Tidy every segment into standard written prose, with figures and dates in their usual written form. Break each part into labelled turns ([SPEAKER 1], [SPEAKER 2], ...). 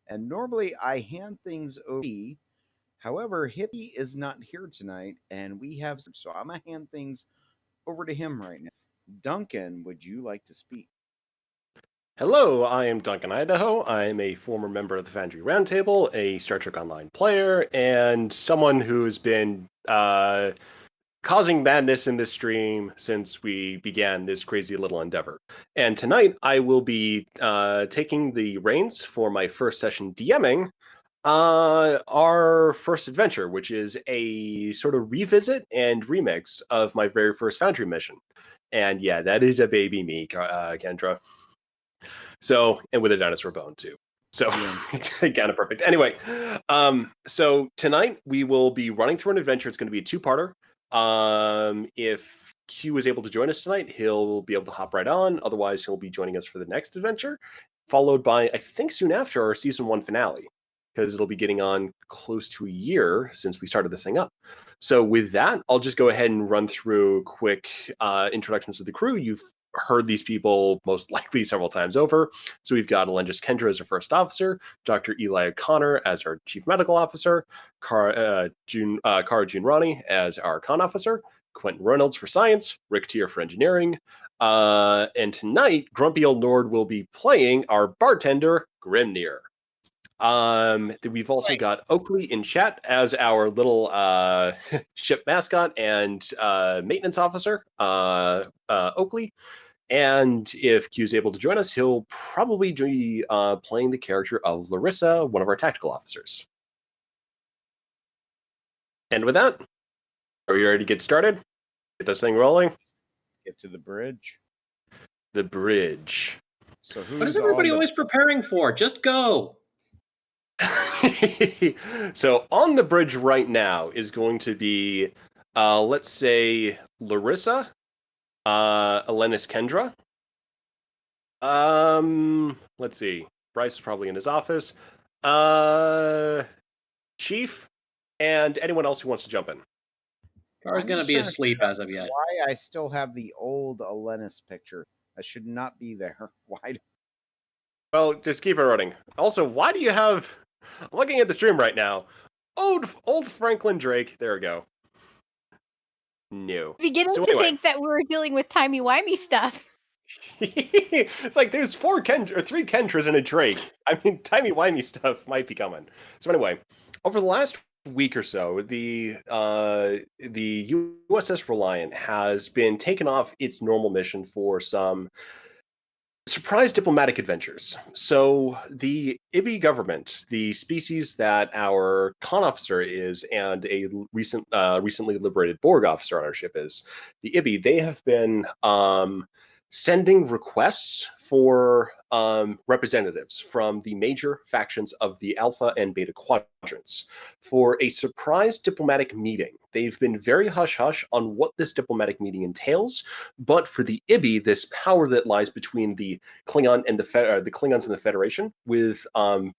[SPEAKER 1] And normally I hand things over. However, Hippie is not here tonight, and we have so I'm gonna hand things over to him right now. Duncan, would you like to speak?
[SPEAKER 2] Hello, I am Duncan Idaho. I am a former member of the Foundry Roundtable, a Star Trek Online player, and someone who's been causing madness in this stream since we began this crazy little endeavor. And tonight I will be taking the reins for my first session DMing our first adventure, which is a sort of revisit and remix of my very first Foundry mission. And yeah, that is a baby me, Kendra. So, and with a dinosaur bone too. So, kind of perfect. Anyway, so tonight we will be running through an adventure. It's going to be a two-parter. If Q is able to join us tonight, he'll be able to hop right on. Otherwise, he'll be joining us for the next adventure, followed by, I think, soon after our season 1 finale, because it'll be getting on close to a year since we started this thing up. So with that, I'll just go ahead and run through quick introductions to the crew. You've heard these people most likely several times over. So we've got Alendris Kendra as our first officer, Dr. Eli O'Connor as our chief medical officer, Kara June Ronnie as our con officer, Quentin Reynolds for science, Rick Tier for engineering. And tonight, Grumpy Old Nord will be playing our bartender, Grimnir. We've also got Oakley in chat as our little ship mascot and maintenance officer, Oakley. And if Q's able to join us, he'll probably be playing the character of Larissa, one of our tactical officers. And with that, are we ready to get started? Get this thing rolling?
[SPEAKER 1] Get to the bridge.
[SPEAKER 2] The bridge.
[SPEAKER 1] So who's
[SPEAKER 3] what is everybody always preparing for? Just go.
[SPEAKER 2] So on the bridge right now is going to be, let's say, Larissa, Alendris Kendra. Let's see. Bryce is probably in his office. Chief, and anyone else who wants to jump in.
[SPEAKER 3] Kara's going to be asleep as of yet.
[SPEAKER 1] Why I still have the old Alendris picture? I should not be there. Why?
[SPEAKER 2] Well, just keep it running. Also, why do you have... I'm looking at the stream right now. Old Franklin Drake. There we go. No.
[SPEAKER 4] Beginning to think that we were dealing with timey-wimey stuff.
[SPEAKER 2] It's like there's three Kendras and a Drake. I mean, timey-wimey stuff might be coming. So anyway, over the last week or so, the USS Reliant has been taken off its normal mission for some surprise diplomatic adventures. So the IBI government, the species that our con officer is and a recently liberated Borg officer on our ship is, the IBI, they have been sending requests for representatives from the major factions of the Alpha and Beta quadrants for a surprise diplomatic meeting. They've been very hush-hush on what this diplomatic meeting entails, but for the IBI, this power that lies between the Klingon and the Klingons and the Federation, with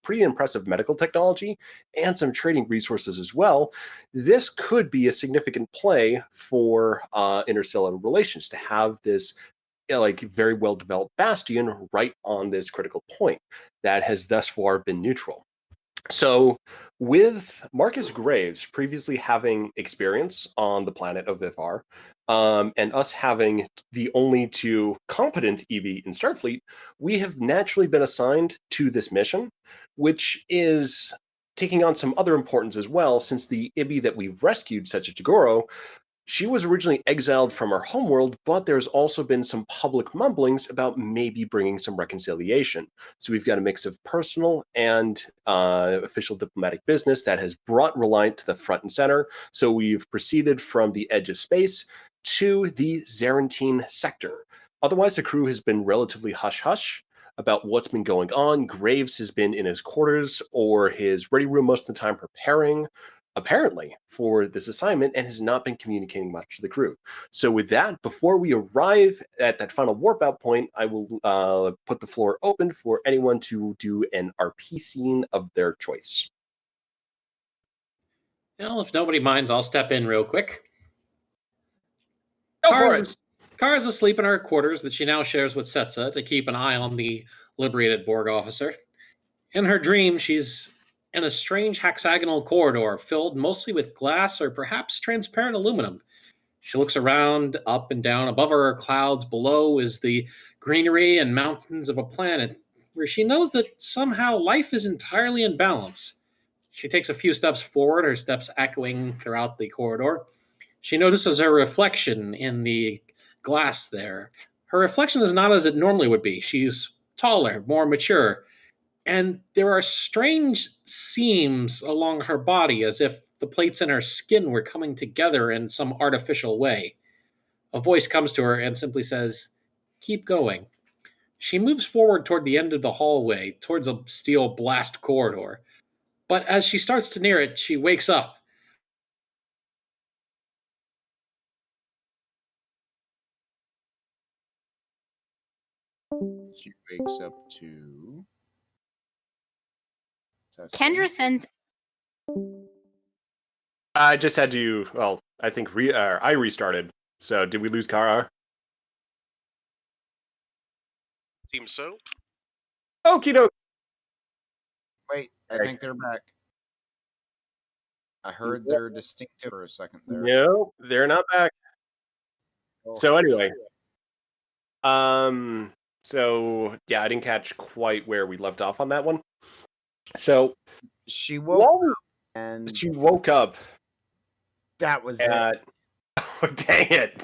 [SPEAKER 2] pretty impressive medical technology and some trading resources as well, this could be a significant play for interstellar relations to have this very well-developed bastion right on this critical point that has thus far been neutral. So with Marcus Graves previously having experience on the planet of Iffar, and us having the only two competent EV in Starfleet, we have naturally been assigned to this mission, which is taking on some other importance as well, since the IBI that we've rescued, Cetsa Tagoro, she was originally exiled from her homeworld, but there's also been some public mumblings about maybe bringing some reconciliation. So we've got a mix of personal and official diplomatic business that has brought Reliant to the front and center. So we've proceeded from the edge of space to the Zarantine sector. Otherwise, the crew has been relatively hush-hush about what's been going on. Graves has been in his quarters or his ready room most of the time preparing, apparently, for this assignment, and has not been communicating much to the crew. So with that, before we arrive at that final warp out point, I will put the floor open for anyone to do an RP scene of their choice.
[SPEAKER 3] Well, if nobody minds, I'll step in real quick.
[SPEAKER 2] Go for it.
[SPEAKER 3] Kara's asleep in her quarters that she now shares with Cetsa to keep an eye on the liberated Borg officer. In her dream, she's in a strange hexagonal corridor filled mostly with glass or perhaps transparent aluminum. She looks around, up and down. Above her are clouds. Below is the greenery and mountains of a planet where she knows that somehow life is entirely in balance. She takes a few steps forward, her steps echoing throughout the corridor. She notices her reflection in the glass there. Her reflection is not as it normally would be. She's taller, more mature, and there are strange seams along her body as if the plates in her skin were coming together in some artificial way. A voice comes to her and simply says, "Keep going." She moves forward toward the end of the hallway, towards a steel blast corridor. But as she starts to near it, she wakes up.
[SPEAKER 1] She wakes up to
[SPEAKER 4] Kendra sends.
[SPEAKER 2] I just had to. Well, I think I restarted. So did we lose Kara?
[SPEAKER 5] Seems so.
[SPEAKER 2] Okie doke.
[SPEAKER 1] Wait, I
[SPEAKER 2] Right.
[SPEAKER 1] think they're back. I heard they're distinctive for a second there.
[SPEAKER 2] No, they're not back.
[SPEAKER 1] Oh,
[SPEAKER 2] So anyway, so yeah, I didn't catch quite where we left off on that one. So
[SPEAKER 1] she woke up and
[SPEAKER 2] she woke up.
[SPEAKER 1] that was it.
[SPEAKER 2] Oh, dang it.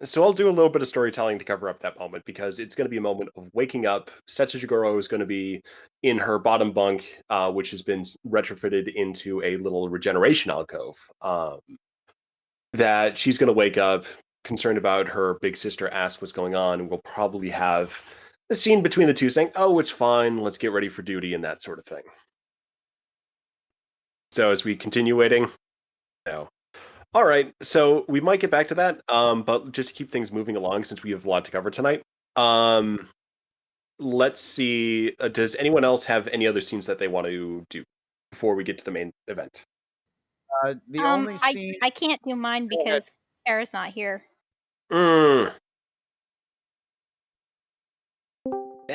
[SPEAKER 2] So I'll do a little bit of storytelling to cover up that moment because it's going to be a moment of waking up. Setsujigoro is going to be in her bottom bunk, which has been retrofitted into a little regeneration alcove. That she's going to wake up concerned about her big sister, ask what's going on, and we'll probably have a scene between the two saying, "Oh, it's fine, let's get ready for duty," and that sort of thing. So as we continue waiting, no. All right, so we might get back to that, but just to keep things moving along since we have a lot to cover tonight. Let's see. Does anyone else have any other scenes that they want to do before we get to the main event?
[SPEAKER 1] The only scene
[SPEAKER 4] I can't do mine because Kara's not here.
[SPEAKER 2] Dang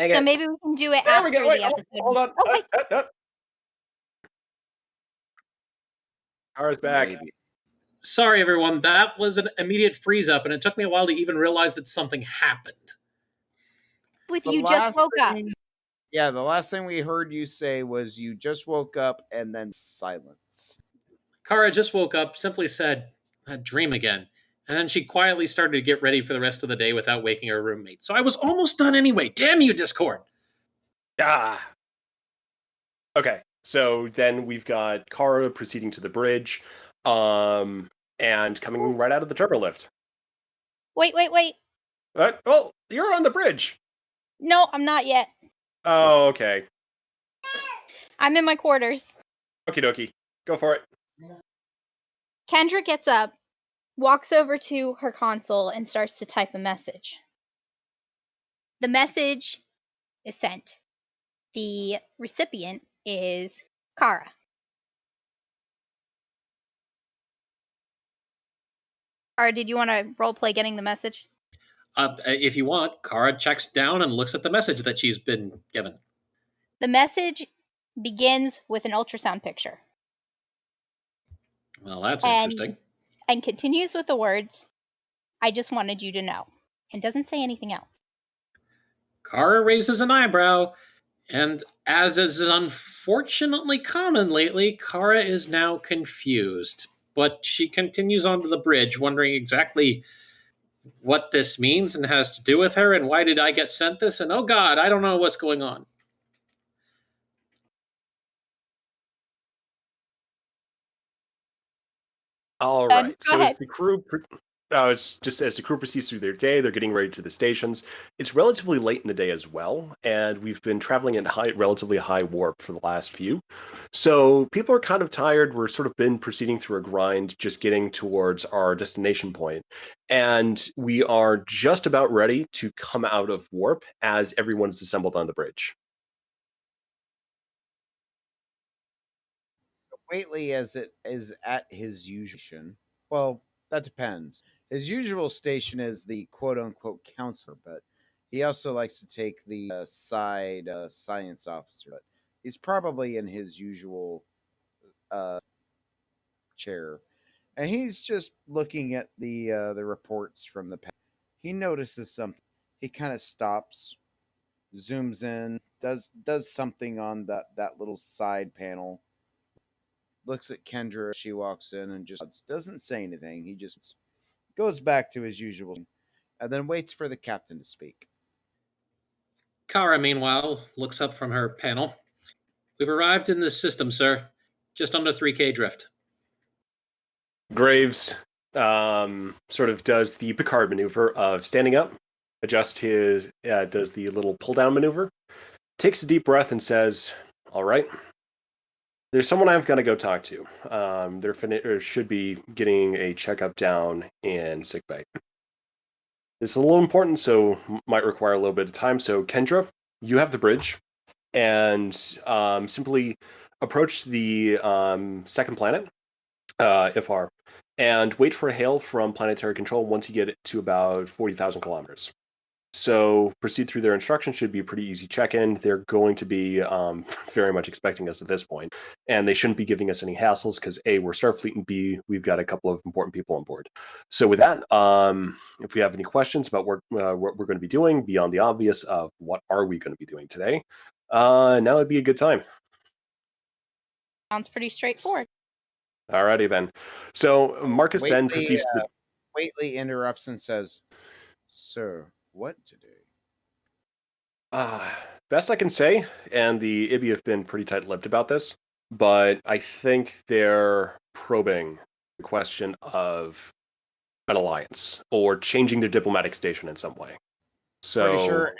[SPEAKER 4] So
[SPEAKER 2] it.
[SPEAKER 4] maybe we can do it
[SPEAKER 2] There
[SPEAKER 4] after
[SPEAKER 2] we go. Wait,
[SPEAKER 4] the episode.
[SPEAKER 2] hold on.
[SPEAKER 4] Oh, wait.
[SPEAKER 2] Kara's back.
[SPEAKER 1] maybe.
[SPEAKER 3] Sorry, everyone. That was an immediate freeze up, and it took me a while to even realize that something happened.
[SPEAKER 4] With
[SPEAKER 1] The
[SPEAKER 4] you just
[SPEAKER 1] last
[SPEAKER 4] woke up.
[SPEAKER 1] thing- Yeah, the last thing we heard you say was you just woke up and then silence.
[SPEAKER 3] Kara just woke up, simply said, "A dream again." And then she quietly started to get ready for the rest of the day without waking her roommate. So I was almost done anyway. Damn you, Discord.
[SPEAKER 2] Ah. Okay, so then we've got Kara proceeding to the bridge, and coming right out of the turbo lift.
[SPEAKER 4] Wait.
[SPEAKER 2] Well, you're on the bridge.
[SPEAKER 4] No, I'm not yet.
[SPEAKER 2] Oh, okay.
[SPEAKER 4] I'm in my quarters.
[SPEAKER 2] Okie dokie. Go for it.
[SPEAKER 4] Kendra gets up, walks over to her console, and starts to type a message. The message is sent. The recipient is Kara. Kara, did you want to roleplay getting the message?
[SPEAKER 3] If you want, Kara checks down and looks at the message that she's been given.
[SPEAKER 4] The message begins with an ultrasound picture.
[SPEAKER 3] Well, that's interesting.
[SPEAKER 4] And continues with the words, "I just wanted you to know," and doesn't say anything else.
[SPEAKER 3] Kara raises an eyebrow, and as is unfortunately common lately, Kara is now confused. But she continues onto the bridge, wondering exactly what this means and has to do with her, and why did I get sent this, and oh god, I don't know what's going on.
[SPEAKER 2] All
[SPEAKER 4] Ben,
[SPEAKER 2] right.
[SPEAKER 4] go
[SPEAKER 2] So
[SPEAKER 4] ahead.
[SPEAKER 2] as the crew, it's just as the crew proceeds through their day, they're getting ready to the stations. It's relatively late in the day as well, and we've been traveling at relatively high warp for the last few. So people are kind of tired. We're sort of been proceeding through a grind, just getting towards our destination point, and we are just about ready to come out of warp as everyone's assembled on the bridge.
[SPEAKER 1] Whately as it is at his usual station. Well, that depends. His usual station is the quote unquote counselor, but He also likes to take the side science officer, but he's probably in his usual uh, chair, and he's just looking at the reports from the past. He notices something. He kind of stops, zooms in, does something on that little side panel. Looks at Kendra as she walks in and just doesn't say anything. He just goes back to his usual, and then waits for the captain to speak.
[SPEAKER 3] Kara, meanwhile, looks up from her panel. We've arrived in the system, sir. Just under 3K drift.
[SPEAKER 2] Graves sort of does the Picard maneuver of standing up, does the little pull down maneuver, takes a deep breath and says, "All right, there's someone I've got to go talk to. Should be getting a checkup down in sickbay. This is a little important, so might require a little bit of time. So Kendra, you have the bridge, and simply approach the second planet, Iffar, and wait for a hail from planetary control once you get it to about 40,000 kilometers. So proceed through their instructions. Should be a pretty easy check-in. They're going to be very much expecting us at this point, and they shouldn't be giving us any hassles because A, we're Starfleet, and B, we've got a couple of important people on board. So with that, if we have any questions about what we're going to be doing beyond the obvious of what are we going to be doing today, now would be a good time.
[SPEAKER 4] Sounds pretty straightforward.
[SPEAKER 2] Alrighty then. So Marcus then proceeds to...
[SPEAKER 1] Waitley interrupts and says, "Sir, what today?"
[SPEAKER 2] Best I can say, and the IBI have been pretty tight-lipped about this, but I think they're probing the question of an alliance or changing their diplomatic station in some way. So
[SPEAKER 1] Pretty sure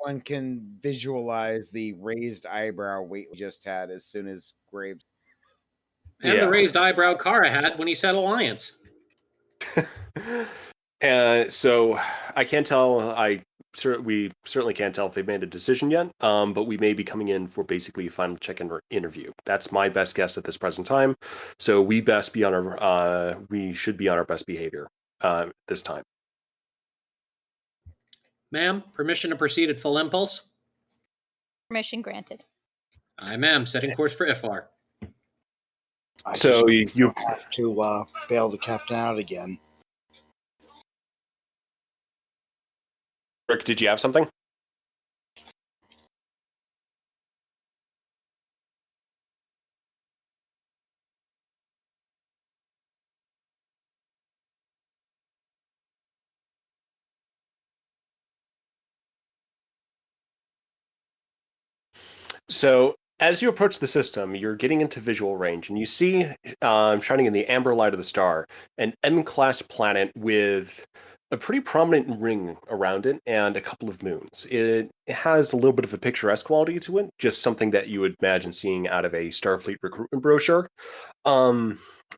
[SPEAKER 1] everyone can visualize the raised eyebrow Waitley just had as soon as Graves.
[SPEAKER 3] And the raised eyebrow Kara had when he said alliance.
[SPEAKER 2] So I can't tell. We certainly can't tell if they've made a decision yet. But we may be coming in for basically a final check-in interview. That's my best guess at this present time. So we should be on our best behavior this time.
[SPEAKER 3] Ma'am, permission to proceed at full impulse?
[SPEAKER 4] Permission granted.
[SPEAKER 3] Aye, ma'am. Setting course for Iffar.
[SPEAKER 2] So you
[SPEAKER 6] have to bail the captain out again.
[SPEAKER 2] Rick, did you have something? So as you approach the system, you're getting into visual range, and you see, shining in the amber light of the star, an M-class planet with a pretty prominent ring around it and a couple of moons. It has a little bit of a picturesque quality to it, just something that you would imagine seeing out of a Starfleet recruitment brochure,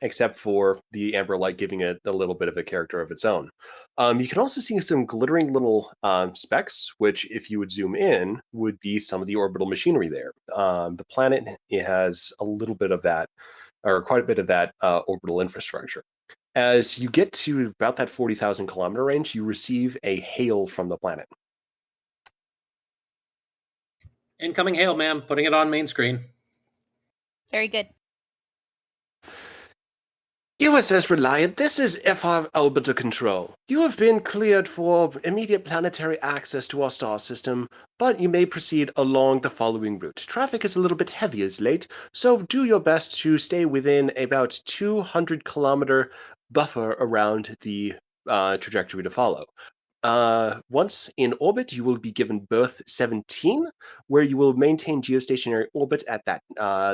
[SPEAKER 2] except for the amber light giving it a little bit of a character of its own. You can also see some glittering little specks, which, if you would zoom in, would be some of the orbital machinery there. The planet, it has a little bit of that, or quite a bit of that orbital infrastructure. As you get to about that 40,000 kilometer range, you receive a hail from the planet.
[SPEAKER 3] Incoming hail, ma'am. Putting it on main screen.
[SPEAKER 4] Very good.
[SPEAKER 2] USS Reliant, this is Iffar Orbital Control. You have been cleared for immediate planetary access to our star system, but you may proceed along the following route. Traffic is a little bit heavy as late, so do your best to stay within about 200-kilometer buffer around the trajectory to follow. Once in orbit, you will be given berth 17, where you will maintain geostationary orbit at that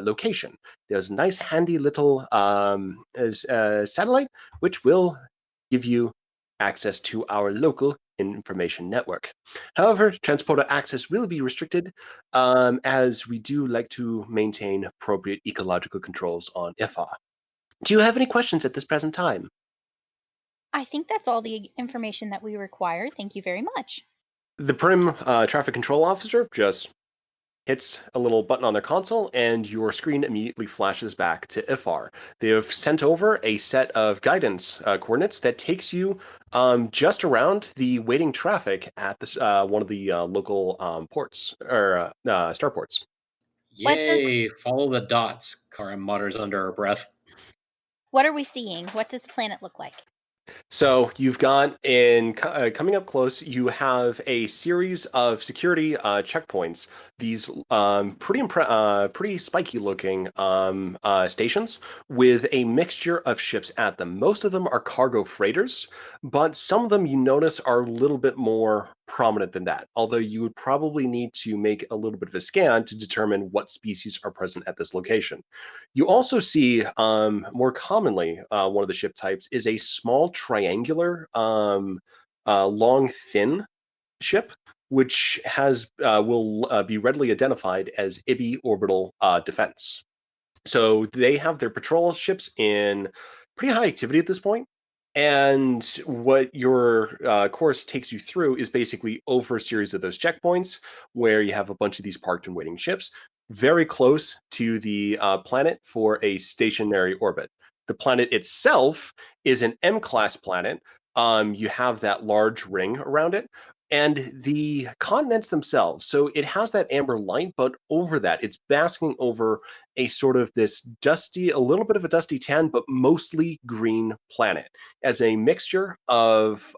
[SPEAKER 2] location. There's a nice handy little satellite, which will give you access to our local information network. However, transporter access will be restricted, as we do like to maintain appropriate ecological controls on Iffar. Do you have any questions at this present time?
[SPEAKER 4] I think that's all the information that we require. Thank you very much.
[SPEAKER 2] The Prim traffic control officer just hits a little button on their console, and your screen immediately flashes back to Iffar. They have sent over a set of guidance coordinates that takes you just around the waiting traffic at this one of the local ports or starports.
[SPEAKER 4] What does-
[SPEAKER 3] Yay, follow the dots, Kara mutters under her breath.
[SPEAKER 4] What are we seeing? What does the planet look like?
[SPEAKER 2] So you've got coming up close, you have a series of security checkpoints. These pretty spiky looking stations with a mixture of ships at them. Most of them are cargo freighters, but some of them you notice are a little bit more prominent than that. Although you would probably need to make a little bit of a scan to determine what species are present at this location. You also see, more commonly, one of the ship types is a small triangular, long, thin ship, which will be readily identified as IBI orbital defense. So they have their patrol ships in pretty high activity at this point. And what your course takes you through is basically over a series of those checkpoints where you have a bunch of these parked and waiting ships very close to the planet for a stationary orbit. The planet itself is an M-class planet. You have that large ring around it. And the continents themselves, so it has that amber light, but over that, it's basking over a sort of this dusty, a little bit of a dusty tan, but mostly green planet as a mixture of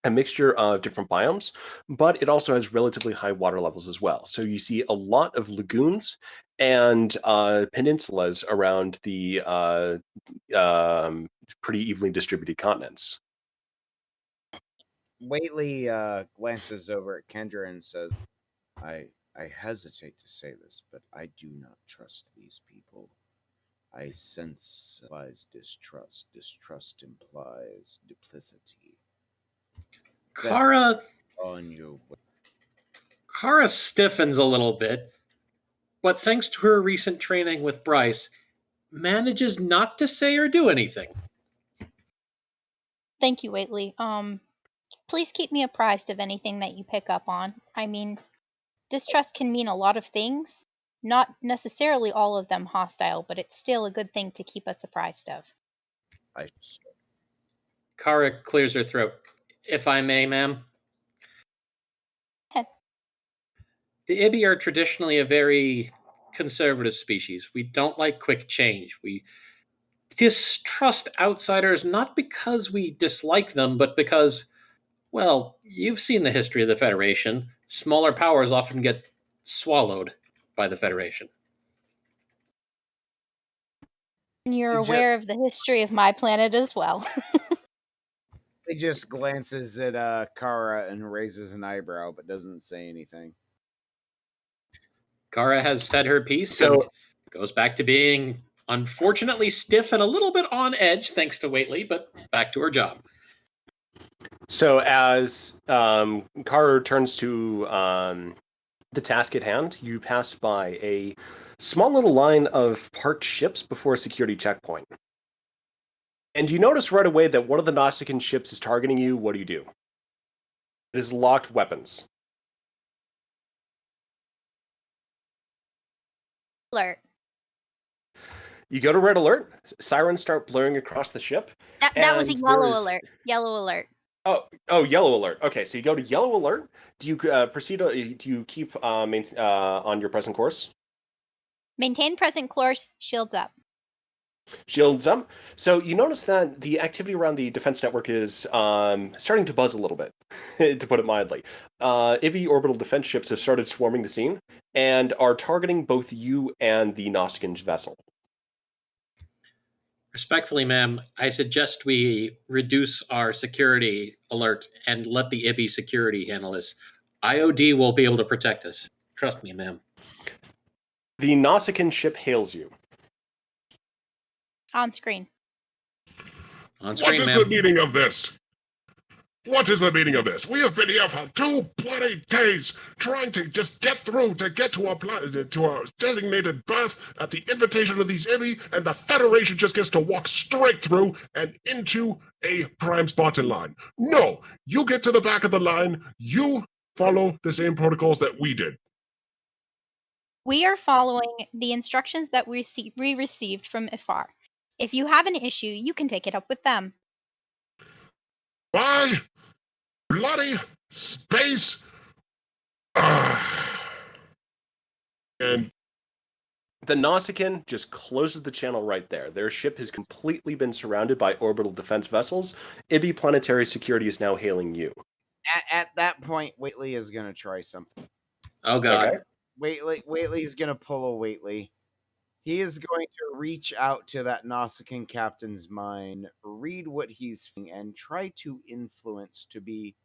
[SPEAKER 2] different biomes, but it also has relatively high water levels as well. So you see a lot of lagoons and peninsulas around the pretty evenly distributed continents.
[SPEAKER 1] Whately glances over at Kendra and says, I hesitate to say this, but I do not trust these people. I sense implies distrust. Distrust implies duplicity.
[SPEAKER 3] Kara
[SPEAKER 1] On your way.
[SPEAKER 3] Kara stiffens a little bit, but thanks to her recent training with Bryce, manages not to say or do anything.
[SPEAKER 4] Thank you, Whately. Please keep me apprised of anything that you pick up on. I mean, distrust can mean a lot of things. Not necessarily all of them hostile, but it's still a good thing to keep us apprised of.
[SPEAKER 3] Kara clears her throat. If I may, ma'am.
[SPEAKER 4] Head.
[SPEAKER 3] The Ibi are traditionally a very conservative species. We don't like quick change. We distrust outsiders not because we dislike them, but because, well, you've seen the history of the Federation. Smaller powers often get swallowed by the Federation.
[SPEAKER 4] And you're
[SPEAKER 1] It
[SPEAKER 4] aware
[SPEAKER 1] just-
[SPEAKER 4] of the history of my planet as well.
[SPEAKER 1] He just glances at Kara and raises an eyebrow, but doesn't say anything.
[SPEAKER 3] Kara has said her piece
[SPEAKER 2] So-
[SPEAKER 3] and goes back to being unfortunately stiff and a little bit on edge thanks to Whately, but back to her job.
[SPEAKER 2] So as Kara returns to the task at hand, you pass by a small little line of parked ships before a security checkpoint. And you notice right away that one of the Nautican ships is targeting you. What do you do? It is locked weapons.
[SPEAKER 4] Alert.
[SPEAKER 2] You go to red alert. Sirens start blaring across the ship.
[SPEAKER 4] That was a
[SPEAKER 2] And
[SPEAKER 4] yellow
[SPEAKER 2] there is-
[SPEAKER 4] alert. Yellow alert.
[SPEAKER 2] Oh, yellow alert. Okay, so you go to yellow alert. Do you proceed? Do you keep on your present course?
[SPEAKER 4] Maintain present course. Shields up.
[SPEAKER 2] Shields up. So you notice that the activity around the defense network is starting to buzz a little bit, to put it mildly. IBI orbital defense ships have started swarming the scene and are targeting both you and the Nautican vessel.
[SPEAKER 3] Respectfully, ma'am, I suggest we reduce our security alert and let the IBI security handle this. IOD will be able to protect us. Trust me, ma'am.
[SPEAKER 2] The Nautican ship hails you.
[SPEAKER 4] On screen.
[SPEAKER 3] On
[SPEAKER 7] What
[SPEAKER 3] screen,
[SPEAKER 7] is
[SPEAKER 3] ma'am.
[SPEAKER 7] the meaning of this? What is the meaning of this? We have been here for 2 bloody days trying to just get through to get to our designated berth at the invitation of these IBI, and the Federation just gets to walk straight through and into a prime spot in line. No, you get to the back of the line, you follow the same protocols that we did.
[SPEAKER 4] We are following the instructions that we received from Iffar. If you have an issue, you can take it up with them.
[SPEAKER 7] Why? Bloody space! And
[SPEAKER 2] The Nausicaan just closes the channel right there. Their ship has completely been surrounded by orbital defense vessels. Ibi Planetary Security is now hailing you.
[SPEAKER 1] At that point, Waitley is going to try something.
[SPEAKER 3] Oh God.
[SPEAKER 2] Okay.
[SPEAKER 1] Waitley's going to pull a Waitley. He is going to reach out to that Nausicaan captain's mind, read what he's feeling, and try to influence to be.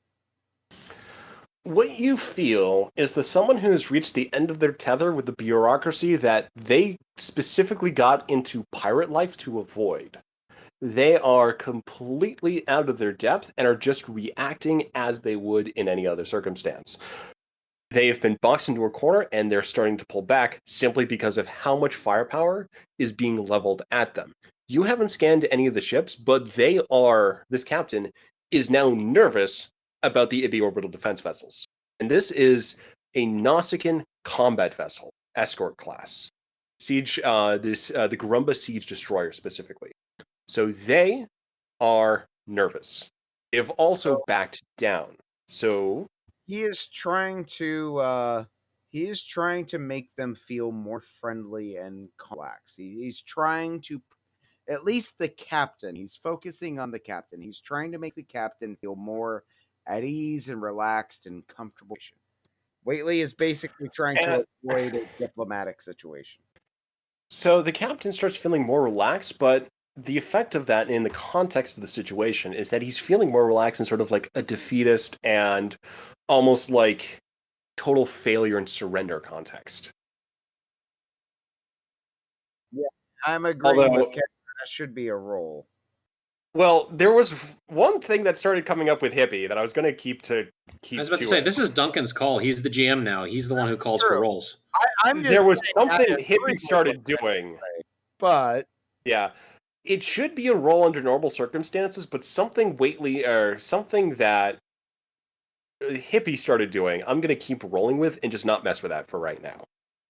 [SPEAKER 2] What you feel is that someone who has reached the end of their tether with the bureaucracy that they specifically got into pirate life to avoid. They are completely out of their depth and are just reacting as they would in any other circumstance. They have been boxed into a corner and they're starting to pull back simply because of how much firepower is being leveled at them. You haven't scanned any of the ships, but this captain is now nervous about the Ibi orbital defense vessels. And this is a Nausicaan combat vessel, escort class. The Garumba Siege Destroyer specifically. So they are nervous. They've also backed down. So
[SPEAKER 1] He is trying to make them feel more friendly and relaxed. He's trying to, at least the captain. He's focusing on the captain. He's trying to make the captain feel more at ease and relaxed and comfortable. Waitley is basically trying to avoid a diplomatic situation.
[SPEAKER 2] So the captain starts feeling more relaxed, but the effect of that in the context of the situation is that he's feeling more relaxed in sort of like a defeatist and almost like total failure and surrender context.
[SPEAKER 1] Yeah, I'm agreeing with Kevin. That should be a roll.
[SPEAKER 2] Well, there was one thing that started coming up with Hippie that I was going to keep.
[SPEAKER 3] I was about to say, this is Duncan's call. He's the GM now. He's the one who calls for rolls.
[SPEAKER 2] There was something Hippie started doing.
[SPEAKER 1] But
[SPEAKER 2] yeah, it should be a roll under normal circumstances, but something something that Hippie started doing, I'm going to keep rolling with and just not mess with that for right now.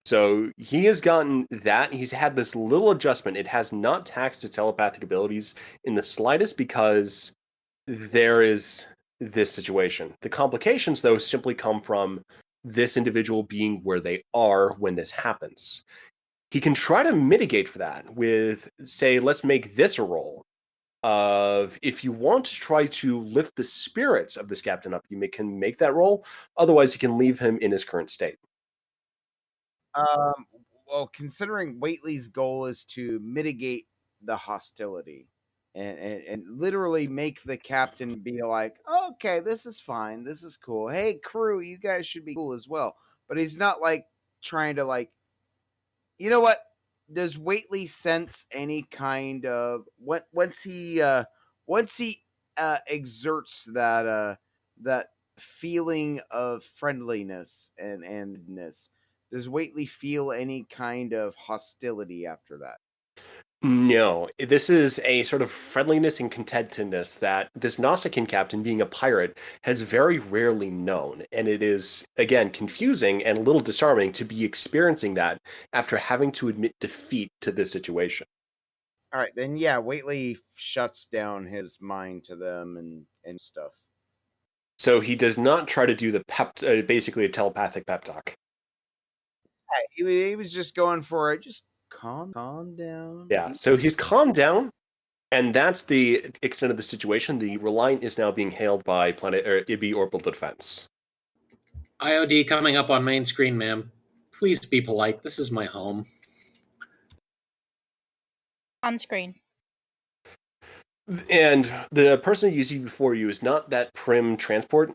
[SPEAKER 2] So he has gotten that. He's had this little adjustment. It has not taxed his telepathic abilities in the slightest because there is this situation. The complications, though, simply come from this individual being where they are when this happens. He can try to mitigate for that with, say, let's make this a roll. If you want to try to lift the spirits of this captain up, you can make that roll. Otherwise, you can leave him in his current state.
[SPEAKER 1] Well, considering Waitley's goal is to mitigate the hostility and literally make the captain be like, okay, this is fine, this is cool. Hey, crew, you guys should be cool as well. But he's not like trying to like, you know what? Does Waitley sense any kind of once he exerts that feeling of friendliness and does Waitley feel any kind of hostility after that?
[SPEAKER 2] No, this is a sort of friendliness and contentedness that this Nausicaan captain, being a pirate, has very rarely known. And it is, again, confusing and a little disarming to be experiencing that after having to admit defeat to this situation.
[SPEAKER 1] All right, then yeah, Waitley shuts down his mind to them and stuff.
[SPEAKER 2] So he does not try to do the basically a telepathic pep talk.
[SPEAKER 1] He was just going for it. Just calm down.
[SPEAKER 2] Yeah, so he's calmed down, and that's the extent of the situation. The Reliant is now being hailed by Ibi Orbital Defense.
[SPEAKER 3] IOD coming up on main screen, ma'am. Please be polite. This is my home.
[SPEAKER 4] On screen.
[SPEAKER 2] And the person you see before you is not that prim transport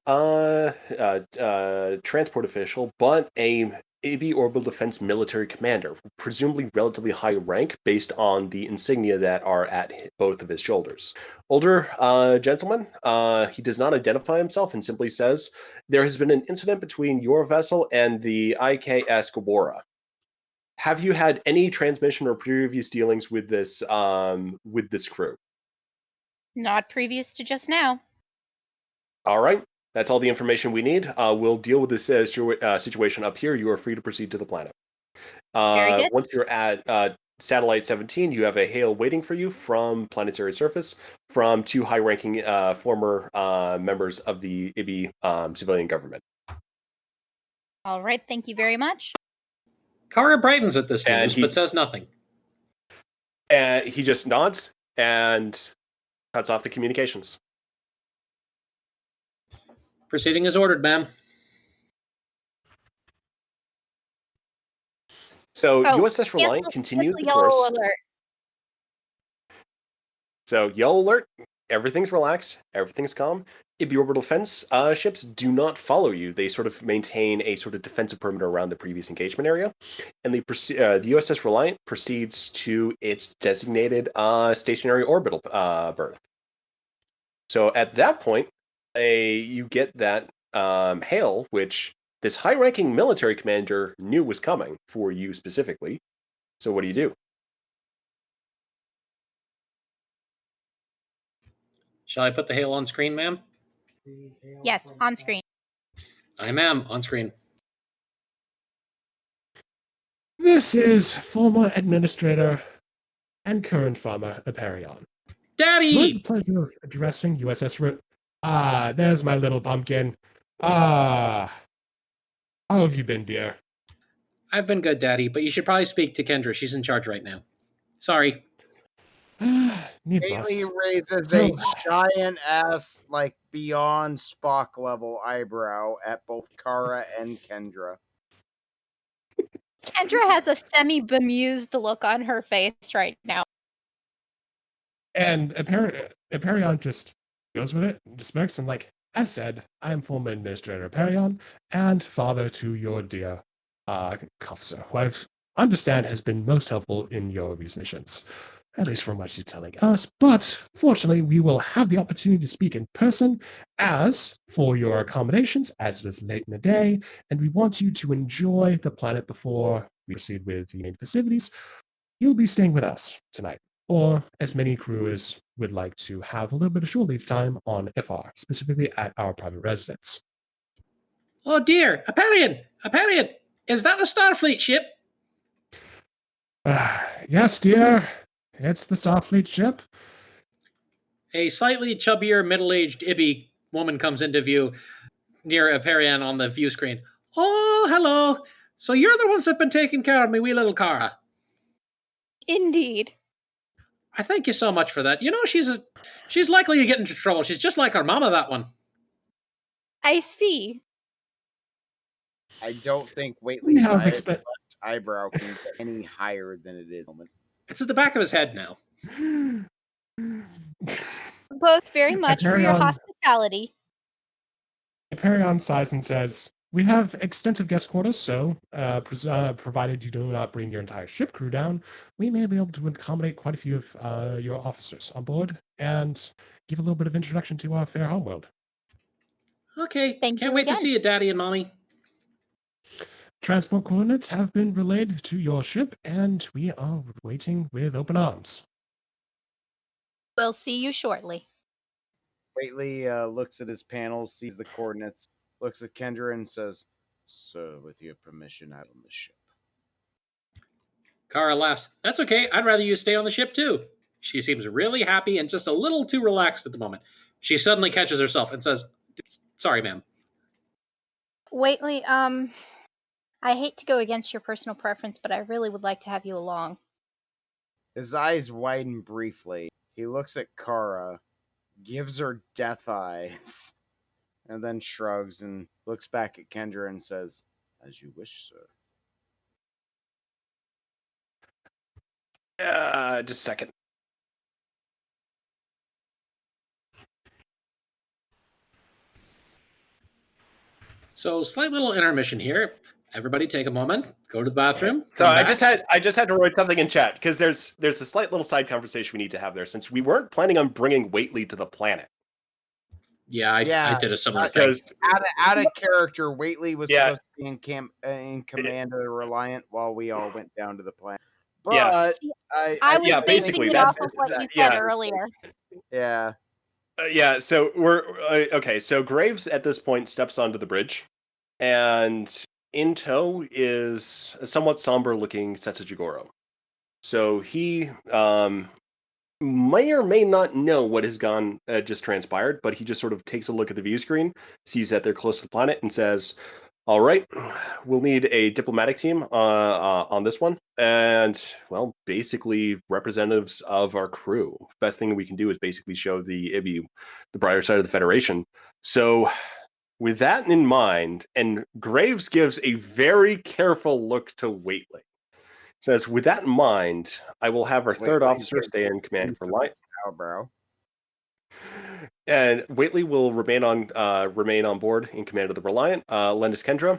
[SPEAKER 2] official, but a AB Orbital Defense military commander, presumably relatively high rank based on the insignia that are at both of his shoulders. Older gentleman, he does not identify himself and simply says, there has been an incident between your vessel and the IKS Gabora. Have you had any transmission or previous dealings with this crew?
[SPEAKER 4] Not previous to just now.
[SPEAKER 2] All right. That's all the information we need. We'll deal with this situation up here. You are free to proceed to the planet.
[SPEAKER 4] Very good.
[SPEAKER 2] Once you're at Satellite 17, you have a hail waiting for you from planetary surface from 2 high-ranking former members of the IBI civilian government.
[SPEAKER 4] All right, thank you very much.
[SPEAKER 3] Kara brightens at this
[SPEAKER 2] And
[SPEAKER 3] news, but says nothing.
[SPEAKER 2] And he just nods and cuts off the communications.
[SPEAKER 3] Proceeding as ordered, ma'am.
[SPEAKER 2] So
[SPEAKER 4] Oh,
[SPEAKER 2] USS Reliant continued the
[SPEAKER 4] yellow
[SPEAKER 2] course.
[SPEAKER 4] alert.
[SPEAKER 2] So yellow alert, everything's relaxed, everything's calm. IBI orbital fence ships do not follow you. They sort of maintain a sort of defensive perimeter around the previous engagement area. And the USS Reliant proceeds to its designated stationary orbital berth. So at that point, you get that hail, which this high-ranking military commander knew was coming for you specifically. So what do?
[SPEAKER 3] Shall I put the hail on screen, ma'am?
[SPEAKER 4] Yes, on screen.
[SPEAKER 3] I am on screen.
[SPEAKER 7] This is former administrator and current farmer Aperion. With the
[SPEAKER 3] Daddy!
[SPEAKER 7] pleasure of addressing USS there's my little pumpkin. How have you been, dear?
[SPEAKER 3] I've been good, Daddy, but you should probably speak to Kendra. She's in charge right now. Sorry.
[SPEAKER 7] Needs
[SPEAKER 1] Waitley
[SPEAKER 7] must.
[SPEAKER 1] raises
[SPEAKER 7] So-
[SPEAKER 1] a giant ass, like beyond Spock level eyebrow at both Kara and Kendra.
[SPEAKER 4] Kendra has a semi-bemused look on her face right now.
[SPEAKER 7] And Aperion just goes with it, just smirks, and like, as said, I am former administrator Aperion and father to your dear officer, who I understand has been most helpful in your these missions, at least from what she's telling us. But fortunately, we will have the opportunity to speak in person as for your accommodations, as it is late in the day, and we want you to enjoy the planet before we proceed with the main festivities. You'll be staying with us tonight, or as many crew as would like to have a little bit of shore leave time on Iffar, specifically at our private residence.
[SPEAKER 3] Oh dear, Aperion! Aperion! Is that the Starfleet ship?
[SPEAKER 7] Yes, dear. It's the Starfleet ship.
[SPEAKER 3] A slightly chubbier, middle-aged IBI woman comes into view near Aperion on the view screen. Oh, hello. So you're the ones that been taking care of me wee little Kara.
[SPEAKER 4] Indeed.
[SPEAKER 3] I thank you so much for that. You know, she's likely to get into trouble. She's just like her mama, that one.
[SPEAKER 4] I see.
[SPEAKER 1] I don't think
[SPEAKER 7] We
[SPEAKER 1] Waitley's
[SPEAKER 7] have
[SPEAKER 1] left eyebrow can get any higher than it is.
[SPEAKER 3] It's at the back of his head now.
[SPEAKER 4] Both very much for your
[SPEAKER 7] Aperion-
[SPEAKER 4] hospitality.
[SPEAKER 7] Aperion sighs and says, we have extensive guest quarters, so provided you do not bring your entire ship crew down, we may be able to accommodate quite a few of your officers on board and give a little bit of introduction to our fair homeworld.
[SPEAKER 3] Okay,
[SPEAKER 4] Thank
[SPEAKER 3] can't
[SPEAKER 4] you
[SPEAKER 3] wait to
[SPEAKER 4] again.
[SPEAKER 3] see you, Daddy and Mommy.
[SPEAKER 7] Transport coordinates have been relayed to your ship, and we are waiting with open arms.
[SPEAKER 4] We'll see you shortly.
[SPEAKER 1] Waitley looks at his panel, sees the coordinates, looks at Kendra and says, "So, with your permission, out on the ship."
[SPEAKER 3] Kara laughs. That's okay. I'd rather you stay on the ship, too. She seems really happy and just a little too relaxed at the moment. She suddenly catches herself and says, sorry, ma'am.
[SPEAKER 4] Waitley, I hate to go against your personal preference, but I really would like to have you along.
[SPEAKER 1] His eyes widen briefly. He looks at Kara, gives her death eyes, and then shrugs and looks back at Kendra and says, "As you wish, sir."
[SPEAKER 2] Just a second.
[SPEAKER 3] So, slight little intermission here. Everybody take a moment, go to the bathroom.
[SPEAKER 2] So
[SPEAKER 3] come
[SPEAKER 2] I
[SPEAKER 3] back.
[SPEAKER 2] just had to write something in chat because there's a slight little side conversation we need to have there since we weren't planning on bringing Waitley to the planet.
[SPEAKER 3] Yeah, I did a similar thing.
[SPEAKER 2] Because
[SPEAKER 1] Out of character, Waitley was
[SPEAKER 2] Yeah.
[SPEAKER 1] supposed to be in command of the Reliant while we all went down to the planet. But
[SPEAKER 2] Yeah.
[SPEAKER 4] I was
[SPEAKER 2] yeah,
[SPEAKER 4] basing
[SPEAKER 2] basically,
[SPEAKER 4] it
[SPEAKER 2] that's-
[SPEAKER 4] off of what you
[SPEAKER 2] yeah.
[SPEAKER 4] said earlier.
[SPEAKER 1] yeah,
[SPEAKER 2] yeah, so we're okay. So Graves at this point steps onto the bridge, and in tow is a somewhat somber-looking Cetsa Jigoro. So he may or may not know what has just transpired, but he just sort of takes a look at the view screen, sees that they're close to the planet, and says, "All right, we'll need a diplomatic team on this one, and well, basically representatives of our crew. Best thing we can do is basically show the IBU the brighter side of the Federation." So, with that in mind, and Graves gives a very careful look to Waitley. Says, with that in mind, I will have our third officer stay in command for life.
[SPEAKER 1] Bro.
[SPEAKER 2] And Waitley will remain on board in command of the Reliant. Lendis Kendra,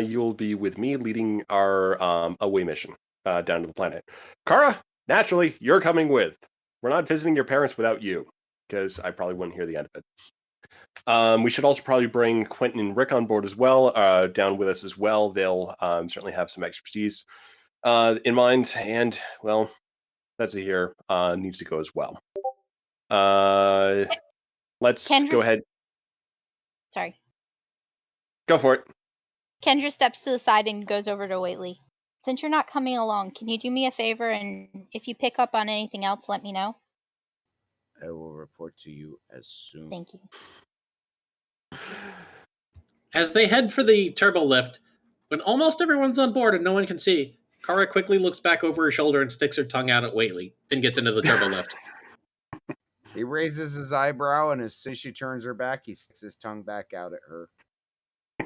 [SPEAKER 2] you'll be with me leading our away mission down to the planet. Kara, naturally, you're coming with. We're not visiting your parents without you, because I probably wouldn't hear the end of it. We should also probably bring Quentin and Rick on board as well, down with us as well. They'll certainly have some expertise in mind, and well, that's a here needs to go as well. Let's
[SPEAKER 4] Kendra?
[SPEAKER 2] go ahead.
[SPEAKER 4] Sorry.
[SPEAKER 2] Go for it.
[SPEAKER 4] Kendra steps to the side and goes over to Waitley. Since you're not coming along, can you do me a favor, and if you pick up on anything else, let me know?
[SPEAKER 1] I will report to you as soon.
[SPEAKER 4] Thank you.
[SPEAKER 3] As they head for the turbo lift, when almost everyone's on board and no one can see, Kara quickly looks back over her shoulder and sticks her tongue out at Waitley, then gets into the turbo lift.
[SPEAKER 1] He raises his eyebrow, and as soon as she turns her back, he sticks his tongue back out at her.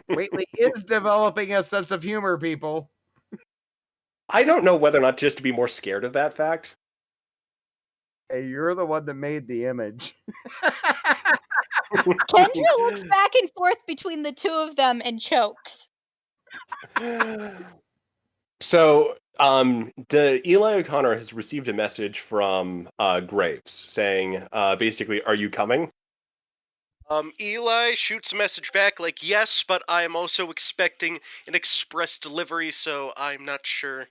[SPEAKER 1] Waitley is developing a sense of humor, people.
[SPEAKER 2] I don't know whether or not just to be more scared of that fact.
[SPEAKER 1] Hey, you're the one that made the image.
[SPEAKER 4] Kendra looks back and forth between the two of them and chokes.
[SPEAKER 2] So, Eli O'Connor has received a message from Graves saying, basically, "Are you coming?"
[SPEAKER 5] Eli shoots a message back like, yes, but I am also expecting an express delivery, so I'm not sure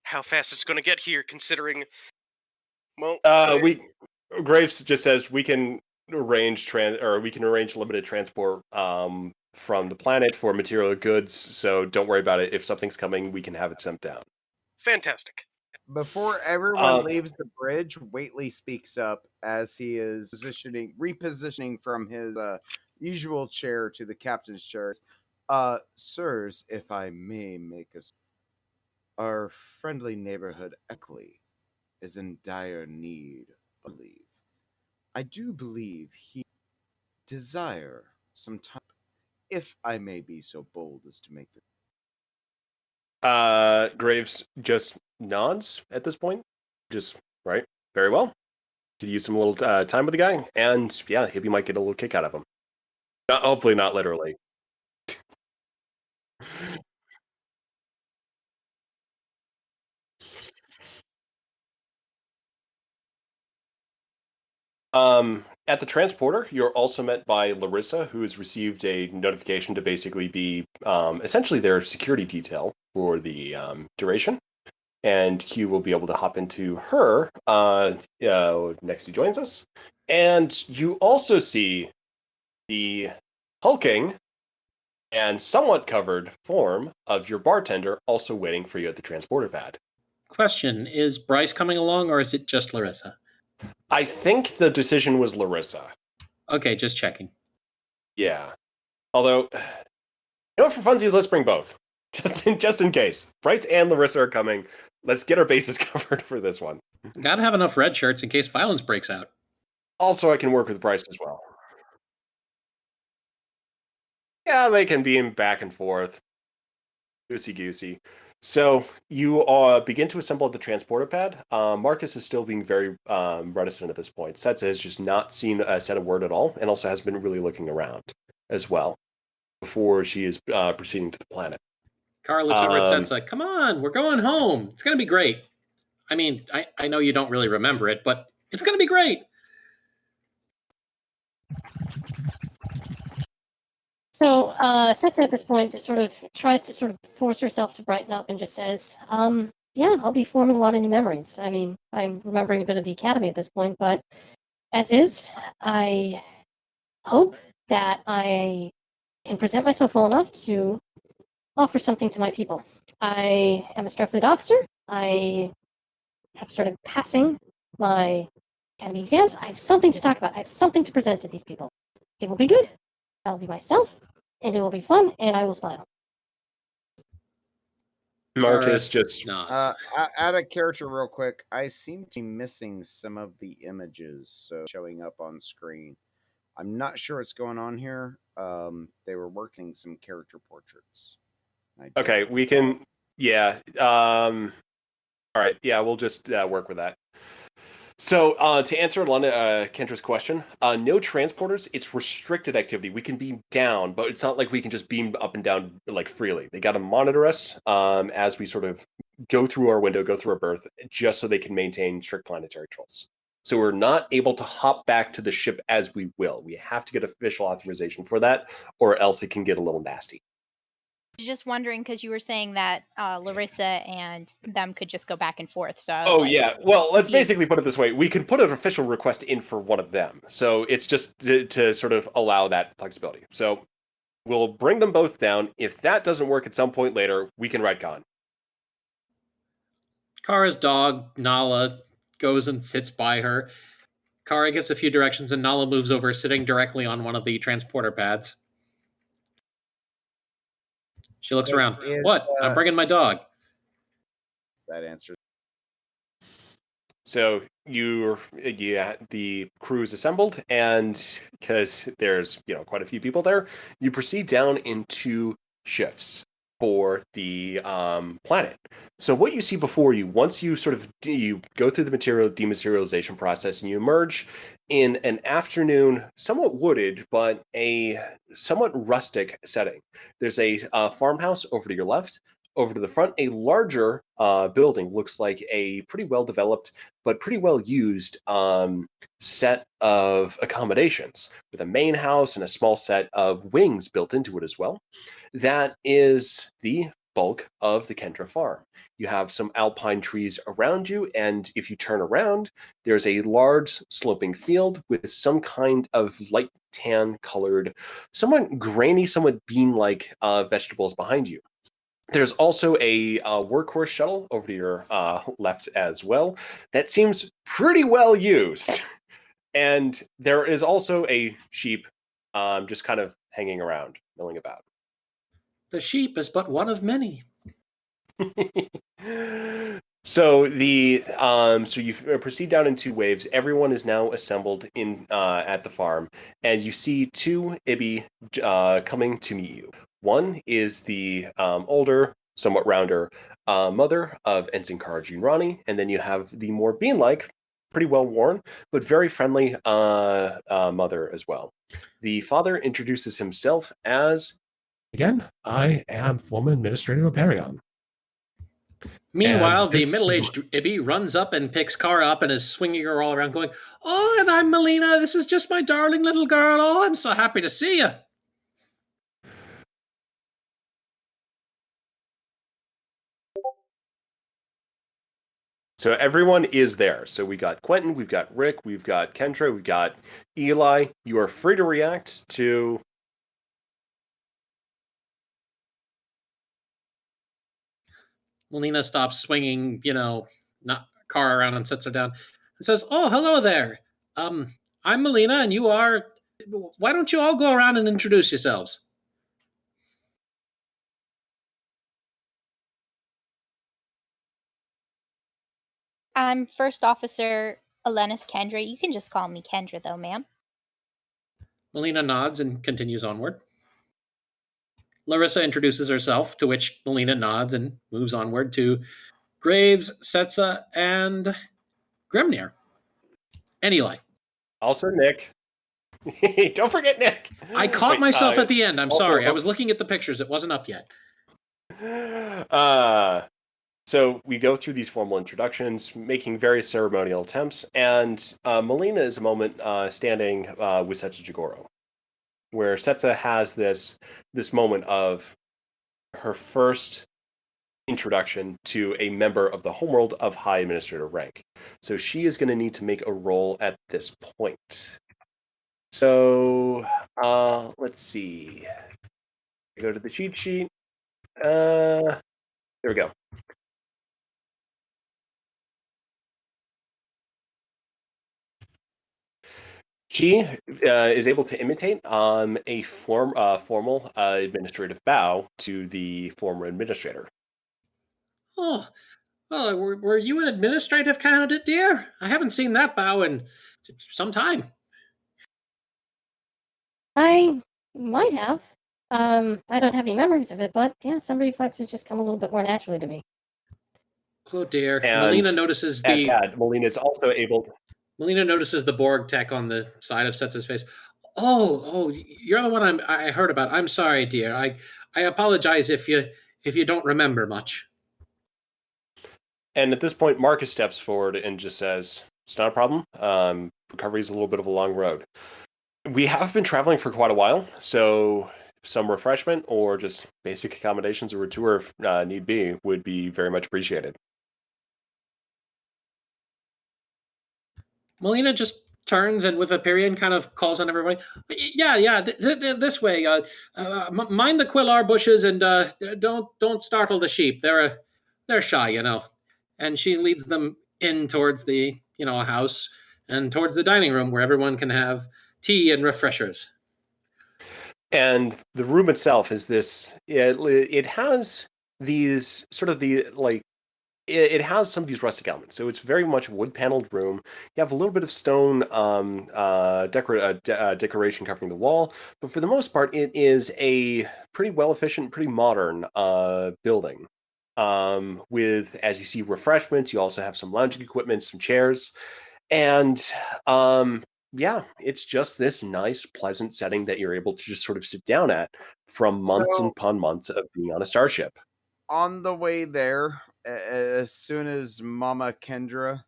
[SPEAKER 5] how fast it's going to get here, considering, well...
[SPEAKER 2] Graves just says we can arrange limited transport from the planet for material goods, so don't worry about it. If something's coming, we can have it sent down.
[SPEAKER 5] Fantastic.
[SPEAKER 1] Before everyone leaves the bridge, Waitley speaks up as he is repositioning from his usual chair to the captain's chair. Sirs, if I may make our friendly neighborhood Eckley is in dire need of leave. I do believe he desire some time, if I may be so bold as to make this.
[SPEAKER 2] Graves just nods at this point. Just, right, very well. Could use some little time with the guy, and yeah, Hippie might get a little kick out of him. Hopefully not literally. At the transporter, you're also met by Larissa, who has received a notification to basically be essentially their security detail for the duration. And Q will be able to hop into her next he joins us. And you also see the hulking and somewhat covered form of your bartender also waiting for you at the transporter pad.
[SPEAKER 3] Question, is Bryce coming along, or is it just Larissa?
[SPEAKER 2] I think the decision was Larissa.
[SPEAKER 3] Okay, just checking.
[SPEAKER 2] Yeah. Although, you know what, for funsies, let's bring both. Just in case. Bryce and Larissa are coming. Let's get our bases covered for this one.
[SPEAKER 3] Gotta have enough red shirts in case violence breaks out.
[SPEAKER 2] Also, I can work with Bryce as well. Yeah, they can beam back and forth. Goosey-goosey. So you begin to assemble at the transporter pad. Marcus is still being very reticent at this point. Cetsa has just not seen a set of word at all, and also has been really looking around as well before she is proceeding to the planet.
[SPEAKER 3] Kara looks over at Cetsa. Come on, we're going home. It's going to be great. I mean, I know you don't really remember it, but it's going to be great.
[SPEAKER 8] So Cetsa at this point just sort of tries to sort of force herself to brighten up and just says, yeah, I'll be forming a lot of new memories. I mean, I'm remembering a bit of the academy at this point, but as is, I hope that I can present myself well enough to offer something to my people. I am a Starfleet officer. I have started passing my academy exams. I have something to talk about. I have something to present to these people. It will be good. I'll be myself, and it will be fun, and I will smile.
[SPEAKER 2] Marcus
[SPEAKER 3] Kara
[SPEAKER 2] just
[SPEAKER 3] nods.
[SPEAKER 1] Out of character, real quick, I seem to be missing some of the images showing up on screen. I'm not sure what's going on here. They were working some character portraits.
[SPEAKER 2] okay. We can, yeah. All right, yeah. We'll just work with that. So to answer Kendra's question, no transporters. It's restricted activity. We can beam down, but it's not like we can just beam up and down like freely. They got to monitor us as we sort of go through our window, go through our berth, just so they can maintain strict planetary controls. So we're not able to hop back to the ship as we will. We have to get official authorization for that, or else it can get a little nasty.
[SPEAKER 4] Just wondering because you were saying that Larissa and them could just go back and forth. So I was
[SPEAKER 2] Oh
[SPEAKER 4] like,
[SPEAKER 2] yeah. Well, let's
[SPEAKER 4] confused.
[SPEAKER 2] basically put it this way: we can put an official request in for one of them. So it's just to sort of allow that flexibility. So we'll bring them both down. If that doesn't work at some point later, we can retcon.
[SPEAKER 3] Kara's dog, Nala, goes and sits by her. Kara gets a few directions, and Nala moves over, sitting directly on one of the transporter pads. She looks around. What? I'm bringing my dog.
[SPEAKER 1] That answers.
[SPEAKER 2] So the crew is assembled, and because there's quite a few people there, you proceed down into shifts for the planet. So what you see before you, once you sort of you go through the material dematerialization process, and you emerge in an afternoon, somewhat wooded, but a somewhat rustic setting. There's a farmhouse over to your left. Over to the front, a larger building looks like a pretty well developed but pretty well used set of accommodations with a main house and a small set of wings built into it as well. That is the bulk of the Kendra farm. You have some alpine trees around you, and if you turn around, there's a large sloping field with some kind of light tan colored, somewhat grainy, somewhat bean-like vegetables behind you. There's also a workhorse shuttle over to your left as well that seems pretty well used. And there is also a sheep just kind of hanging around, milling about.
[SPEAKER 3] The sheep is but one of many.
[SPEAKER 2] So so you proceed down in two waves. Everyone is now assembled in at the farm, and you see two Ibi coming to meet you. One is the older, somewhat rounder mother of Ensign Kara Rani, and then you have the more bean-like, pretty well worn, but very friendly mother as well. The father introduces himself as,
[SPEAKER 7] Again, I am former administrator of Perion.
[SPEAKER 3] Meanwhile,
[SPEAKER 7] And
[SPEAKER 3] the
[SPEAKER 7] this-
[SPEAKER 3] middle-aged Ibby runs up and picks Kara up and is swinging her all around, going, "Oh, and I'm Melina. This is just my darling little girl. Oh, I'm so happy to see you."
[SPEAKER 2] So everyone is there. So we got Quentin, we've got Rick, we've got Kendra, we've got Eli. You are free to react to.
[SPEAKER 3] Melina stops swinging, not Kara around and sits her down and says, "Oh, hello there. I'm Melina, and you are. Why don't you all go around and introduce yourselves?"
[SPEAKER 4] I'm First Officer Elenis Kendra. You can just call me Kendra, though, ma'am.
[SPEAKER 3] Melina nods and continues onward. Larissa introduces herself, to which Melina nods and moves onward to Graves, Cetsa, and Grimnir. And Eli.
[SPEAKER 2] Also Nick. Don't forget Nick.
[SPEAKER 3] I caught
[SPEAKER 2] Wait,
[SPEAKER 3] myself at the end. I'm
[SPEAKER 2] also-
[SPEAKER 3] sorry. I was looking at the pictures. It wasn't up yet.
[SPEAKER 2] So we go through these formal introductions, making various ceremonial attempts, and Melina is a moment standing with Cetsa Jagoro, where Cetsa has this moment of her first introduction to a member of the homeworld of high administrator rank. So she is going to need to make a roll at this point. So let's see. I go to the cheat sheet. There we go. She is able to imitate a formal administrative bow to the former administrator.
[SPEAKER 3] Oh, well, were you an administrative candidate, dear? I haven't seen that bow in some time.
[SPEAKER 8] I might have. I don't have any memories of it, but yeah, some reflexes just come a little bit more naturally to me.
[SPEAKER 3] Oh dear.
[SPEAKER 2] And
[SPEAKER 3] Melina notices
[SPEAKER 2] at that, Melina is also able.
[SPEAKER 3] Melina notices the Borg tech on the side of Setsa's face. Oh, you're the one I heard about. I'm sorry, dear. I apologize if you don't remember much.
[SPEAKER 2] And at this point, Marcus steps forward and just says, "It's not a problem. Recovery is a little bit of a long road. We have been traveling for quite a while, so some refreshment or just basic accommodations or a tour, if need be, would be very much appreciated."
[SPEAKER 3] Melina just turns and with Vaporeon kind of calls on everybody. Yeah, this way. Mind the Quillar bushes and don't startle the sheep. They're shy, you know. And she leads them in towards the house and towards the dining room where everyone can have tea and refreshers.
[SPEAKER 2] And the room itself is this. It has these sort of it has some of these rustic elements. So it's very much a wood-paneled room. You have a little bit of stone decoration covering the wall, but for the most part, it is a pretty well-efficient, pretty modern building. With, as you see, refreshments. You also have some lounging equipment, some chairs, and yeah, it's just this nice, pleasant setting that you're able to just sort of sit down at from months upon months of being on a starship.
[SPEAKER 1] On the way there, as soon as Mama Kendra,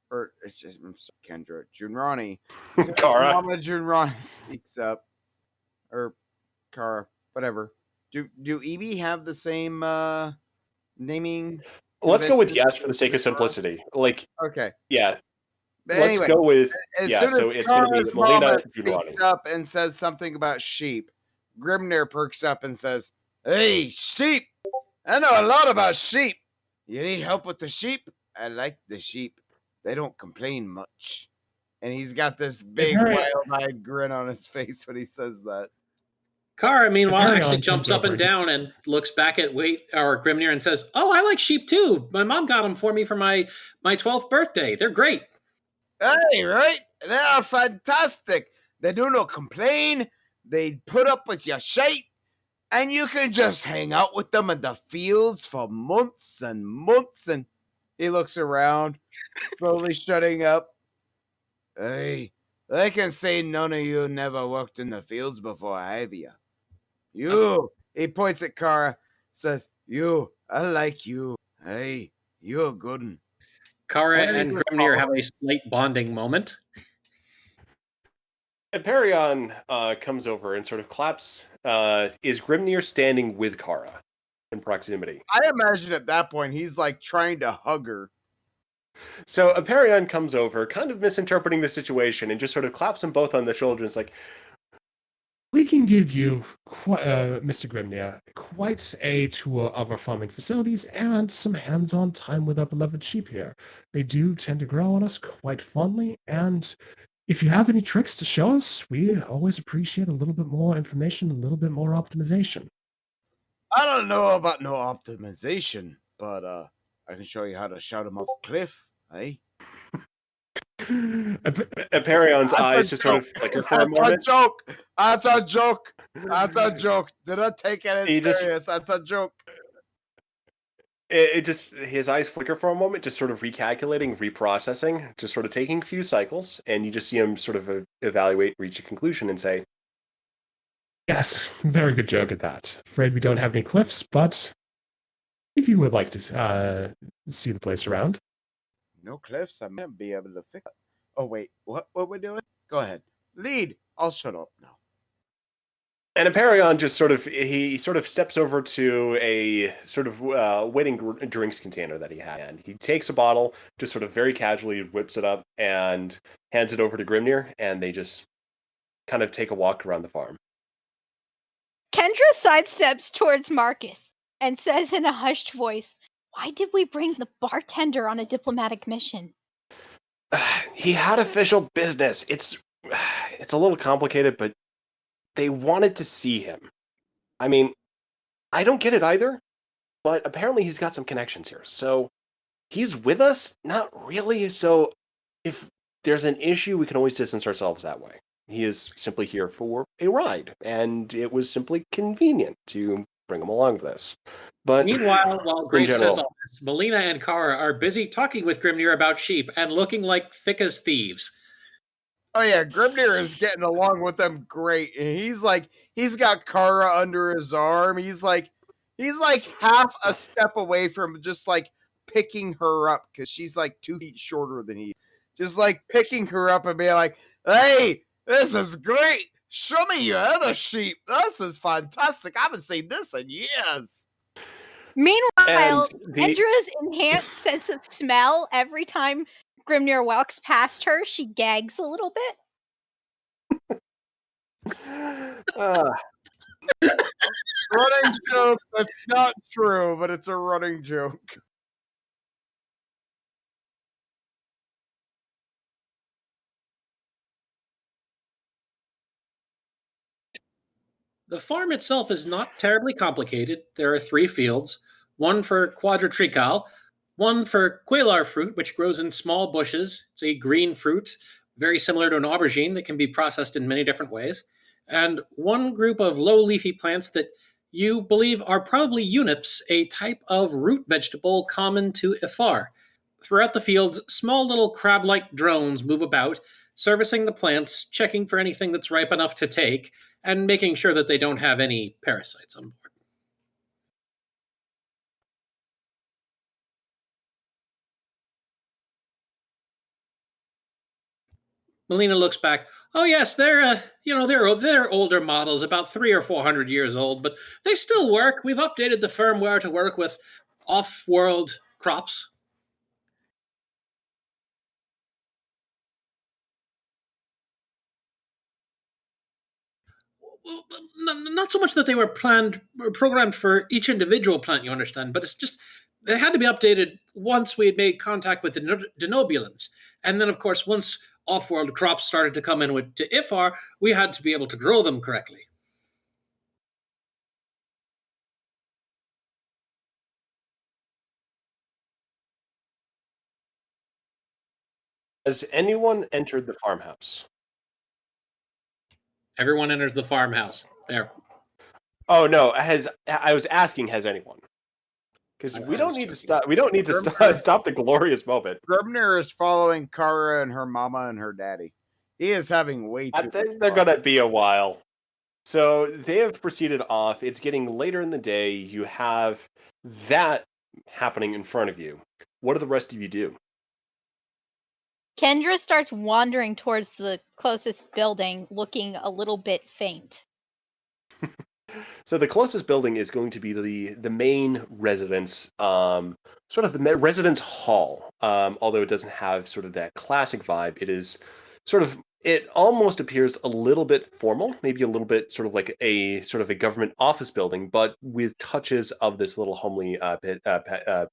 [SPEAKER 1] or I'm sorry, Kendra, Junrani,
[SPEAKER 2] Kara.
[SPEAKER 1] Mama Junrani speaks up, or Kara, whatever. Do EB have the same naming?
[SPEAKER 2] Let's go with yes for the sake of simplicity.
[SPEAKER 1] Okay.
[SPEAKER 2] Yeah.
[SPEAKER 1] But
[SPEAKER 2] Let's
[SPEAKER 1] anyway,
[SPEAKER 2] go with
[SPEAKER 1] as
[SPEAKER 2] yeah.
[SPEAKER 1] soon
[SPEAKER 2] So
[SPEAKER 1] as
[SPEAKER 2] it's going to
[SPEAKER 1] Kara's
[SPEAKER 2] be Melina
[SPEAKER 1] mama
[SPEAKER 2] Junrani.
[SPEAKER 1] speaks up and says something about sheep, Grimnir perks up and says, "Hey, sheep! I know a lot about sheep. You need help with the sheep? I like the sheep. They don't complain much." And he's got this big, wild-eyed grin on his face when he says that.
[SPEAKER 3] Kara, meanwhile, actually jumps up and down and looks back at Grimnir and says, "Oh, I like sheep too. My mom got them for me for my 12th birthday. They're great."
[SPEAKER 1] Hey, right? They are fantastic. They do not complain. They put up with your shite. And you can just hang out with them in the fields for months and months. And he looks around, slowly shutting up. Hey, I can say none of you never worked in the fields before, have you? You, he points at Kara, says, "You, I like you. Hey, you're a good one."
[SPEAKER 3] Kara and Grimnir have a slight bonding moment.
[SPEAKER 2] Hyperion comes over and sort of claps. Is Grimnir standing with Kara in proximity?
[SPEAKER 1] I imagine at that point he's like trying to hug her.
[SPEAKER 2] So Hyperion comes over, kind of misinterpreting the situation, and just sort of claps them both on the shoulder. It's like,
[SPEAKER 7] we can give you, Mr. Grimnir, quite a tour of our farming facilities and some hands-on time with our beloved sheep here. They do tend to grow on us quite fondly, and if you have any tricks to show us, we always appreciate a little bit more information, a little bit more optimization.
[SPEAKER 1] I don't know about no optimization, but I can show you how to shout him off a cliff, eh?
[SPEAKER 2] Hyperion's eyes just sort of flicker for a moment.
[SPEAKER 1] That's a joke. That's a joke. That's a joke. Did not take it serious. That's a joke.
[SPEAKER 2] It just, his eyes flicker for a moment, just sort of recalculating, reprocessing, just sort of taking a few cycles, and you just see him sort of evaluate, reach a conclusion, and say,
[SPEAKER 7] "Yes, very good joke at that. Afraid we don't have any cliffs, but if you would like to see the place around."
[SPEAKER 1] No cliffs? I might be able to fix it. Oh, wait. What we're doing? Go ahead. Lead. I'll shut up now.
[SPEAKER 2] And Hyperion just sort of steps over to a sort of waiting drinks container that he had. And he takes a bottle, just sort of very casually whips it up and hands it over to Grimnir, and they just kind of take a walk around the farm.
[SPEAKER 4] Kendra sidesteps towards Marcus. and says in a hushed voice, "Why did we bring the bartender on a diplomatic mission?"
[SPEAKER 2] He had official business. It's a little complicated, but they wanted to see him. I mean, I don't get it either, but apparently he's got some connections here. So he's with us? Not really. So if there's an issue, we can always distance ourselves that way. He is simply here for a ride, and it was simply convenient to bring him along with us. But
[SPEAKER 3] Meanwhile, while
[SPEAKER 2] in
[SPEAKER 3] Graves says
[SPEAKER 2] general,
[SPEAKER 3] all this, Melina and Kara are busy talking with Grimnir about sheep and looking like thick as thieves.
[SPEAKER 1] Oh yeah, Grimnir is getting along with them great, and he's got Kara under his arm. He's like half a step away from just like picking her up because she's like 2 feet shorter than he. Just like picking her up and being like, "Hey, this is great. Show me your other sheep. This is fantastic. I haven't seen this in years."
[SPEAKER 4] Meanwhile,
[SPEAKER 2] And
[SPEAKER 4] Kendra's enhanced sense of smell, every time Grimnir walks past her, she gags a little bit.
[SPEAKER 1] Running joke that's not true, but it's a running joke.
[SPEAKER 3] The farm itself is not terribly complicated. There are 3 fields, one for quadritrical, one for quelar fruit, which grows in small bushes. It's a green fruit, very similar to an aubergine that can be processed in many different ways, and one group of low leafy plants that you believe are probably unips, a type of root vegetable common to Iffar. Throughout the fields, small little crab-like drones move about, servicing the plants, checking for anything that's ripe enough to take, and making sure that they don't have any parasites on board. Melina looks back. Oh yes, they're older models, about 300 or 400 years old, but they still work. We've updated the firmware to work with off-world crops. Well, not so much that they were planned or programmed for each individual plant, you understand, but it's just they had to be updated once we had made contact with the denobulans. And then, of course, once off-world crops started to come in to Iffar, we had to be able to grow them correctly.
[SPEAKER 2] has anyone entered the farmhouse?
[SPEAKER 3] Everyone enters the farmhouse. There.
[SPEAKER 2] Oh no, I was asking, has anyone? Because we don't need to stop. We don't need to stop the glorious moment.
[SPEAKER 1] Grimnir is following Kara and her mama and her daddy. He is having way too
[SPEAKER 2] I think they're gonna be a while. So they have proceeded off. It's getting later in the day. You have that happening in front of you. What do the rest of you do?
[SPEAKER 4] Kendra starts wandering towards the closest building, looking a little bit faint.
[SPEAKER 2] So the closest building is going to be the main residence, sort of the residence hall. Although it doesn't have sort of that classic vibe, it is sort of, it almost appears a little bit formal, maybe a little bit sort of like a government office building, but with touches of this little homely,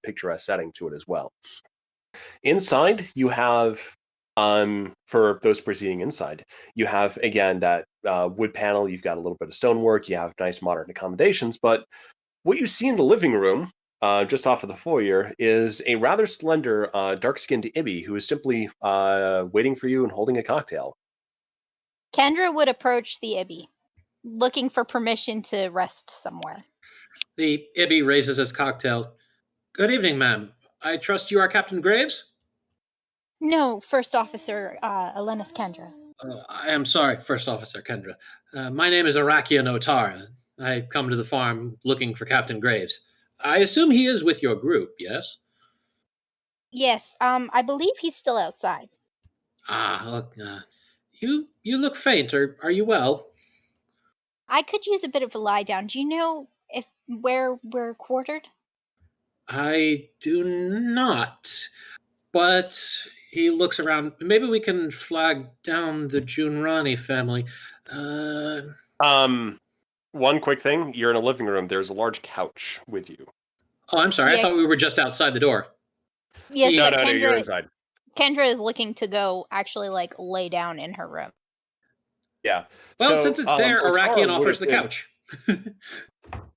[SPEAKER 2] picturesque setting to it as well. Inside, you have, for those proceeding inside, you have, again, that wood panel. You've got a little bit of stonework. You have nice modern accommodations. But what you see in the living room, just off of the foyer, is a rather slender, dark-skinned Ibby who is simply waiting for you and holding a cocktail.
[SPEAKER 4] Kendra would approach the Ibby, looking for permission to rest somewhere.
[SPEAKER 3] The Ibby raises his cocktail. Good evening, ma'am. I trust you are Captain Graves?
[SPEAKER 4] No, First Officer Elenis Kendra.
[SPEAKER 3] I am sorry, First Officer Kendra. My name is Arakia Notara. I come to the farm looking for Captain Graves. I assume he is with your group, yes?
[SPEAKER 4] Yes, I believe he's still outside.
[SPEAKER 3] Look, you look faint. Are you well?
[SPEAKER 4] I could use a bit of a lie down. Do you know where we're quartered?
[SPEAKER 3] I do not. But he looks around. Maybe we can flag down the Junrani family.
[SPEAKER 2] one quick thing. You're in a living room. There's a large couch with you.
[SPEAKER 3] Oh, I'm sorry. I
[SPEAKER 4] Yeah.
[SPEAKER 3] thought we were just outside the door.
[SPEAKER 4] Yes,
[SPEAKER 2] No,
[SPEAKER 4] but
[SPEAKER 2] no, you're
[SPEAKER 4] Kendra
[SPEAKER 2] inside.
[SPEAKER 4] Kendra is looking to go actually like lay down in her room.
[SPEAKER 2] Yeah.
[SPEAKER 3] Well,
[SPEAKER 2] So,
[SPEAKER 3] since it's there,
[SPEAKER 2] Otara
[SPEAKER 3] Arakian
[SPEAKER 2] would
[SPEAKER 3] offers
[SPEAKER 2] have
[SPEAKER 3] the
[SPEAKER 2] been-
[SPEAKER 3] couch.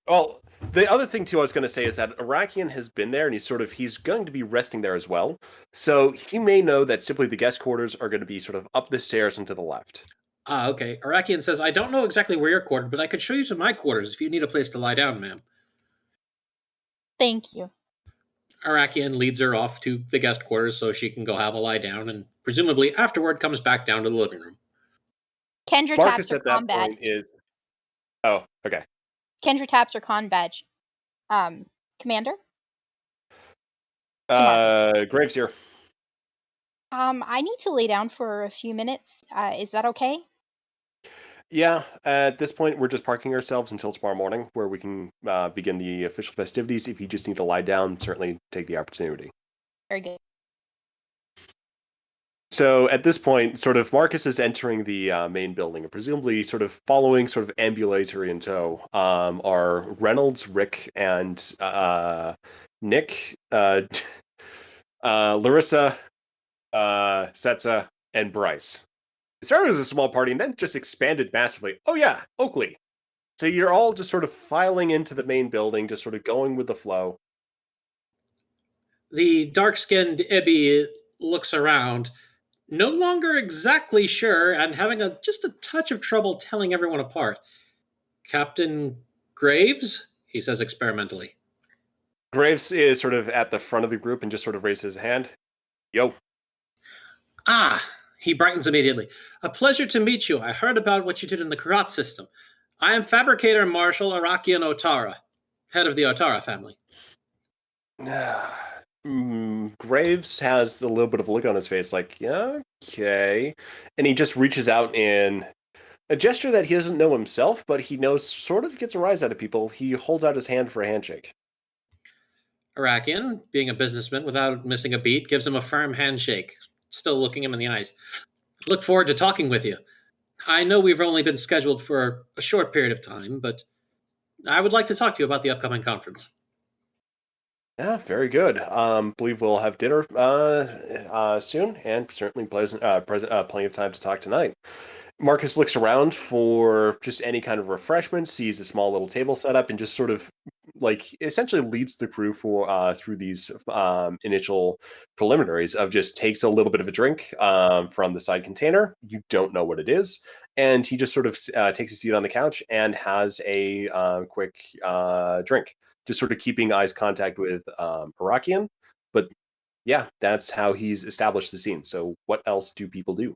[SPEAKER 2] Well, the other thing too I was going to say is that Arakian has been there, and he's going to be resting there as well. So he may know that simply the guest quarters are going to be sort of up the stairs and to the left.
[SPEAKER 3] Ah, okay. Arakian says, I don't know exactly where you're quartered, but I could show you to my quarters if you need a place to lie down, ma'am.
[SPEAKER 4] Thank you.
[SPEAKER 3] Arakian leads her off to the guest quarters so she can go have a lie down, and presumably afterward comes back down to the living room.
[SPEAKER 4] Kendra taps
[SPEAKER 2] Marcus
[SPEAKER 4] her
[SPEAKER 2] at
[SPEAKER 4] con
[SPEAKER 2] that
[SPEAKER 4] badge.
[SPEAKER 2] point is. Oh, okay.
[SPEAKER 4] Kendra taps her con badge. Commander?
[SPEAKER 2] Graves here.
[SPEAKER 4] I need to lay down for a few minutes. Is that okay?
[SPEAKER 2] Yeah, at this point, we're just parking ourselves until tomorrow morning, where we can begin the official festivities. If you just need to lie down, certainly take the opportunity.
[SPEAKER 4] Very good.
[SPEAKER 2] So at this point, sort of Marcus is entering the main building, and presumably sort of following sort of ambulatory in tow are Reynolds, Rick, and Nick, Larissa, Cetsa, and Bryce. It started as a small party and then just expanded massively. Oh yeah, Oakley. So you're all just sort of filing into the main building, just sort of going with the flow.
[SPEAKER 3] The dark-skinned Ibby looks around, no longer exactly sure and having just a touch of trouble telling everyone apart. Captain Graves? He says experimentally.
[SPEAKER 2] Graves is sort of at the front of the group and just sort of raises his hand. Yo.
[SPEAKER 3] Ah, he brightens immediately. A pleasure to meet you. I heard about what you did in the Karat system. I am Fabricator Marshal Arakian Otara, head of the Otara family.
[SPEAKER 2] Graves has a little bit of a look on his face, like, yeah, okay. And he just reaches out in a gesture that he doesn't know himself, but he knows sort of gets a rise out of people. He holds out his hand for a handshake.
[SPEAKER 3] Arakian, being a businessman without missing a beat, gives him a firm handshake, still looking him in the eyes. Look forward to talking with you. I know we've only been scheduled for a short period of time, but I would like to talk to you about the upcoming conference.
[SPEAKER 2] Yeah, very good. Believe we'll have dinner soon, and certainly plenty of time to talk tonight. Marcus looks around for just any kind of refreshment, sees a small little table set up, and just sort of like essentially leads the crew for through these initial preliminaries of just takes a little bit of a drink from the side container. You don't know what it is, and he just sort of takes a seat on the couch and has a quick drink, just sort of keeping eyes contact with Arakian. But yeah, that's how he's established the scene. So what else do people do?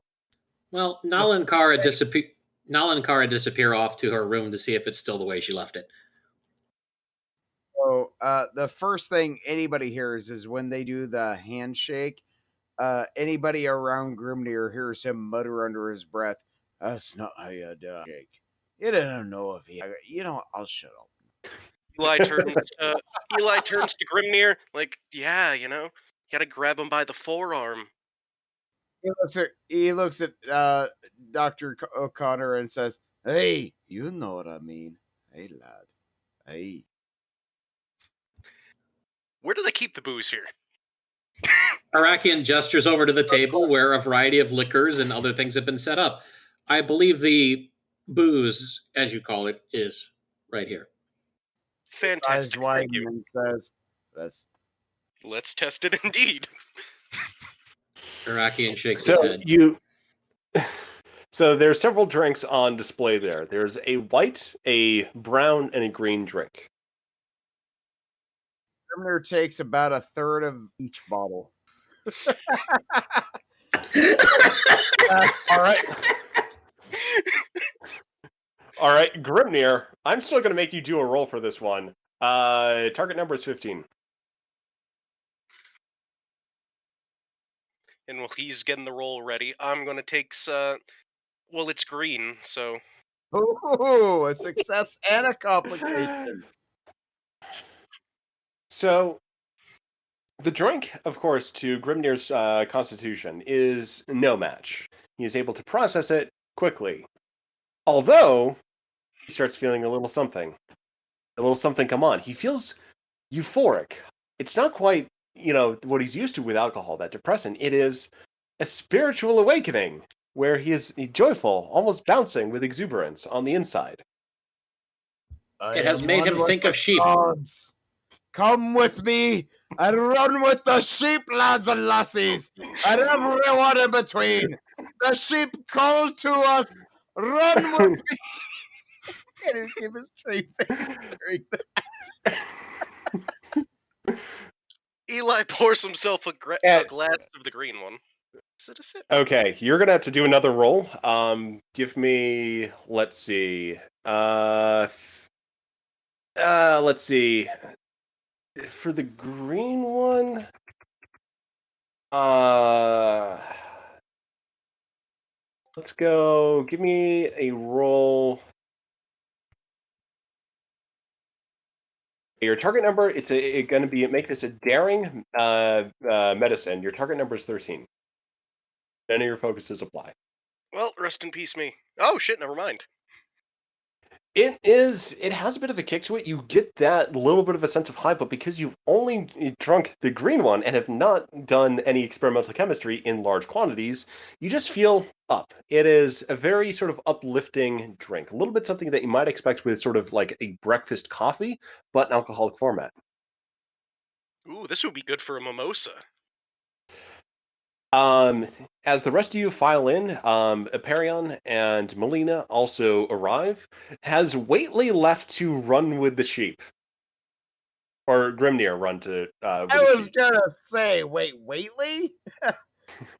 [SPEAKER 3] Well, Nala and Kara disappear off to her room to see if it's still the way she left it.
[SPEAKER 1] So the first thing anybody hears is when they do the handshake. Anybody around Grimnir hears him mutter under his breath, "That's not how you do a shake. You don't know if he. You know, I'll shut up."
[SPEAKER 5] Eli turns to Grimnir, like, yeah, you know, gotta grab him by the forearm.
[SPEAKER 1] He looks at Dr. O'Connor and says, "Hey, you know what I mean. Hey, lad. Hey."
[SPEAKER 5] Where do they keep the booze here?
[SPEAKER 3] Arakian gestures over to the table where a variety of liquors and other things have been set up. I believe the booze, as you call it, is right here.
[SPEAKER 5] Fantastic. Thank you.
[SPEAKER 1] And says,
[SPEAKER 5] Let's test it indeed.
[SPEAKER 3] Arakian shakes his head.
[SPEAKER 2] So there's several drinks on display there. There's a white, a brown, and a green drink.
[SPEAKER 1] Grimnir takes about a third of each bottle.
[SPEAKER 2] All right. All right, Grimnir, I'm still going to make you do a roll for this one. Target number is 15.
[SPEAKER 5] And while he's getting the roll ready, I'm gonna take well, it's green, so
[SPEAKER 1] Ooh, a success and a complication.
[SPEAKER 2] So, the drink, of course, to Grimnir's constitution is no match. He is able to process it quickly. Although, he starts feeling a little something come on. He feels euphoric. It's not quite, what he's used to with alcohol, that depressant. It is a spiritual awakening where he is joyful, almost bouncing with exuberance on the inside.
[SPEAKER 3] It has made him think of sheep.
[SPEAKER 1] Gods. Come with me and run with the sheep, lads and lassies, and everyone in between. The sheep call to us. Run with me. Can't even keep a straight face during that.
[SPEAKER 5] Eli pours himself a glass of the green one. Is it a sip?
[SPEAKER 2] Okay, you're gonna have to do another roll. Give me, let's see. Let's see. For the green one, let's go. Give me a roll. Your target number, it's going to be, make this a daring medicine. Your target number is 13. None of your focuses apply.
[SPEAKER 5] Well, rest in peace me. Oh shit, never mind.
[SPEAKER 2] It has a bit of a kick to it. You get that little bit of a sense of high, but because you've only drunk the green one and have not done any experimental chemistry in large quantities, you just feel up. It is a very sort of uplifting drink. A little bit something that you might expect with sort of like a breakfast coffee, but in alcoholic format.
[SPEAKER 5] Ooh, this would be good for a mimosa.
[SPEAKER 2] As the rest of you file in, Aperion and Melina also arrive. Has Waitley left to run with the sheep? Or Grimnir run to
[SPEAKER 1] I was gonna say, wait, Waitley?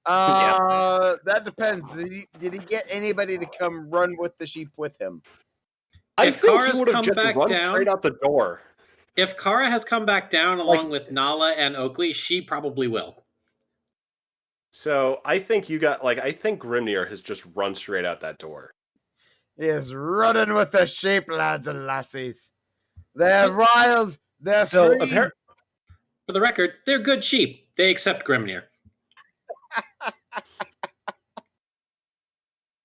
[SPEAKER 1] That depends. Did he get anybody to come run with the sheep with him?
[SPEAKER 2] I
[SPEAKER 3] If
[SPEAKER 2] think
[SPEAKER 3] Kara's
[SPEAKER 2] he would have
[SPEAKER 3] come
[SPEAKER 2] just
[SPEAKER 3] back
[SPEAKER 2] run
[SPEAKER 3] down-
[SPEAKER 2] straight out the door.
[SPEAKER 3] If Kara has come back down along with Nala and Oakley, she probably will.
[SPEAKER 2] So I think I think Grimnir has just run straight out that door.
[SPEAKER 1] He is running with the sheep, lads and lassies. They're wild. They're
[SPEAKER 2] So
[SPEAKER 1] free.
[SPEAKER 3] For the record, they're good sheep. They accept Grimnir.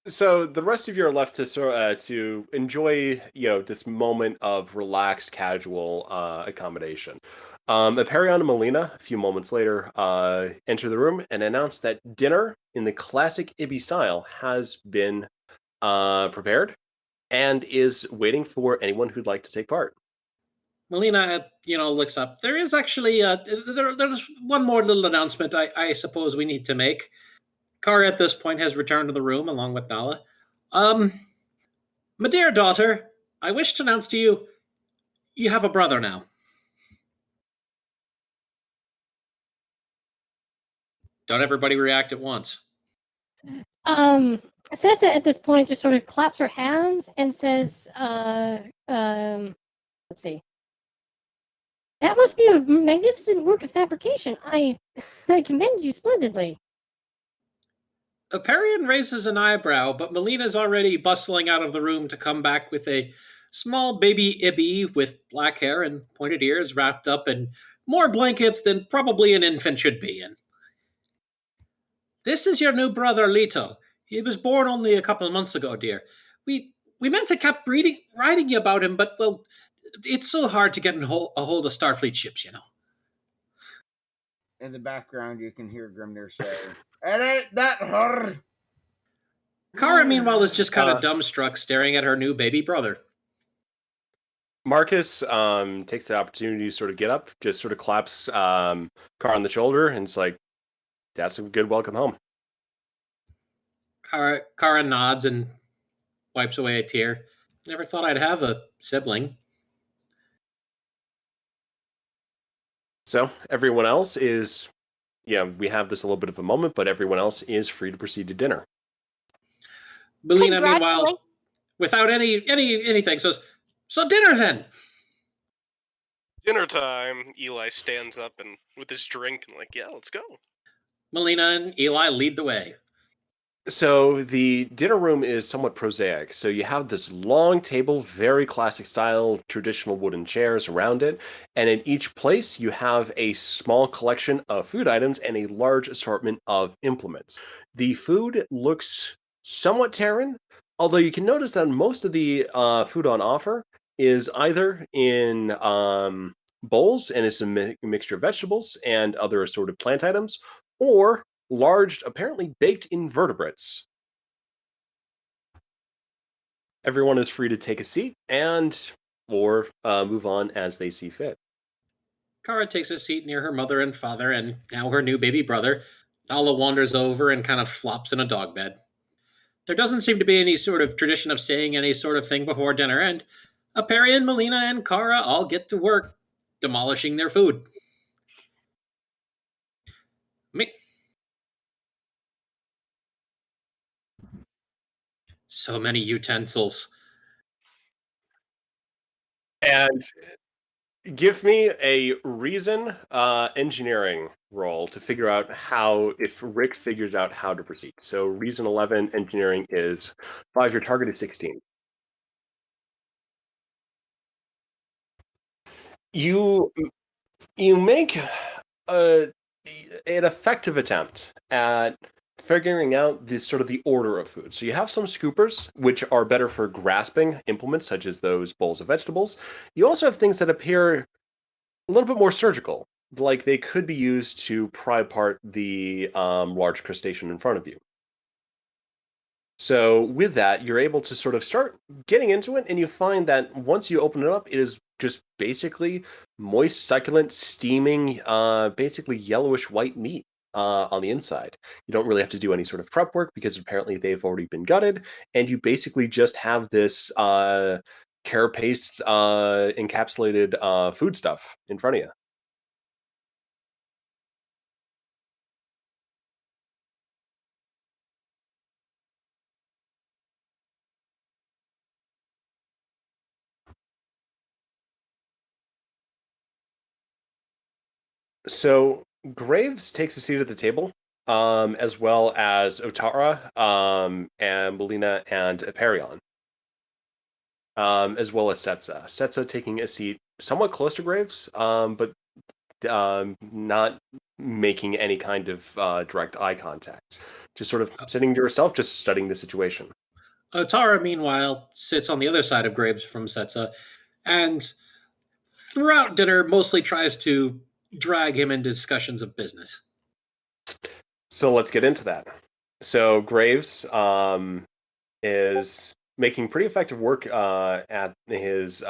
[SPEAKER 2] So the rest of you are left to enjoy, this moment of relaxed, casual accommodation. Aperion and Melina, a few moments later, enter the room and announce that dinner in the classic Ibby style has been prepared and is waiting for anyone who'd like to take part.
[SPEAKER 3] Melina, looks up. There is actually there's one more little announcement I suppose we need to make. Kara at this point has returned to the room along with Nala. My dear daughter, I wish to announce to you, you have a brother now. Don't everybody react at once.
[SPEAKER 8] Cetsa at this point just sort of claps her hands and says, let's see. That must be a magnificent work of fabrication. I commend you splendidly.
[SPEAKER 3] Aperion raises an eyebrow, but Melina's already bustling out of the room to come back with a small baby Ibby with black hair and pointed ears wrapped up in more blankets than probably an infant should be in. This is your new brother, Leto. He was born only a couple of months ago, dear. We meant to keep writing you about him, but, well, it's so hard to get a hold of Starfleet ships,
[SPEAKER 1] In the background, you can hear Grimnir say, "It ain't that hard."
[SPEAKER 3] Kara, meanwhile, is just kind of dumbstruck, staring at her new baby brother.
[SPEAKER 2] Marcus takes the opportunity to sort of get up, just sort of claps Kara on the shoulder, and it's like, that's a good welcome home.
[SPEAKER 3] Kara nods and wipes away a tear. Never thought I'd have a sibling.
[SPEAKER 2] So everyone else is, we have this a little bit of a moment, but everyone else is free to proceed to dinner.
[SPEAKER 3] Melina, meanwhile, without anything, says, "So dinner then."
[SPEAKER 5] Dinner time. Eli stands up and with his drink and yeah, let's go.
[SPEAKER 3] Melina and Eli lead the way.
[SPEAKER 2] So the dinner room is somewhat prosaic. So you have this long table, very classic style, traditional wooden chairs around it. And in each place, you have a small collection of food items and a large assortment of implements. The food looks somewhat Terran, Although you can notice that most of the food on offer is either in bowls, and it's a mixture of vegetables and other assorted plant items, or large, apparently baked invertebrates. Everyone is free to take a seat and or move on as they see fit.
[SPEAKER 3] Kara takes a seat near her mother and father, and now her new baby brother. Nala wanders over and kind of flops in a dog bed. There doesn't seem to be any sort of tradition of saying any sort of thing before dinner, and Aparian, Melina, and Kara all get to work demolishing their food. Me. So many utensils.
[SPEAKER 2] And give me a reason engineering roll to figure out how, if Rick figures out how to proceed. So reason 11, engineering is 5, your target is 16. You make an effective attempt at figuring out this sort of the order of food. So you have some scoopers, which are better for grasping implements, such as those bowls of vegetables. You also have things that appear a little bit more surgical, like they could be used to pry apart the large crustacean in front of you. So with that, you're able to sort of start getting into it, and you find that once you open it up, it is just basically moist, succulent, steaming, basically yellowish white meat on the inside. You don't really have to do any sort of prep work because apparently they've already been gutted, and you basically just have this carapace encapsulated food stuff in front of you. So Graves takes a seat at the table, as well as Otara, and Melina and Aperion, as well as Cetsa. Cetsa taking a seat somewhat close to Graves, but not making any kind of direct eye contact. Just sort of sitting to herself, just studying the situation.
[SPEAKER 3] Tara, meanwhile, sits on the other side of Graves from Setsa, and throughout dinner mostly tries to drag him into discussions of business.
[SPEAKER 2] So let's get into that. So Graves is making pretty effective work at his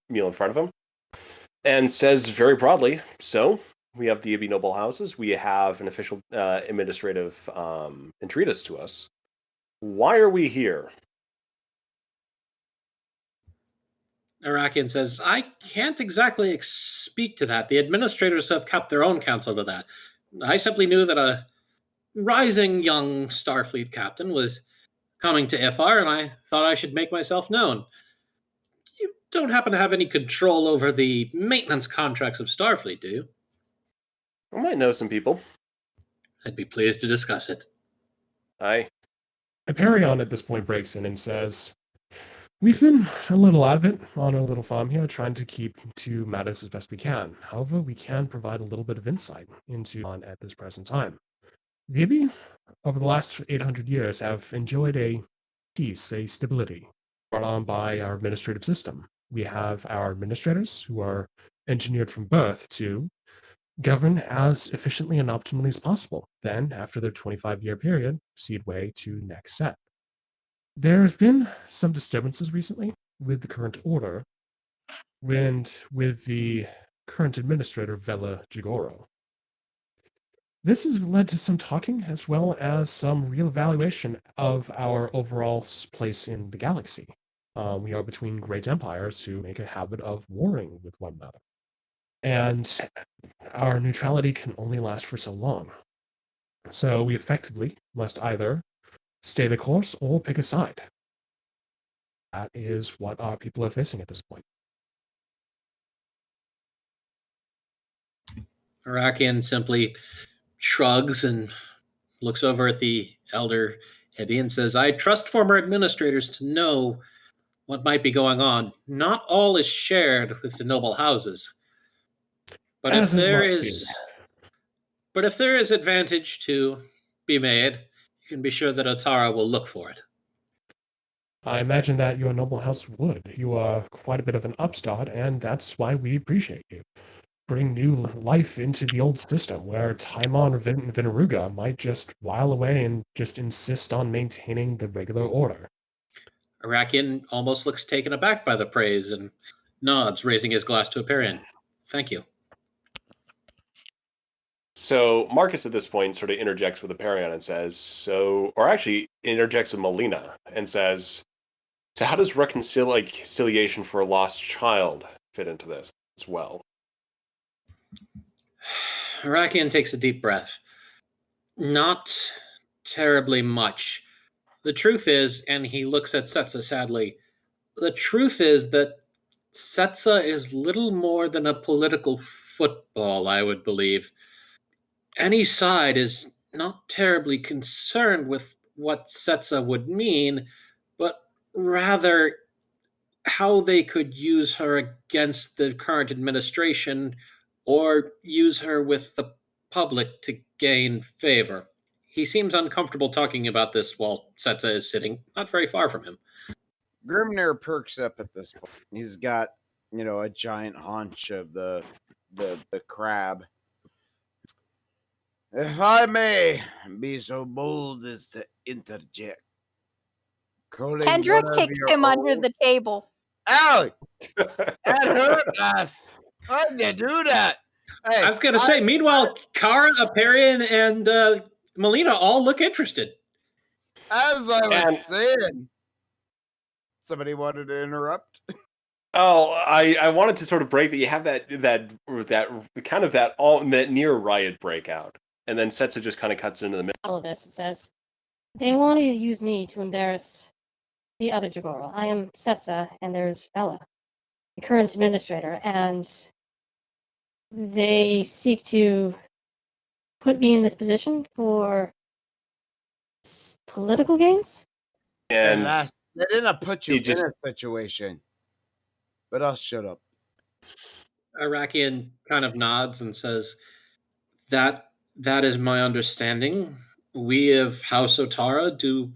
[SPEAKER 2] meal in front of him, and says very broadly, so we have the Ibi noble houses, we have an official administrative entreatise to us. Why are we here?
[SPEAKER 3] Arakian says, I can't exactly speak to that. The administrators have kept their own counsel to that. I simply knew that a rising young Starfleet captain was coming to Iffar, and I thought I should make myself known. You don't happen to have any control over the maintenance contracts of Starfleet, do you?
[SPEAKER 2] I might know some people.
[SPEAKER 3] I'd be pleased to discuss it.
[SPEAKER 2] Aye.
[SPEAKER 7] Hyperion at this point breaks in and says, we've been a little out of it on our little farm here, trying to keep to matters as best we can. However, we can provide a little bit of insight into on at this present time. The Ibi, over the last 800 years, have enjoyed a peace, a stability brought on by our administrative system. We have our administrators who are engineered from birth to govern as efficiently and optimally as possible. Then, after their 25-year period, proceed way to next set. There have been some disturbances recently with the current order, and with the current administrator, Vela Jigoro. This has led to some talking as well as some reevaluation of our overall place in the galaxy. We are between great empires who make a habit of warring with one another. And our neutrality can only last for so long. So we effectively must either stay the course or pick a side. That is what our people are facing at this point.
[SPEAKER 3] Arakian simply shrugs and looks over at the elder Ibi and says, I trust former administrators to know what might be going on. Not all is shared with the noble houses. But if there is advantage to be made, you can be sure that Otara will look for it.
[SPEAKER 7] I imagine that your noble house would. You are quite a bit of an upstart, and that's why we appreciate you. Bring new life into the old system, where Timon or Vinaruga might just while away and just insist on maintaining the regular order.
[SPEAKER 3] Arakian almost looks taken aback by the praise and nods, raising his glass to Aperian. Thank you.
[SPEAKER 2] So Marcus at this point sort of interjects with Aperion and says, or actually interjects with Melina and says, so how does reconciliation for a lost child fit into this as well?
[SPEAKER 3] Arakian takes a deep breath. Not terribly much. The truth is, and he looks at Cetsa sadly, the truth is that Cetsa is little more than a political football, I would believe. Any side is not terribly concerned with what Cetsa would mean, but rather how they could use her against the current administration or use her with the public to gain favor. He seems uncomfortable talking about this while Cetsa is sitting not very far from him.
[SPEAKER 1] Grimnir perks up at this point. He's got, a giant haunch of the crab. If I may be so bold as to interject.
[SPEAKER 4] Kendra kicks him under the table.
[SPEAKER 1] Ow! That hurt us. Why'd you do that? Hey,
[SPEAKER 3] I was going to say, meanwhile, Kara, Aperian, and Melina all look interested.
[SPEAKER 1] As I was saying, somebody wanted to interrupt.
[SPEAKER 2] Oh, I wanted to sort of break that. You have that kind of that near riot breakout, and then Cetsa just kind of cuts into the middle.
[SPEAKER 8] All of this, it says, they wanted to use me to embarrass the other Jagoro. I am Cetsa, and there's Bella, the current administrator, and they seek to put me in this position for political gains.
[SPEAKER 2] And
[SPEAKER 1] they didn't put you
[SPEAKER 2] just
[SPEAKER 1] in a situation. But I'll shut up.
[SPEAKER 3] Arakian kind of nods and says, that is my understanding. We of House Otara do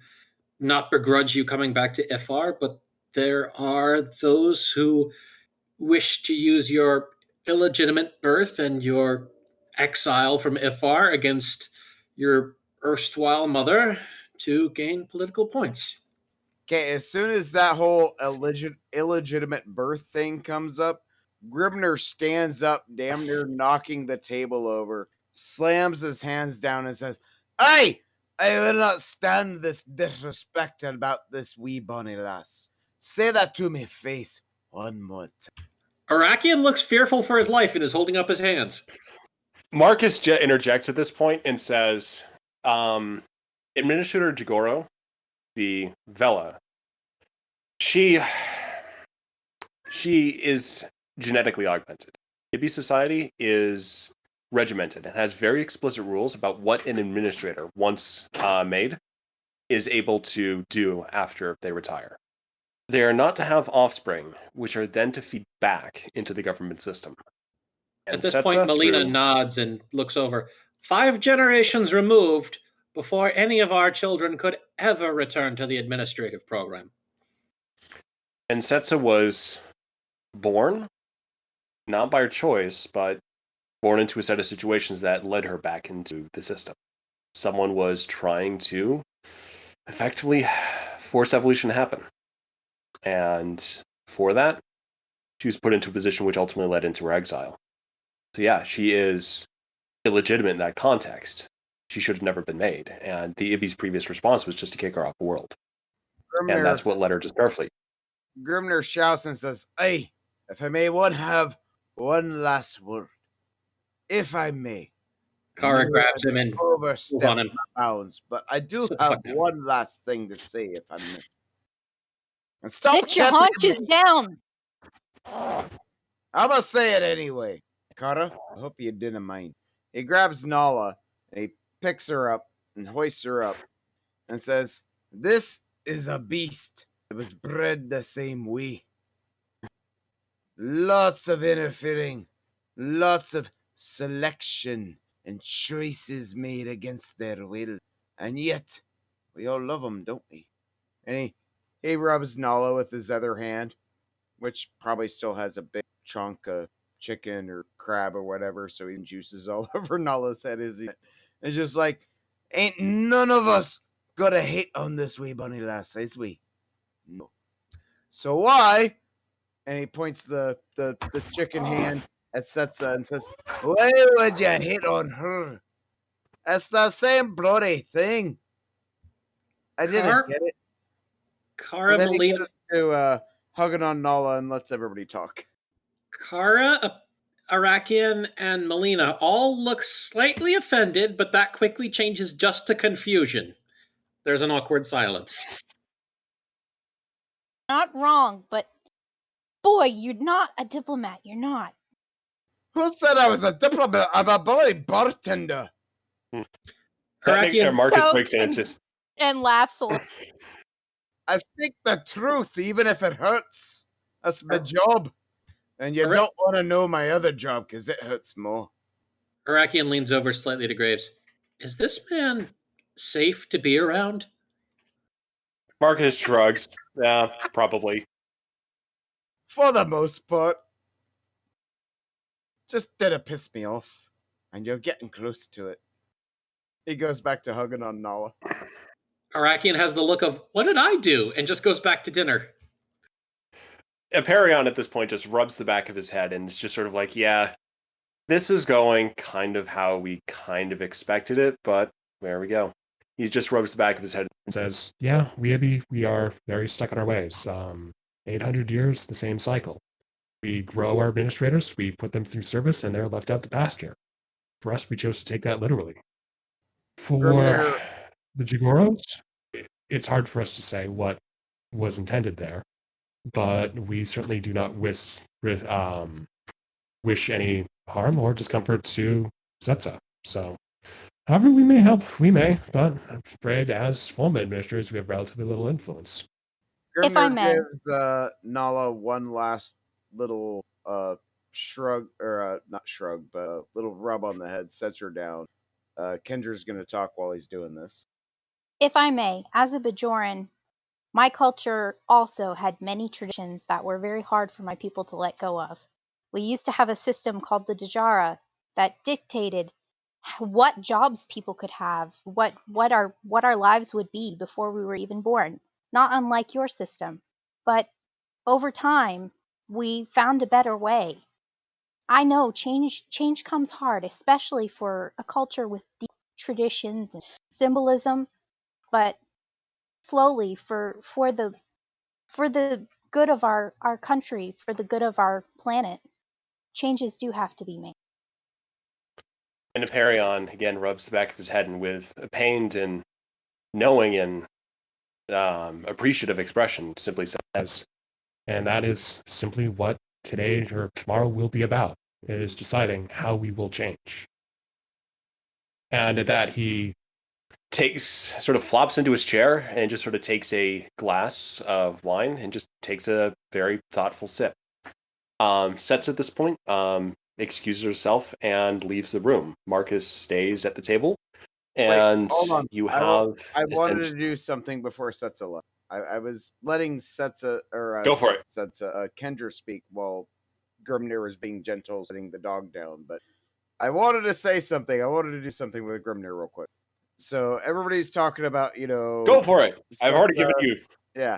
[SPEAKER 3] not begrudge you coming back to Iffar, but there are those who wish to use your illegitimate birth and your exile from Iffar against your erstwhile mother to gain political points.
[SPEAKER 1] Okay, as soon as that whole illegitimate birth thing comes up, Grimnir stands up, damn near knocking the table over, slams his hands down and says, "Hey, I will not stand this disrespect about this wee bonny lass. Say that to me face one more time."
[SPEAKER 3] Arakian looks fearful for his life and is holding up his hands.
[SPEAKER 2] Marcus interjects at this point and says, Administrator Jagoro, the Vela, she is genetically augmented. Ibby society is regimented and has very explicit rules about what an administrator, once made, is able to do after they retire. They are not to have offspring, which are then to feed back into the government system.
[SPEAKER 3] And at this point, Melina nods and looks over. 5 generations removed before any of our children could ever return to the administrative program.
[SPEAKER 2] And Cetsa was born, not by her choice, but born into a set of situations that led her back into the system. Someone was trying to effectively force evolution to happen. And for that, she was put into a position which ultimately led into her exile. So yeah, she is illegitimate in that context. She should have never been made. And the Ibby's previous response was just to kick her off the world.
[SPEAKER 1] Grimnir,
[SPEAKER 2] and that's what led her to Starfleet.
[SPEAKER 1] Grimnir shouts and says, "Hey, if I may have one last word. If I may."
[SPEAKER 3] Kara grabs him and
[SPEAKER 1] overstep
[SPEAKER 3] on him.
[SPEAKER 1] my bounds, but I do have one last thing to say, if I may. And stop
[SPEAKER 4] Sit your haunches down.
[SPEAKER 1] I'm gonna say it anyway. Kara, I hope you didn't mind. He grabs Nala and he picks her up and hoists her up and says, "This is a beast that was bred the same way. Lots of interfering, lots of selection and choices made against their will. And yet, we all love them, don't we?" And he rubs Nala with his other hand, which probably still has a big chunk of chicken or crab or whatever, so he juices all over Nala's head. It's just like, ain't none of us got a hit on this wee bunny lass, is we? No. So why? And he points the chicken hand at Cetsa and says, why would you hit on her? It's the same bloody thing. I didn't get it.
[SPEAKER 3] Kara,
[SPEAKER 1] And then he
[SPEAKER 3] Melina,
[SPEAKER 1] goes to hugging on Nala and lets everybody talk.
[SPEAKER 3] Kara, Arakian, and Melina all look slightly offended, but that quickly changes just to confusion. There's an awkward silence.
[SPEAKER 4] Not wrong, but boy, you're not a diplomat. You're not.
[SPEAKER 1] Who said I was a diplomat? I'm a bloody bartender.
[SPEAKER 3] Arakian
[SPEAKER 2] Marcus
[SPEAKER 4] chokes
[SPEAKER 2] breaks in and just
[SPEAKER 4] and laughs a little.
[SPEAKER 1] I speak the truth, even if it hurts. That's my job. And you
[SPEAKER 3] Ara-
[SPEAKER 1] don't want to know my other job, because it hurts more.
[SPEAKER 3] Arakian leans over slightly to Graves. Is this man safe to be around?
[SPEAKER 2] Marcus shrugs. Yeah, probably.
[SPEAKER 1] For the most part. Just didn't piss me off. And you're getting close to it. He goes back to hugging on Nala.
[SPEAKER 3] Arakian has the look of, what did I do? And just goes back to dinner.
[SPEAKER 2] Aperion at this point just rubs the back of his head and it's just sort of like, yeah, this is going kind of how we kind of expected it, but there we go. He just rubs the back of his head
[SPEAKER 7] And says, yeah, we are very stuck in our ways. 800 years, the same cycle. We grow our administrators, we put them through service, and they're left out to pasture. For us, we chose to take that literally. For the Jigoros, it's hard for us to say what was intended there, but we certainly do not wish any harm or discomfort to Cetsa. So, however we may help, we may, but I'm afraid as former administrators, we have relatively little influence.
[SPEAKER 4] If I
[SPEAKER 1] Grimnir
[SPEAKER 4] may.
[SPEAKER 1] gives Nala one last little shrug, or not shrug, but a little rub on the head, sets her down. Kendra's going to talk while he's doing this.
[SPEAKER 4] If I may, as a Bajoran, my culture also had many traditions that were very hard for my people to let go of. We used to have a system called the Dajara that dictated what jobs people could have, what our lives would be before we were even born. Not unlike your system, but over time we found a better way. I know change comes hard, especially for a culture with deep traditions and symbolism, but slowly for the good of our country, for the good of our planet, changes do have to be made.
[SPEAKER 2] And Aperion again rubs the back of his head and with a pained and knowing and appreciative expression simply says,
[SPEAKER 7] and that is simply what today or tomorrow will be about. It is deciding how we will change.
[SPEAKER 2] And at that, he sort of flops into his chair and just sort of takes a glass of wine and just takes a very thoughtful sip. Cetsa at this point, excuses herself and leaves the room. Marcus stays at the table, and
[SPEAKER 1] Wait, hold on.
[SPEAKER 2] you have.
[SPEAKER 1] I wanted to do something before Cetsa left. I was letting Cetsa, or
[SPEAKER 2] Go for it.
[SPEAKER 1] Cetsa, Kendra speak while Grimnir was being gentle, setting the dog down. But I wanted to say something. I wanted to do something with Grimnir real quick. So everybody's talking about,
[SPEAKER 2] Go for it. I've already given you.
[SPEAKER 1] Yeah.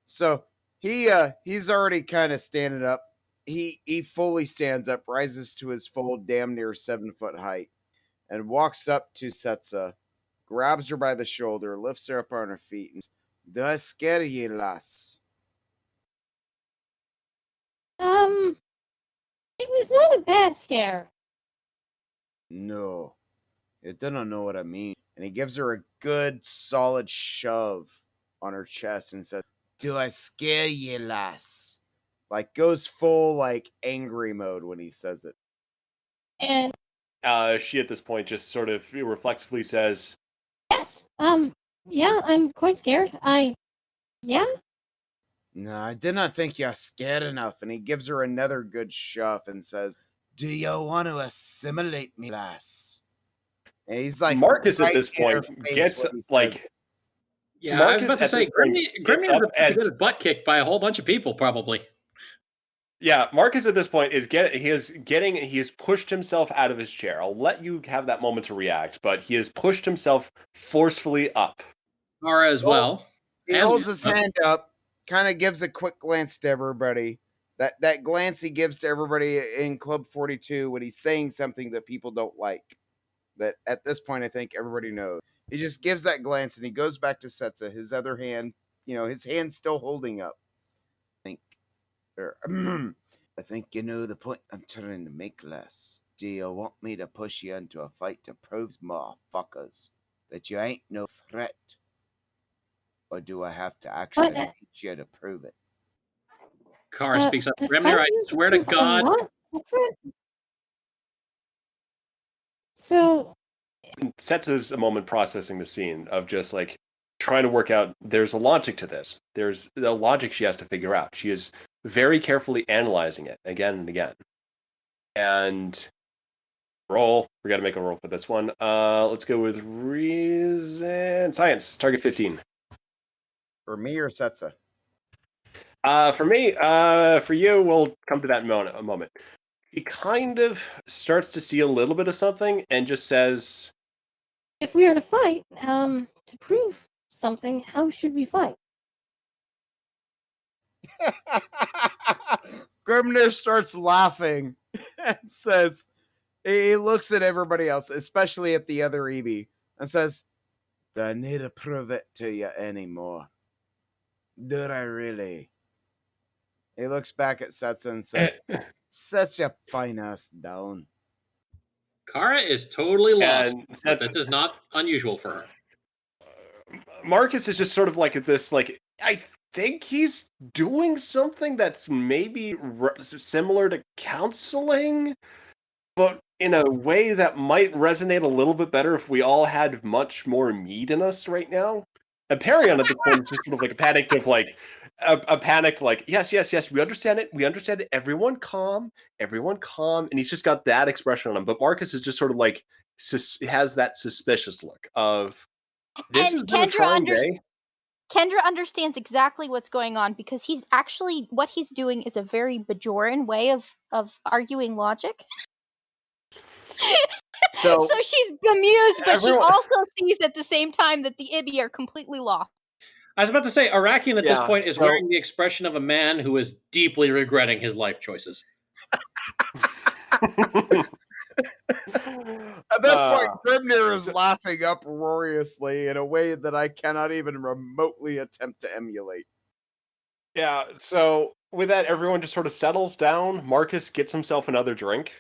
[SPEAKER 1] So he's already kind of standing up. He fully stands up, rises to his full damn near 7-foot height, and walks up to Cetsa, grabs her by the shoulder, lifts her up on her feet, and says, "Do I scare ye, lass?"
[SPEAKER 8] It was not a bad scare.
[SPEAKER 1] No. You don't know what I mean. And he gives her a good, solid shove on her chest and says, "Do I scare ye, lass?" Like, goes full, like, angry mode when he says it.
[SPEAKER 8] And
[SPEAKER 2] She at this point just sort of reflexively says,
[SPEAKER 8] yes, yeah, I'm quite scared. Yeah.
[SPEAKER 1] No, I did not think you're scared enough. And he gives her another good shove and says, "Do you want to assimilate me, lass?" And he's like,
[SPEAKER 2] Marcus
[SPEAKER 1] right
[SPEAKER 2] at this
[SPEAKER 1] in her
[SPEAKER 2] point
[SPEAKER 1] face
[SPEAKER 2] gets
[SPEAKER 1] when he says
[SPEAKER 2] like,
[SPEAKER 3] Yeah, I was
[SPEAKER 2] Marcus
[SPEAKER 3] about to
[SPEAKER 2] at
[SPEAKER 3] say,
[SPEAKER 2] this point gets
[SPEAKER 3] Grimnir
[SPEAKER 2] up
[SPEAKER 3] was
[SPEAKER 2] and
[SPEAKER 3] get his butt kicked by a whole bunch of people, probably.
[SPEAKER 2] yeah, Marcus at this point he has pushed himself out of his chair. I'll let you have that moment to react, but he has pushed himself forcefully up.
[SPEAKER 3] Kara as well.
[SPEAKER 1] He
[SPEAKER 3] And
[SPEAKER 1] holds his hand up, kind of gives a quick glance to everybody. That glance he gives to everybody in Club 42 when he's saying something that people don't like. That at this point, I think everybody knows. He just gives that glance and he goes back to Cetsa, his other hand, his hand still holding up. I think you know the point I'm trying to make, Les. Do you want me to push you into a fight to prove, motherfuckers, that you ain't no threat? Or do I have to actually beat you to prove it?
[SPEAKER 3] Kara speaks up.
[SPEAKER 8] To
[SPEAKER 3] Grimnir,
[SPEAKER 8] fight
[SPEAKER 3] I
[SPEAKER 8] you
[SPEAKER 3] swear to
[SPEAKER 8] for
[SPEAKER 3] God.
[SPEAKER 8] what? So,
[SPEAKER 2] Setsa's a moment processing the scene of just like trying to work out there's a logic to this. There's a logic she has to figure out. She is very carefully analyzing it again and again. And roll. We got to make a roll for this one. Let's go with reason science. Target 15.
[SPEAKER 1] For me or Cetsa?
[SPEAKER 2] For me, for you, we'll come to that in a moment. He kind of starts to see a little bit of something and just says,
[SPEAKER 8] if we are to fight, to prove something, how should we fight?
[SPEAKER 1] Grimnir starts laughing and says, he looks at everybody else, especially at the other EB, and says, do I need to prove it to you anymore? Do I really? He looks back at Cetsa and says, such a fine ass down.
[SPEAKER 3] Kara is totally lost,
[SPEAKER 2] and
[SPEAKER 3] but this is not unusual for her.
[SPEAKER 2] Marcus is just sort of like this, like, I think he's doing something that's maybe similar to counseling, but in a way that might resonate a little bit better if we all had much more meat in us right now. And Perion at the point is just sort of like a panicked of like a panicked like, yes, we understand it, everyone calm, and he's just got that expression on him. But Marcus is just sort of like has that suspicious look of this
[SPEAKER 4] And
[SPEAKER 2] has been a trying day.
[SPEAKER 4] Kendra understands exactly what's going on because he's actually what he's doing is a very Bajoran way of arguing logic.
[SPEAKER 2] So
[SPEAKER 4] she's bemused, but
[SPEAKER 2] everyone,
[SPEAKER 4] she also sees at the same time that the Ibby are completely lost.
[SPEAKER 3] I was about to say, Arakian at this
[SPEAKER 2] Yeah,
[SPEAKER 3] point is wearing the expression of a man who is deeply regretting his life choices.
[SPEAKER 1] At this point, Grimnir is laughing uproariously in a way that I cannot even remotely attempt to emulate.
[SPEAKER 2] Yeah, so with that, everyone just sort of settles down. Marcus gets himself another drink,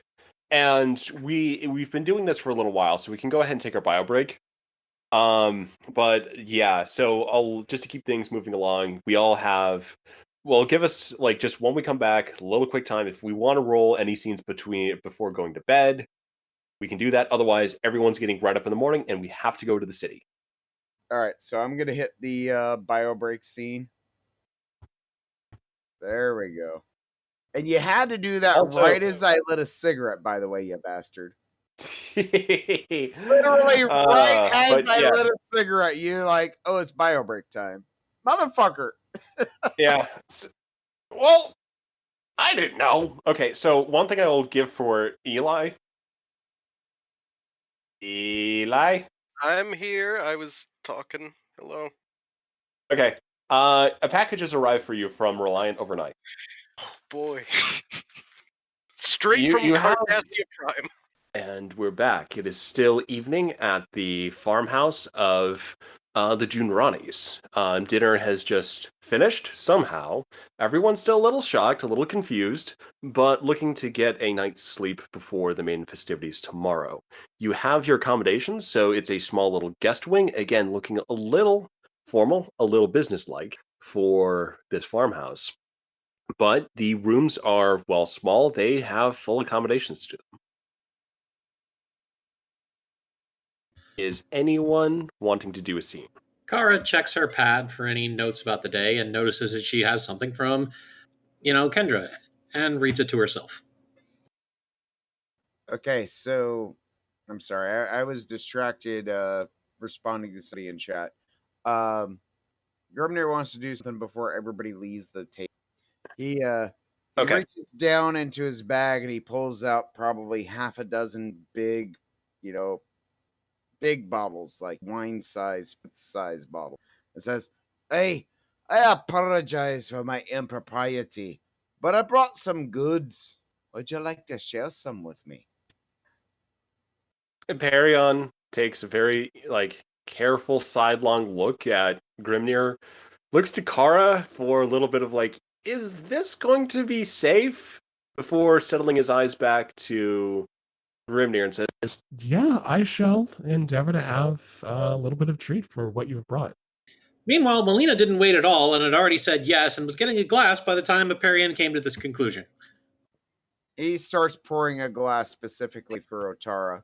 [SPEAKER 2] and we've been doing this for a little while, so we can go ahead and take our bio break. But yeah, so I'll just to keep things moving along. We all have, well, give us like just when we come back, a little quick time if we want to roll any scenes before going to bed. We can do that. Otherwise, everyone's getting right up in the morning, and we have to go to the city.
[SPEAKER 1] All right, so I'm gonna hit the bio break scene. There we go. And you had to do that
[SPEAKER 2] Also,
[SPEAKER 1] right as I lit a cigarette, by the way, you bastard.
[SPEAKER 2] Literally
[SPEAKER 1] Right as I lit a cigarette, you're like, oh, it's bio break time. Motherfucker.
[SPEAKER 2] Yeah. Well, I didn't know. Okay, so one thing I will give for Eli.
[SPEAKER 5] I'm here. I was talking. Hello.
[SPEAKER 2] Okay. A package has arrived for you from Reliant overnight.
[SPEAKER 5] Boy. Straight from Carpathian Prime.
[SPEAKER 2] And we're back. It is still evening at the farmhouse of the Junranis. Dinner has just finished somehow. Everyone's still a little shocked, a little confused, but looking to get a night's sleep before the main festivities tomorrow. You have your accommodations, so it's a small little guest wing, again, looking a little formal, a little businesslike for this farmhouse. But the rooms are, while small, they have full accommodations to them. Is anyone wanting to do a scene?
[SPEAKER 3] Kara checks her pad for any notes about the day and notices that she has something from, Kendra, and reads it to herself.
[SPEAKER 1] Okay, so I'm sorry. I was distracted responding to somebody in chat. Grimnir wants to do something before everybody leaves the table. He
[SPEAKER 2] Okay.
[SPEAKER 1] reaches down into his bag and he pulls out probably half a dozen big, big bottles, like wine size, fifth size bottle. It says, "Hey, I apologize for my impropriety, but I brought some goods. Would you like to share some with me?"
[SPEAKER 2] Perion takes a very careful sidelong look at Grimnir, looks to Kara for a little bit of is this going to be safe? Before settling his eyes back to Grimnir and says,
[SPEAKER 7] Yeah, I shall endeavor to have a little bit of treat for what you have brought.
[SPEAKER 3] Meanwhile, Melina didn't wait at all and had already said yes and was getting a glass by the time Aperian came to this conclusion.
[SPEAKER 1] He starts pouring a glass specifically for Otara,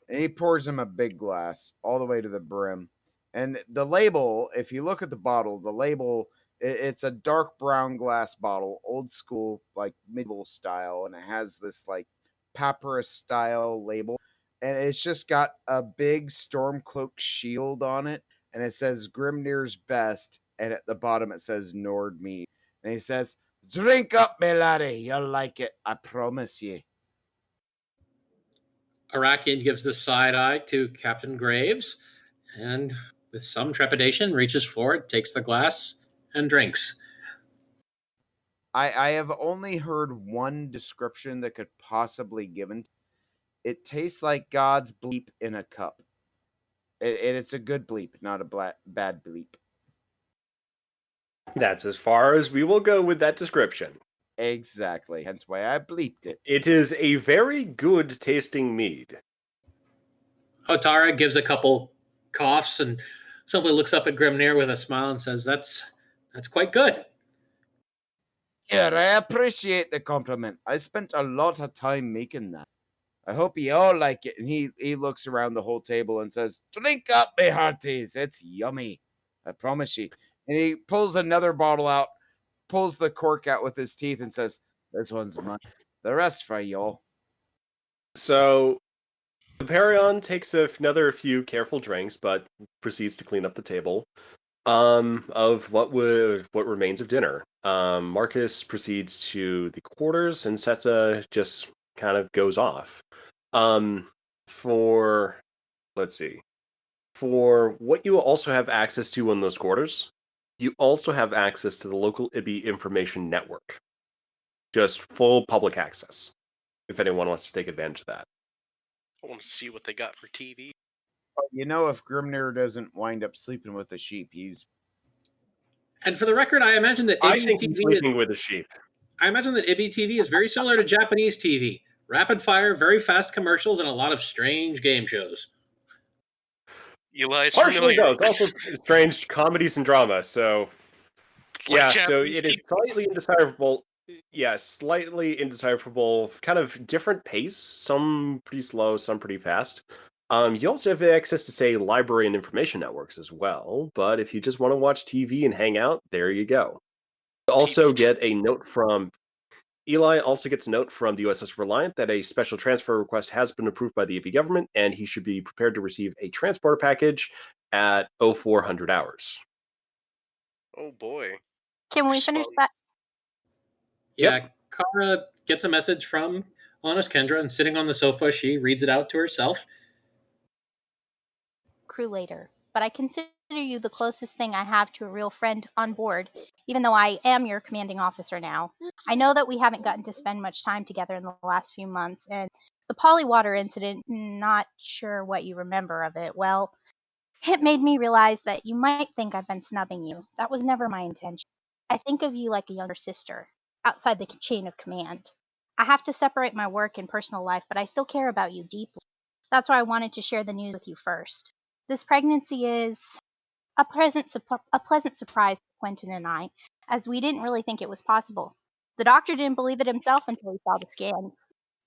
[SPEAKER 1] and he pours him a big glass all the way to the brim. And the label, if you look at the bottle, the label, it's a dark brown glass bottle, old school, like medieval style, and it has this like papyrus style label. And it's just got a big Stormcloak shield on it, and it says Grimnir's Best, and at the bottom it says Nordmead. And he says, "Drink up, me laddie, you'll like it, I promise ye."
[SPEAKER 3] Arakian gives the side eye to Captain Graves and, with some trepidation, reaches forward, takes the glass, and drinks.
[SPEAKER 1] I have only heard one description that could possibly given. It tastes like God's bleep in a cup. It's a good bleep, not a bad bleep.
[SPEAKER 2] that's as far as we will go with that description.
[SPEAKER 1] Exactly. Hence why I bleeped it.
[SPEAKER 2] It is a very good tasting mead.
[SPEAKER 3] Otara gives a couple coughs and simply looks up at Grimnir with a smile and says, That's quite good.
[SPEAKER 1] Yeah, I appreciate the compliment. I spent a lot of time making that. I hope you all like it. And he looks around the whole table and says, "Drink up, me hearties. It's yummy. I promise you." And he pulls another bottle out, pulls the cork out with his teeth, and says, "This one's mine. The rest for y'all."
[SPEAKER 2] So Perion takes another few careful drinks, but proceeds to clean up the table. Of what remains of dinner. Marcus proceeds to the quarters, and Cetsa just kind of goes off. For let's see, for what you also have access to in those quarters, you also have access to the local IBI information network, just full public access. If anyone wants to take advantage of that.
[SPEAKER 5] I want to see what they got for TV.
[SPEAKER 1] If Grimnir doesn't wind up sleeping with the sheep, he's.
[SPEAKER 3] And for the record, I imagine that
[SPEAKER 2] I
[SPEAKER 3] IBI
[SPEAKER 2] think he's
[SPEAKER 3] TV
[SPEAKER 2] sleeping with a sheep.
[SPEAKER 3] I imagine that IBI TV is very similar to Japanese TV. Rapid fire, very fast commercials, and a lot of strange game shows.
[SPEAKER 5] Eli's
[SPEAKER 2] Partially
[SPEAKER 5] familiar
[SPEAKER 2] those,
[SPEAKER 5] with
[SPEAKER 2] also
[SPEAKER 5] this.
[SPEAKER 2] strange comedies and drama. So
[SPEAKER 5] It's like
[SPEAKER 2] yeah, so
[SPEAKER 5] Japanese
[SPEAKER 2] it is
[SPEAKER 5] TV.
[SPEAKER 2] slightly indecipherable. Yeah, slightly indecipherable, kind of different pace. Some pretty slow, some pretty fast. You also have access to, say, library and information networks as well. But if you just want to watch TV and hang out, there you go. You also get a note from Eli. Also gets a note from the USS Reliant that a special transfer request has been approved by the AP government, and he should be prepared to receive a transporter package at 0400 hours.
[SPEAKER 5] Oh boy.
[SPEAKER 4] Can we finish
[SPEAKER 5] Respond.
[SPEAKER 4] that?
[SPEAKER 3] Yeah, Kara gets a message from Honest Kendra, and sitting on the sofa, she reads it out to herself.
[SPEAKER 4] Crew later, but I consider you the closest thing I have to a real friend on board, even though I am your commanding officer now. I know that we haven't gotten to spend much time together in the last few months, and the polywater incident, not sure what you remember of it. Well, it made me realize that you might think I've been snubbing you. That was never my intention. I think of you like a younger sister, outside the chain of command. I have to separate my work and personal life, but I still care about you deeply. That's why I wanted to share the news with you first. This pregnancy is a pleasant surprise for Quentin and I, as we didn't really think it was possible. The doctor didn't believe it himself until he saw the scans.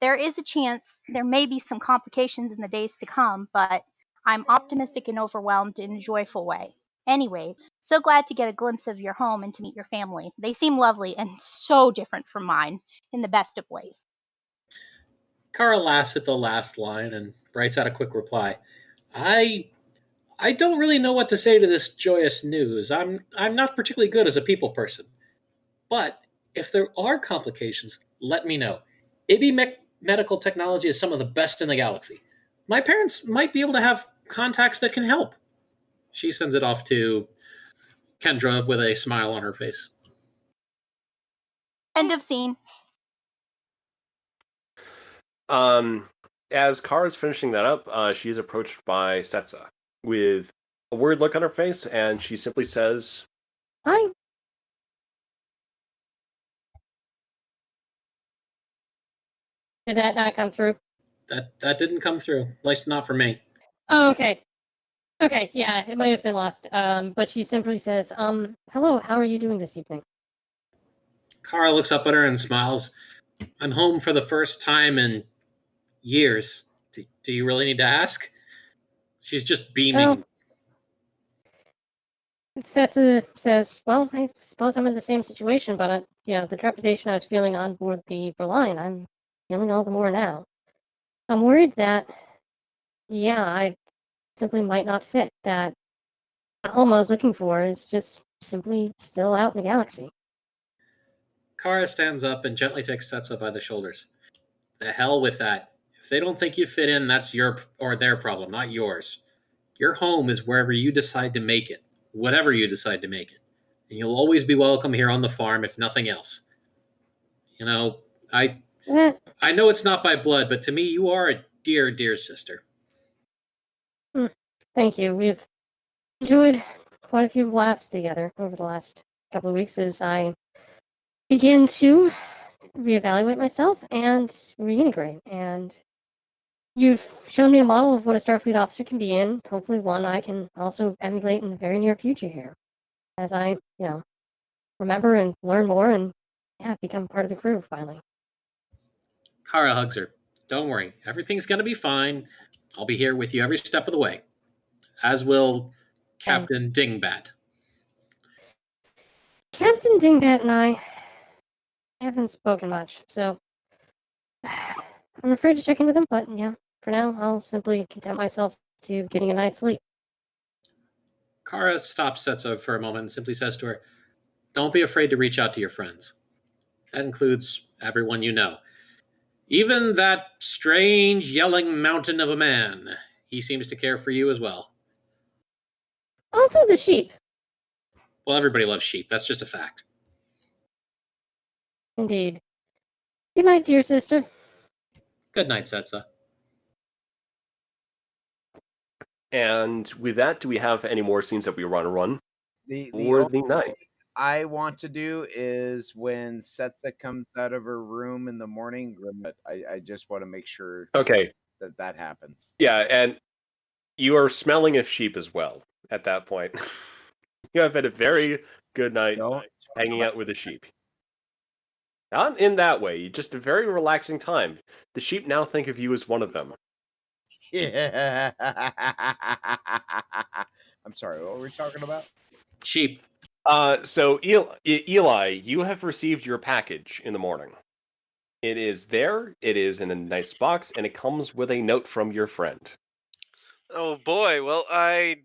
[SPEAKER 4] There is a chance there may be some complications in the days to come, but I'm optimistic and overwhelmed in a joyful way. Anyways, so glad to get a glimpse of your home and to meet your family. They seem lovely and so different from mine, in the best of ways.
[SPEAKER 3] Kara laughs at the last line and writes out a quick reply. I I don't really know what to say to this joyous news. I'm not particularly good as a people person. But if there are complications, let me know. Medical technology is some of the best in the galaxy. My parents might be able to have contacts that can help. She sends it off to Kendra with a smile on her face.
[SPEAKER 4] End of scene.
[SPEAKER 2] As Kara's finishing that up, she's approached by Cetsa with a worried look on her face, and she simply says,
[SPEAKER 8] Hi. Did that not come through?
[SPEAKER 3] That didn't come through. At least not for me.
[SPEAKER 8] Oh, okay. Okay, yeah, it might have been lost. But she simply says, hello, how are you doing this evening?
[SPEAKER 3] Kara looks up at her and smiles. I'm home for the first time in years. Do you really need to ask? She's just beaming.
[SPEAKER 8] Well, Setsu says, well, I suppose I'm in the same situation, but, the trepidation I was feeling on board the Reliant, I'm feeling all the more now. I'm worried that, I simply might not fit, that the home I was looking for is just simply still out in the galaxy.
[SPEAKER 3] Kara stands up and gently takes Setsa by the shoulders. The hell with that. If they don't think you fit in, that's your or their problem, not yours. Your home is wherever you decide to make it, whatever you decide to make it. And you'll always be welcome here on the farm, if nothing else. You know, I
[SPEAKER 8] Eh,
[SPEAKER 3] I know it's not by blood, but to me, you are a dear, dear sister.
[SPEAKER 8] Thank you. We've enjoyed quite a few laughs together over the last couple of weeks as I begin to reevaluate myself and reintegrate. And you've shown me a model of what a Starfleet officer can be in, hopefully one I can also emulate in the very near future here. As I, remember and learn more and become part of the crew finally.
[SPEAKER 3] Kara hugs her. Don't worry, everything's gonna be fine. I'll be here with you every step of the way. As will Captain Dingbat.
[SPEAKER 8] Captain Dingbat and I haven't spoken much, so I'm afraid to check in with him, but for now, I'll simply content myself to getting a night's sleep.
[SPEAKER 3] Kara stops Setsa for a moment and simply says to her, don't be afraid to reach out to your friends. That includes everyone you know. Even that strange yelling mountain of a man. He seems to care for you as well.
[SPEAKER 8] Also the sheep.
[SPEAKER 3] Well, everybody loves sheep. That's just a fact.
[SPEAKER 8] Indeed. Good night, dear sister.
[SPEAKER 3] Good night, Setsa.
[SPEAKER 2] and with that, do we have any more scenes that we want to run
[SPEAKER 1] The
[SPEAKER 2] for
[SPEAKER 1] only
[SPEAKER 2] the night?
[SPEAKER 1] I want to do is when Setsa comes out of her room in the morning. I just want to make sure
[SPEAKER 2] Okay,
[SPEAKER 1] that happens.
[SPEAKER 2] yeah, and you are smelling of sheep as well at that point. You have had a very good night
[SPEAKER 1] Don't
[SPEAKER 2] hanging out with the sheep. Not in that way, just a very relaxing time. The sheep now think of you as one of them.
[SPEAKER 1] Yeah. I'm sorry. What were we talking about?
[SPEAKER 3] Sheep.
[SPEAKER 2] So Eli, you have received your package in the morning. It is there. It is in a nice box, and it comes with a note from your friend.
[SPEAKER 5] Oh boy. Well, I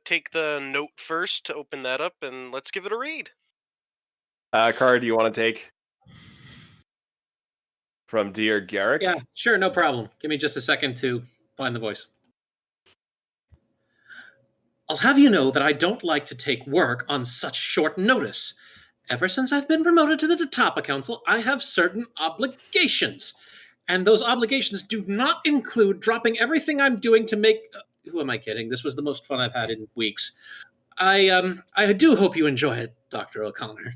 [SPEAKER 5] take the note first to open that up, and let's give it a read.
[SPEAKER 2] Kara, do you want to take from Dear Garrick?
[SPEAKER 3] Yeah, sure, no problem. Give me just a second to find the voice. I'll have you know that I don't like to take work on such short notice. Ever since I've been promoted to the Tatapa Council, I have certain obligations. And those obligations do not include dropping everything I'm doing to make... who am I kidding? This was the most fun I've had in weeks. I do hope you enjoy it, Dr. O'Connor.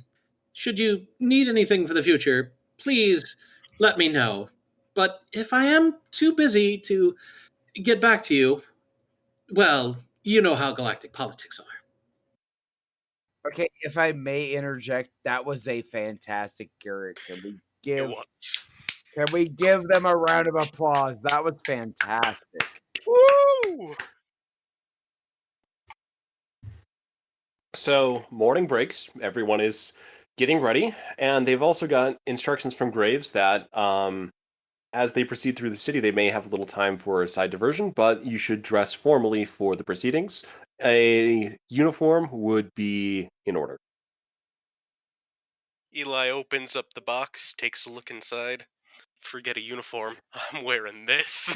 [SPEAKER 3] Should you need anything for the future, please let me know. But if I am too busy to get back to you, well, you know how galactic politics are.
[SPEAKER 1] Okay, if I may interject, that was a fantastic Garrett.
[SPEAKER 5] It
[SPEAKER 1] Can
[SPEAKER 5] was.
[SPEAKER 1] we give them a round of applause? That was fantastic.
[SPEAKER 5] Woo!
[SPEAKER 2] So morning breaks. Everyone is getting ready, and they've also got instructions from Graves that As they proceed through the city, they may have a little time for a side diversion, but you should dress formally for the proceedings. A uniform would be in order.
[SPEAKER 5] Eli opens up the box, takes a look inside. Forget a uniform. I'm wearing this.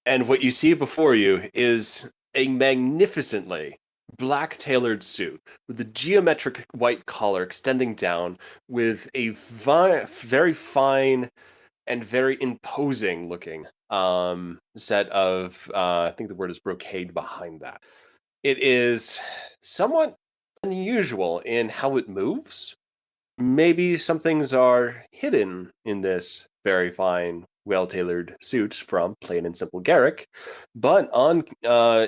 [SPEAKER 2] And what you see before you is a magnificently black tailored suit with a geometric white collar extending down with a very fine and very imposing looking set of, I think the word is brocade behind that. It is somewhat unusual in how it moves. Maybe some things are hidden in this very fine, well-tailored suit from plain and simple Garrick, but on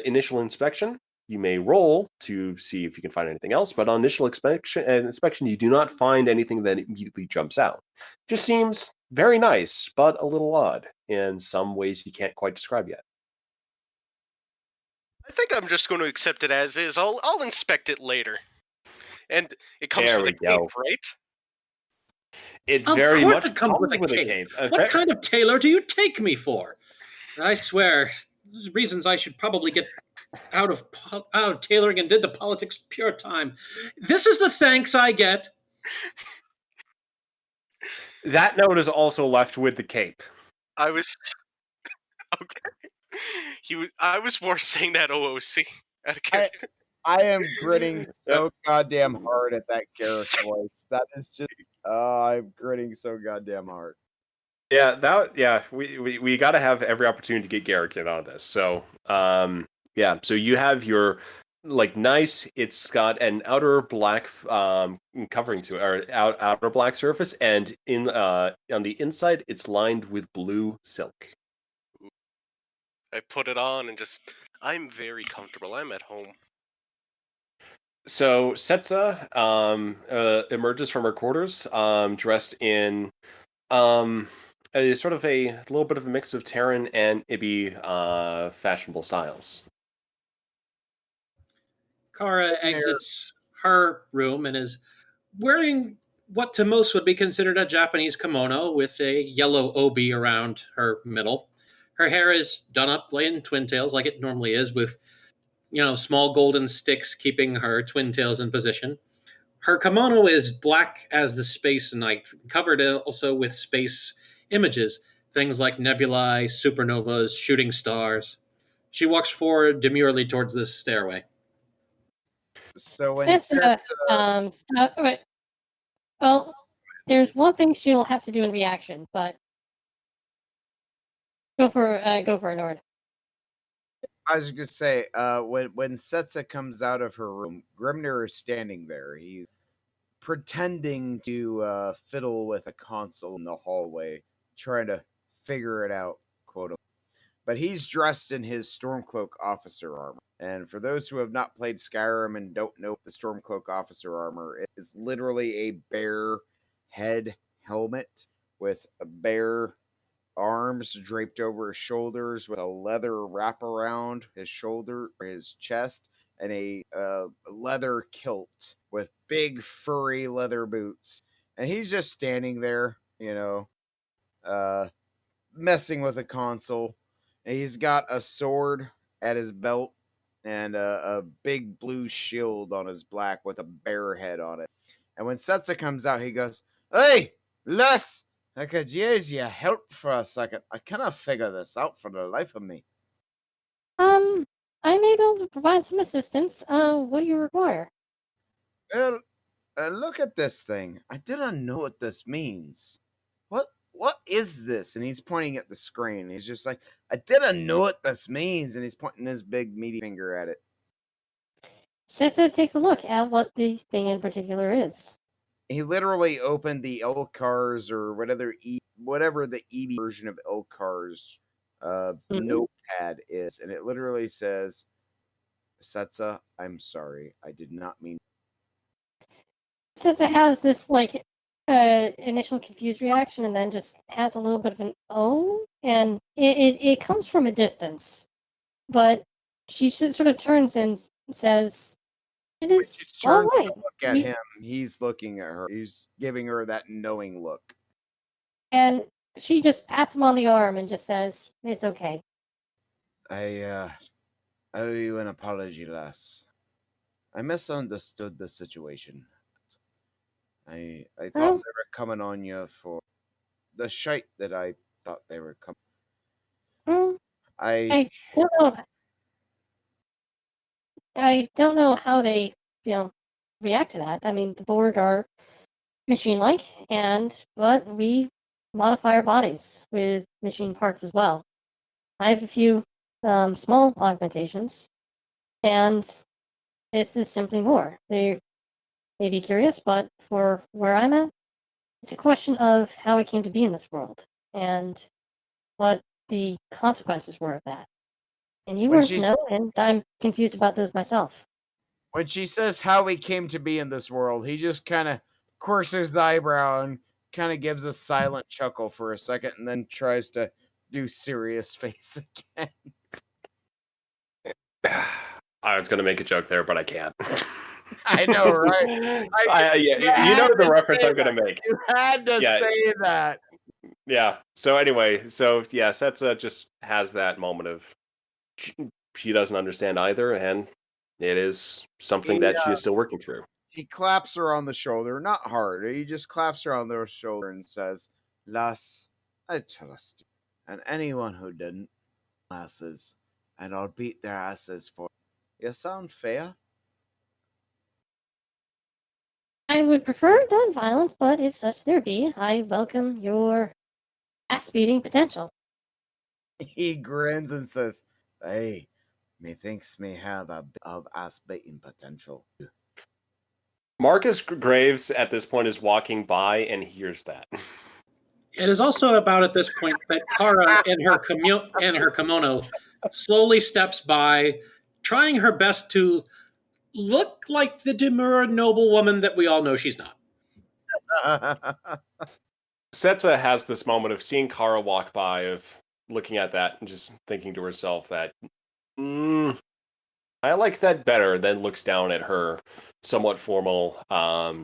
[SPEAKER 2] initial inspection, you may roll to see if you can find anything else. But on initial inspection, you do not find anything that immediately jumps out. Just seems very nice, but a little odd in some ways you can't quite describe yet.
[SPEAKER 5] I think I'm just going to accept it as is. I'll inspect it later. And it comes
[SPEAKER 2] There
[SPEAKER 5] with
[SPEAKER 2] we
[SPEAKER 5] a cape,
[SPEAKER 2] go.
[SPEAKER 5] right?
[SPEAKER 2] It
[SPEAKER 3] Of
[SPEAKER 2] very
[SPEAKER 3] course
[SPEAKER 2] much
[SPEAKER 3] it comes with a cape.
[SPEAKER 2] cape.
[SPEAKER 3] What kind of tailor do you take me for? I swear, there's reasons I should probably get out of tailoring and did the politics pure time. This is the thanks I get.
[SPEAKER 2] That note is also left with the cape.
[SPEAKER 5] I was okay. I was more saying that OOC out of character.
[SPEAKER 1] I am grinning so goddamn hard at that Garrick voice. That is just, I'm grinning so goddamn hard.
[SPEAKER 2] Yeah, we got to have every opportunity to get Garrick in on this. So, so you have your nice. It's got an outer black covering to it, or outer black surface, and on the inside, it's lined with blue silk.
[SPEAKER 5] I put it on and I'm very comfortable. I'm at home.
[SPEAKER 2] So Cetsa emerges from her quarters, dressed in a sort of a little bit of a mix of Terran and Ibi fashionable styles.
[SPEAKER 3] Kara exits her room and is wearing what to most would be considered a Japanese kimono with a yellow obi around her middle. Her hair is done up in twin tails like it normally is, with small golden sticks keeping her twin tails in position. Her kimono is black as the space night, covered also with space images, things like nebulae, supernovas, shooting stars. She walks forward demurely towards this stairway.
[SPEAKER 1] So when
[SPEAKER 8] right. Well, there's one thing she'll have to do in reaction, but go for an order.
[SPEAKER 1] I was gonna say, when Cetsa comes out of her room, Grimnir is standing there. He's pretending to fiddle with a console in the hallway, trying to figure it out, quote unquote. But he's dressed in his Stormcloak officer armor. And for those who have not played Skyrim and don't know the Stormcloak officer armor, it is literally a bear head helmet with a bear arms draped over his shoulders with a leather wraparound his shoulder or his chest, and a leather kilt with big furry leather boots. And he's just standing there, messing with a console. And he's got a sword at his belt and a big blue shield on his back with a bear head on it. And when Cetsa comes out, he goes, "Hey, Les, I could use your help for a second. I cannot figure this out for the life of me."
[SPEAKER 8] I'm able to provide some assistance. What do you require?
[SPEAKER 1] Well, look at this thing. I didn't know what this means. What is this? And he's pointing at the screen. He's just like, I didn't know what this means. And he's pointing his big meaty finger at it.
[SPEAKER 8] Cetsa takes a look at what the thing in particular is.
[SPEAKER 1] He literally opened the Elcar's or whatever the EB version of Elcar's notepad is, and it literally says, "Cetsa, I'm sorry. I did not mean."
[SPEAKER 8] Cetsa has this initial confused reaction, and then just has a little bit of an "oh," and it comes from a distance, but she sort of turns and says, "It is all right."
[SPEAKER 1] Look at him. He's looking at her. He's giving her that knowing look.
[SPEAKER 8] And she just pats him on the arm and just says, "It's okay."
[SPEAKER 1] I owe you an apology, lass. I misunderstood the situation. I thought
[SPEAKER 8] Well,
[SPEAKER 1] they were coming on you for the shite that I thought they were coming.
[SPEAKER 8] mm,
[SPEAKER 1] I
[SPEAKER 8] I don't know. I don't know how they, react to that. I mean, the Borg are machine-like, but we modify our bodies with machine parts as well. I have a few small augmentations, and this is simply more. They may be curious, but for where I'm at, it's a question of how I came to be in this world and what the consequences were of that. And you
[SPEAKER 1] when
[SPEAKER 8] weren't to
[SPEAKER 1] she's
[SPEAKER 8] know, and I'm confused about those myself.
[SPEAKER 1] when she says how he came to be in this world, he just kind of quirks his eyebrow and kind of gives a silent chuckle for a second, and then tries to do serious face again.
[SPEAKER 2] I was gonna make a joke there, but I can't.
[SPEAKER 1] I know, right?
[SPEAKER 2] Yeah, you know the reference I'm gonna make.
[SPEAKER 1] You had to
[SPEAKER 2] Yeah.
[SPEAKER 1] say that.
[SPEAKER 2] Yeah. So anyway, Setsa just has that moment of she doesn't understand either, and it is something that she is still working through.
[SPEAKER 1] He claps her on the shoulder, not hard. He just claps her on the shoulder and says, "Lass, I trust you, and anyone who didn't, lasses, and I'll beat their asses for it. You sound fair."
[SPEAKER 8] I would prefer non-violence, but if such there be, I welcome your ass-beating potential.
[SPEAKER 1] He grins and says, "Hey, methinks me have a bit of ass beating potential."
[SPEAKER 2] Marcus Graves at this point is walking by and hears that.
[SPEAKER 3] It is also about at this point that Kara in her kimono slowly steps by, trying her best to look like the demure noble woman that we all know she's not.
[SPEAKER 2] Setsa has this moment of seeing Kara walk by, of looking at that and just thinking to herself that I like that better. Then looks down at her somewhat formal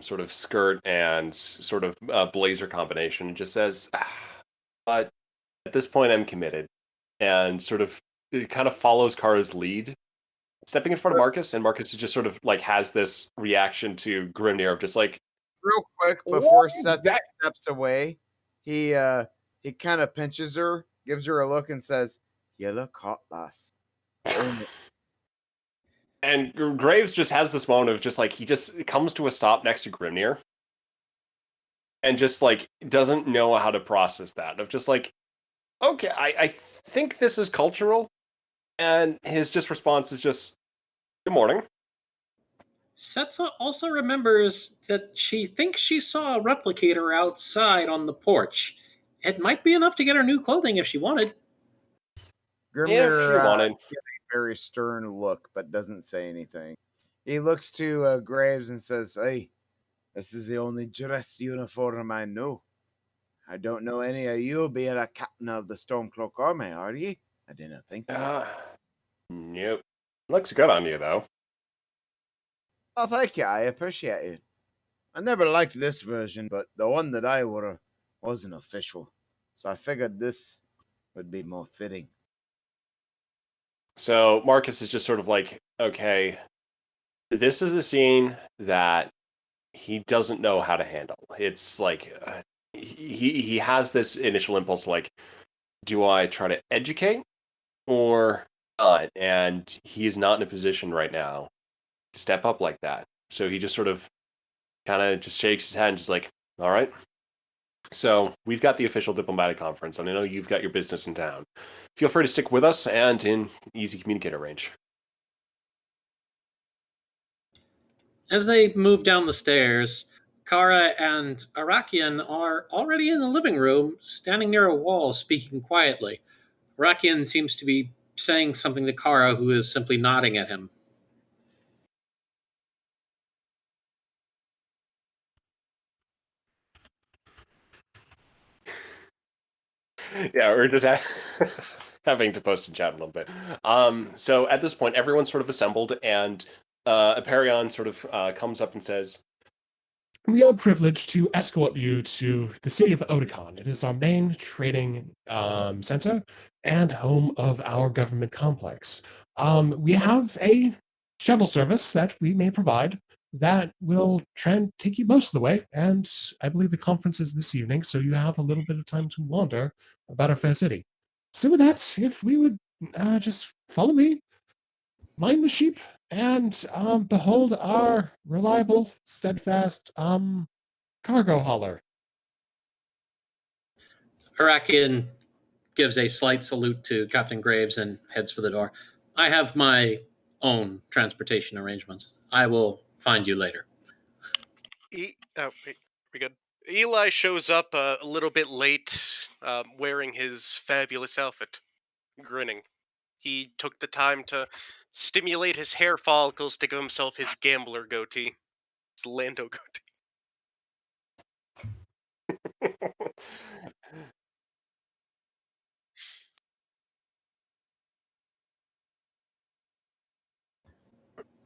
[SPEAKER 2] sort of skirt and sort of blazer combination and just says, but at this point I'm committed, and sort of it kind of follows Kara's lead, stepping in front of Marcus, and Marcus just sort of like has this reaction to Grimnir of just like,
[SPEAKER 1] Real quick
[SPEAKER 2] what
[SPEAKER 1] before Seth
[SPEAKER 2] exact-
[SPEAKER 1] steps away, he kind of pinches her, gives her a look, and says, "You look hot, lass." Own it.
[SPEAKER 2] And Graves just has this moment of just like he just comes to a stop next to Grimnir and just like doesn't know how to process that, of just like, okay, I think this is cultural, and his just response is just, good morning.
[SPEAKER 3] Setsa also remembers that she thinks she saw a replicator outside on the porch. It might be enough to get her new clothing if she wanted.
[SPEAKER 1] Grimnir
[SPEAKER 2] If she wanted.
[SPEAKER 1] gives a very stern look, but doesn't say anything. He looks to Graves and says, "Hey, this is the only dress uniform I know. I don't know any of you being a captain of the Stormcloak Army, are ye? I didn't think so."
[SPEAKER 2] Nope. Looks good on you though.
[SPEAKER 1] "Oh, thank you. I appreciate it. I never liked this version, but the one that I wore wasn't official, so I figured this would be more fitting."
[SPEAKER 2] So Marcus is just sort of like, okay, this is a scene that he doesn't know how to handle. It's like he has this initial impulse like, do I try to educate or not? And he is not in a position right now to step up like that. So he just sort of kind of just shakes his head and just like, all right. So we've got the official diplomatic conference, and I know you've got your business in town. Feel free to stick with us and in easy communicator range.
[SPEAKER 3] As they move down the stairs, Kara and Arakian are already in the living room, standing near a wall, speaking quietly. Arakian seems to be saying something to Kara, who is simply nodding at him.
[SPEAKER 2] Yeah, we're just having to post in chat a little bit. So at this point, everyone's sort of assembled, and Aperion sort of comes up and says,
[SPEAKER 7] we are privileged to escort you to the city of Oticon. It is our main trading center and home of our government complex. We have a shuttle service that we may provide that will try and take you most of the way. And I believe the conference is this evening, so you have a little bit of time to wander about our fair city. So with that, if we would just follow me, mind the sheep, and behold our reliable, steadfast cargo hauler.
[SPEAKER 3] Arakian gives a slight salute to Captain Graves and heads for the door. I have my own transportation arrangements. I will find you later.
[SPEAKER 5] Oh, wait, we good? Eli shows up a little bit late, wearing his fabulous outfit, grinning. He took the time to stimulate his hair follicles to give himself his gambler goatee, his Lando goatee.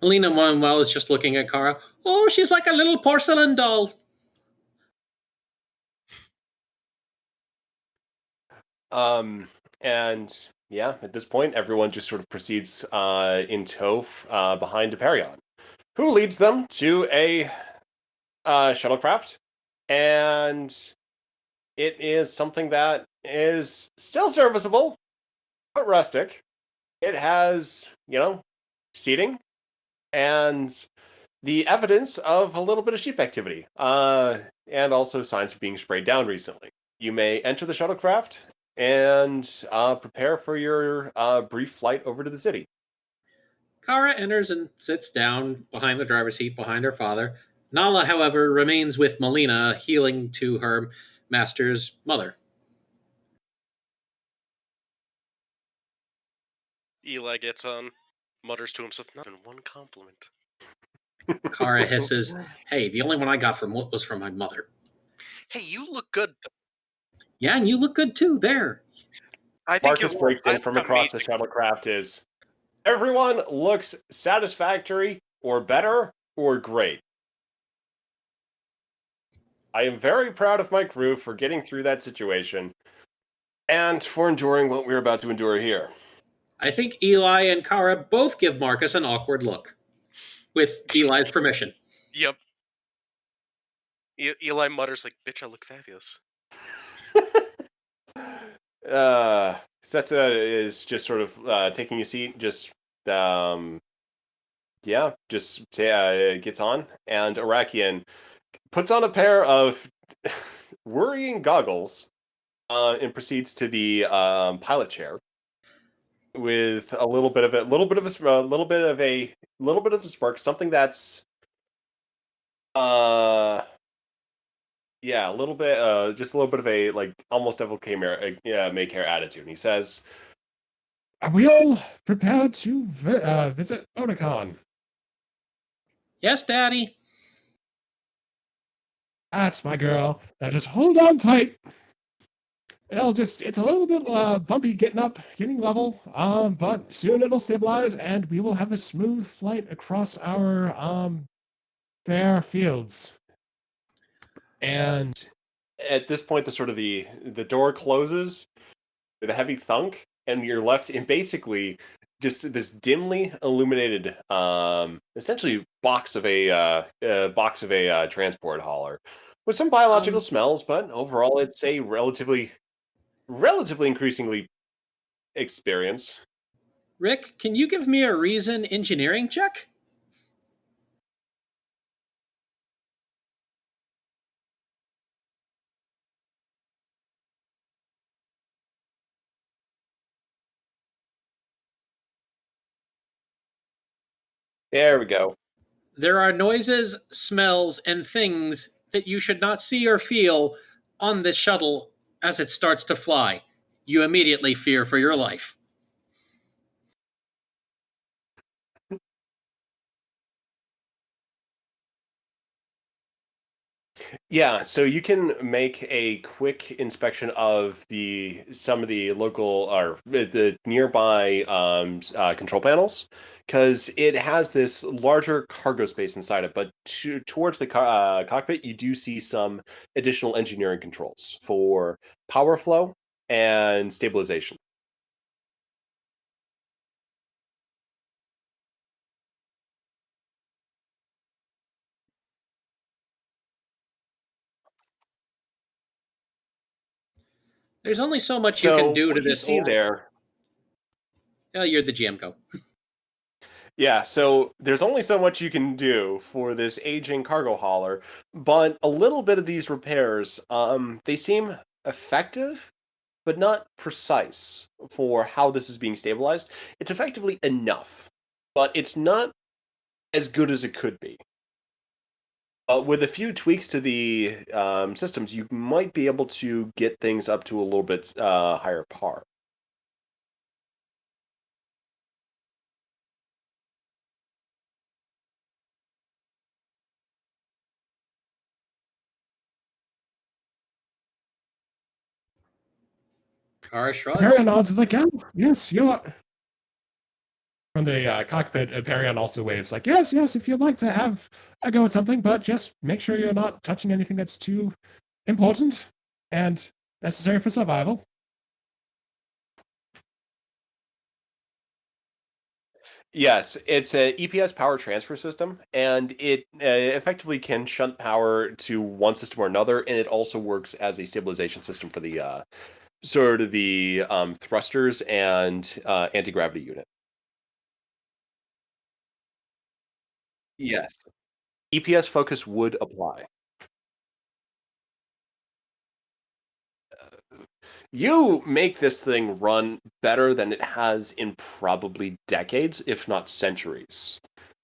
[SPEAKER 3] Alina, meanwhile, is just looking at Kara. Oh, she's like a little porcelain doll.
[SPEAKER 2] And yeah, at this point, everyone just sort of proceeds in tow behind Deperion, who leads them to a shuttlecraft, and it is something that is still serviceable, but rustic. It has, seating and the evidence of a little bit of sheep activity, and also signs of being sprayed down recently. You may enter the shuttlecraft and prepare for your brief flight over to the city.
[SPEAKER 3] Kara enters and sits down behind the driver's seat behind her father. Nala, however, remains with Melina, healing to her master's mother.
[SPEAKER 5] Eli gets on, mutters to himself, "Not even one compliment."
[SPEAKER 3] Kara hisses, "Hey, the only one I got was from my mother."
[SPEAKER 5] Hey, you look good.
[SPEAKER 3] Yeah, and you look good too, there.
[SPEAKER 5] I think
[SPEAKER 2] Marcus
[SPEAKER 5] you're
[SPEAKER 2] breaks
[SPEAKER 5] I
[SPEAKER 2] in from
[SPEAKER 5] look
[SPEAKER 2] across the
[SPEAKER 5] amazing.
[SPEAKER 2] shuttlecraft is, everyone looks satisfactory or better or great. I am very proud of my crew for getting through that situation and for enduring what we're about to endure here.
[SPEAKER 3] I think Eli and Kara both give Marcus an awkward look, with Eli's permission.
[SPEAKER 5] Yep. Eli mutters like, "Bitch, I look fabulous."
[SPEAKER 2] Cetsa is just sort of taking a seat, just gets on, and Arakian puts on a pair of worrying goggles and proceeds to the pilot chair with a little bit of a spark, something that's a little bit, just a little bit of a like almost devil may care attitude. And he says,
[SPEAKER 7] Are we all prepared to visit Oticon?
[SPEAKER 3] Yes, Daddy.
[SPEAKER 7] That's my girl. Now just hold on tight. It's a little bit bumpy getting level, but soon it'll stabilize and we will have a smooth flight across our fair fields.
[SPEAKER 2] and at this point, the door closes with a heavy thunk, and you're left in basically just this dimly illuminated, essentially box of a transport hauler with some biological smells, but overall, it's a relatively increasingly experience.
[SPEAKER 3] Rick, can you give me a reason engineering check?
[SPEAKER 2] There we go.
[SPEAKER 3] There are noises, smells, and things that you should not see or feel on this shuttle as it starts to fly. You immediately fear for your life.
[SPEAKER 2] Yeah, so you can make a quick inspection of some of the local or the nearby control panels, because it has this larger cargo space inside it. But towards the cockpit, you do see some additional engineering controls for power flow and stabilization.
[SPEAKER 3] There's only so much you
[SPEAKER 2] So
[SPEAKER 3] can do to
[SPEAKER 2] what you
[SPEAKER 3] this
[SPEAKER 2] see
[SPEAKER 3] old.
[SPEAKER 2] there.
[SPEAKER 3] Oh, you're the GM. Go.
[SPEAKER 2] Yeah, so there's only so much you can do for this aging cargo hauler, but a little bit of these repairs, they seem effective, but not precise for how this is being stabilized. It's effectively enough, but it's not as good as it could be. With a few tweaks to the systems, you might be able to get things up to a little bit higher par.
[SPEAKER 3] Kara shrugs.
[SPEAKER 7] Perion nods like, yeah, yes, you are. From the cockpit, Perion also waves like, yes, if you'd like to have a go at something, but just make sure you're not touching anything that's too important and necessary for survival.
[SPEAKER 2] Yes, it's a EPS power transfer system, and it effectively can shunt power to one system or another, and it also works as a stabilization system for the sort of the thrusters and anti-gravity unit. Yes, EPS focus would apply. You make this thing run better than it has in probably decades, if not centuries.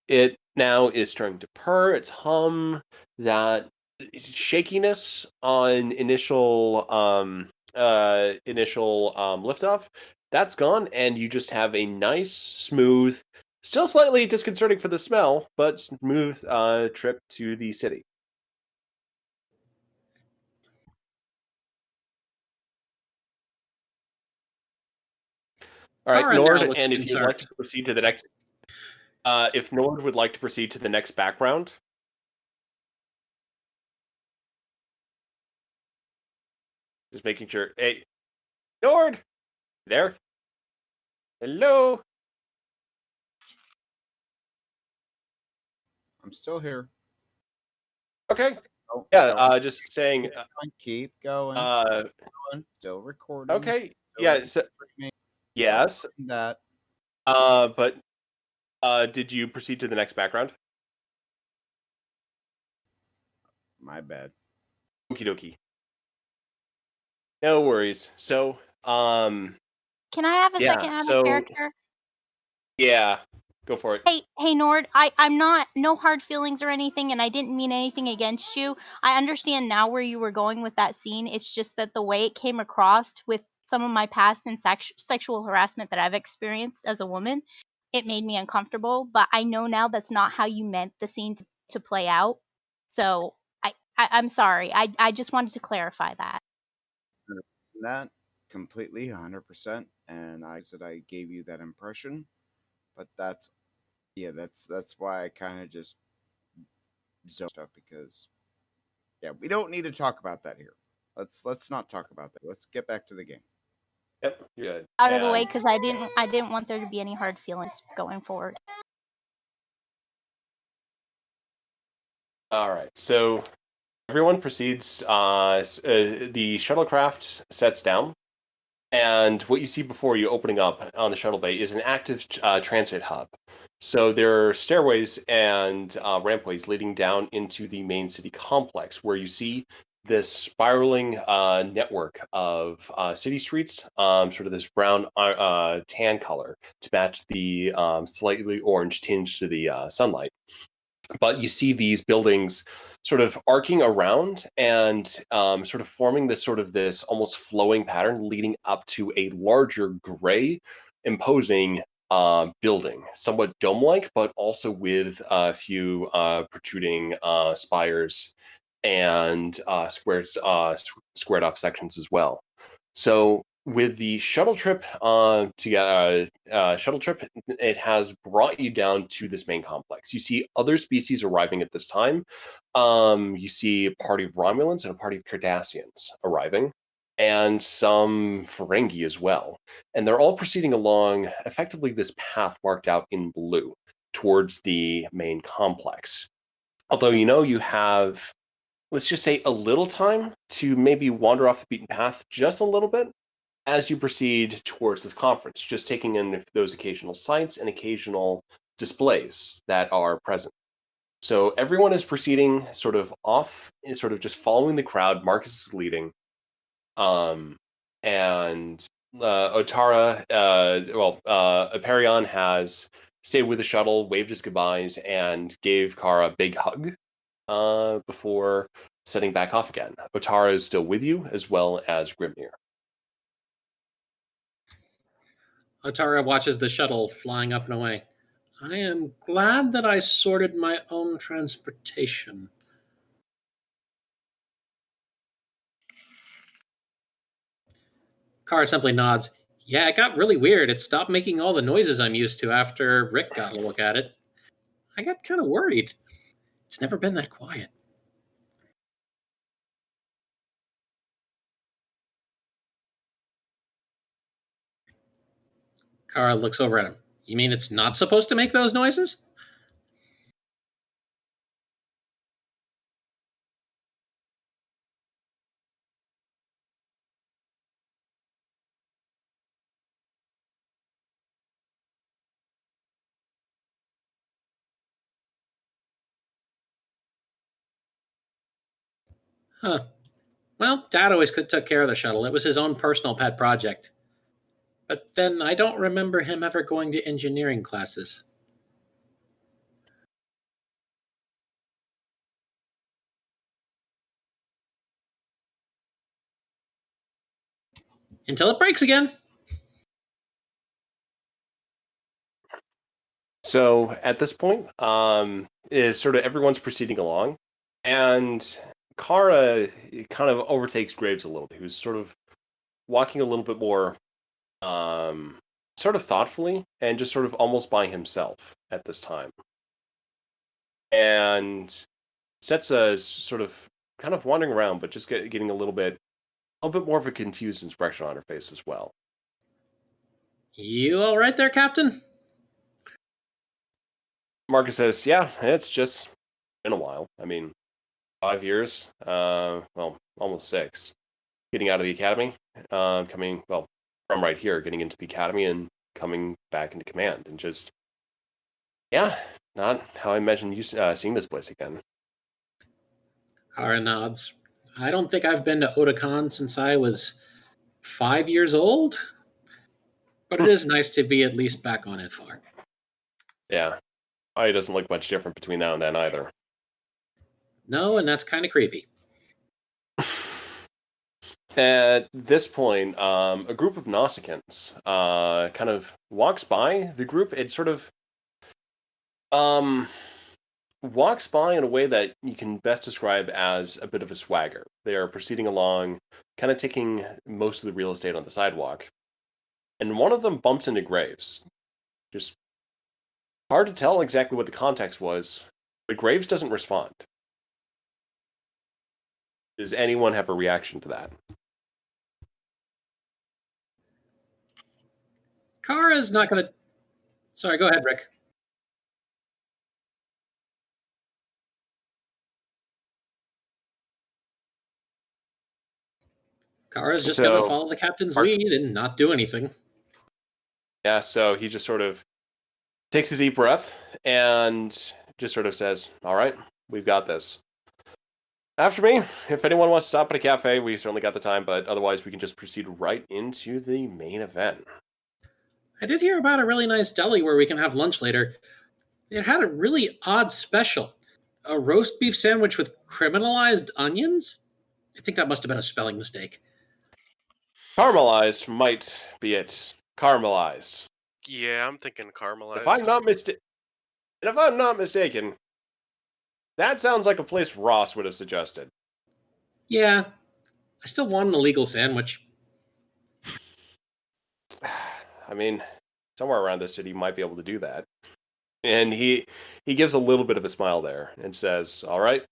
[SPEAKER 2] It now is starting to purr, its hum, that shakiness on initial liftoff, that's gone, and you just have a nice, smooth, still slightly disconcerting for the smell, but smooth trip to the city. All right,
[SPEAKER 3] Kara now
[SPEAKER 2] Nord,
[SPEAKER 3] looks
[SPEAKER 2] and if you'd like to
[SPEAKER 3] concerned.
[SPEAKER 2] proceed to the next, if Nord would like to proceed to the next background. Just making sure. Hey, Nord, there. Hello.
[SPEAKER 1] I'm still here.
[SPEAKER 2] Okay.
[SPEAKER 1] Oh,
[SPEAKER 2] Yeah.
[SPEAKER 1] going.
[SPEAKER 2] Just saying.
[SPEAKER 1] Keep going. Still recording.
[SPEAKER 2] Okay.
[SPEAKER 1] Still
[SPEAKER 2] Yeah. So,
[SPEAKER 1] streaming,
[SPEAKER 2] yes.
[SPEAKER 1] that.
[SPEAKER 2] But did you proceed to the next background?
[SPEAKER 1] My bad.
[SPEAKER 2] Okie dokie. No worries. So,
[SPEAKER 4] Can I have a
[SPEAKER 2] yeah.
[SPEAKER 4] second out
[SPEAKER 2] So,
[SPEAKER 4] of character?
[SPEAKER 2] yeah. Go for it.
[SPEAKER 4] Hey, Nord, I'm not, no hard feelings or anything, and I didn't mean anything against you. I understand now where you were going with that scene. It's just that the way it came across with some of my past and sexual harassment that I've experienced as a woman, it made me uncomfortable. But I know now that's not how you meant the scene to play out. So I'm sorry. I just wanted to clarify that.
[SPEAKER 1] That completely 100%. And I said I gave you that impression, but that's why I kind of just zoned stuff because we don't need to talk about that here. Let's not talk about that. Let's get back to the game.
[SPEAKER 2] Yep. Good.
[SPEAKER 4] Out of the way because I didn't want there to be any hard feelings going forward.
[SPEAKER 2] All right. So everyone proceeds. The shuttlecraft sets down. And what you see before you opening up on the shuttle bay is an active transit hub. So there are stairways and rampways leading down into the main city complex, where you see this spiraling network of city streets, sort of this brown tan color to match the slightly orange tinge to the sunlight. But you see these buildings sort of arcing around and sort of forming this almost flowing pattern leading up to a larger gray imposing building, somewhat dome-like, but also with a few protruding spires and squared off sections as well. So with the shuttle trip, it has brought you down to this main complex. You see other species arriving at this time. You see a party of Romulans and a party of Cardassians arriving, and some Ferengi as well. And they're all proceeding along effectively this path marked out in blue towards the main complex. Although you have, let's just say, a little time to maybe wander off the beaten path just a little bit as you proceed towards this conference, just taking in those occasional sights and occasional displays that are present. So everyone is proceeding sort of off, sort of just following the crowd. Marcus is leading. And Otara, Aperion has stayed with the shuttle, waved his goodbyes, and gave Kara a big hug before setting back off again. Otara is still with you, as well as Grimnir.
[SPEAKER 3] Otara watches the shuttle flying up and away. I am glad that I sorted my own transportation. Kara simply nods. Yeah, it got really weird. It stopped making all the noises I'm used to after Rick got a look at it. I got kind of worried. It's never been that quiet. Kara looks over at him. You mean it's not supposed to make those noises? Huh. Well, Dad always took care of the shuttle. It was his own personal pet project. But then I don't remember him ever going to engineering classes. Until it breaks again.
[SPEAKER 2] So at this point, is sort of everyone's proceeding along, and Kara kind of overtakes Graves a little bit, who's sort of walking a little bit more sort of thoughtfully and just sort of almost by himself at this time. And Cetsa is sort of kind of wandering around, but just getting a little bit more of a confused expression on her face as well.
[SPEAKER 3] You all right there, Captain?
[SPEAKER 2] Marcus says, yeah, it's just been a while. I mean, 5 years, almost 6. Getting out of the academy, coming, from right here, getting into the academy and coming back into command. And just, yeah, not how I imagine you seeing this place again.
[SPEAKER 3] Kara nods. I don't think I've been to Otakon since I was 5 years old. But it is nice to be at least back on Iffar.
[SPEAKER 2] Yeah. It doesn't look much different between now and then either.
[SPEAKER 3] No, and that's kind of creepy.
[SPEAKER 2] At this point, a group of Nausicaans kind of walks by the group. It sort of walks by in a way that you can best describe as a bit of a swagger. They are proceeding along, kind of taking most of the real estate on the sidewalk. And one of them bumps into Graves. Just hard to tell exactly what the context was, but Graves doesn't respond. Does anyone have a reaction to that?
[SPEAKER 3] Kara's not going to... Sorry, go ahead, Rick. Kara's just going to follow the captain's lead and not do anything.
[SPEAKER 2] Yeah, so he just sort of takes a deep breath and just sort of says, all right, we've got this. After me, if anyone wants to stop at a cafe, we certainly got the time, but otherwise we can just proceed right into the main event.
[SPEAKER 3] I did hear about a really nice deli where we can have lunch later. It had a really odd special. A roast beef sandwich with criminalized onions? I think that must have been a spelling mistake.
[SPEAKER 2] Caramelized might be it. Caramelized.
[SPEAKER 5] Yeah, I'm thinking caramelized.
[SPEAKER 2] If I'm not mistaken, that sounds like a place Ross would have suggested.
[SPEAKER 3] Yeah, I still want an illegal sandwich.
[SPEAKER 2] I mean, somewhere around this city, you might be able to do that. And he gives a little bit of a smile there and says, "All right.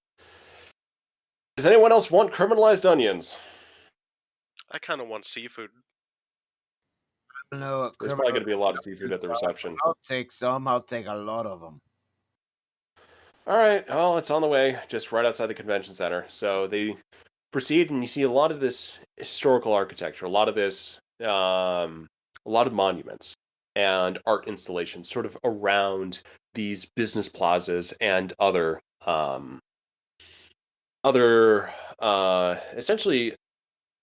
[SPEAKER 2] Does anyone else want criminalized onions?"
[SPEAKER 5] I kind of want seafood.
[SPEAKER 1] No,
[SPEAKER 2] There's probably going to be a lot of seafood at the reception.
[SPEAKER 1] I'll take some. I'll take a lot of them.
[SPEAKER 2] All right. Well, it's on the way, just right outside the convention center. So they proceed, and you see a lot of this historical architecture, a lot of this, a lot of monuments and art installations, sort of around these business plazas and other essentially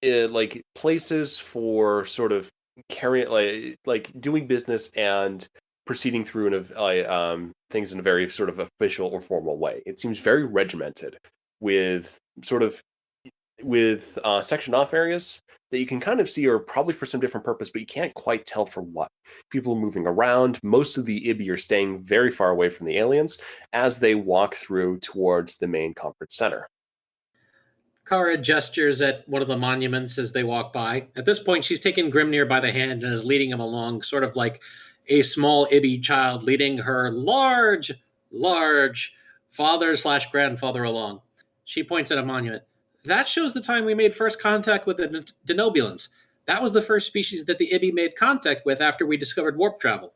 [SPEAKER 2] like places for sort of carrying like doing business and proceeding through things in a very sort of official or formal way. It seems very regimented with sort of section off areas that you can kind of see are probably for some different purpose, but you can't quite tell for what. People are moving around. Most of the Ibi are staying very far away from the aliens as they walk through towards the main conference center.
[SPEAKER 3] Kara gestures at one of the monuments as they walk by. At this point, she's taken Grimnir by the hand and is leading him along, sort of like a small Ibi child leading her large father/grandfather along. She points at a monument. That shows the time we made first contact with the Denobulans. That was the first species that the Ibi made contact with after we discovered warp travel.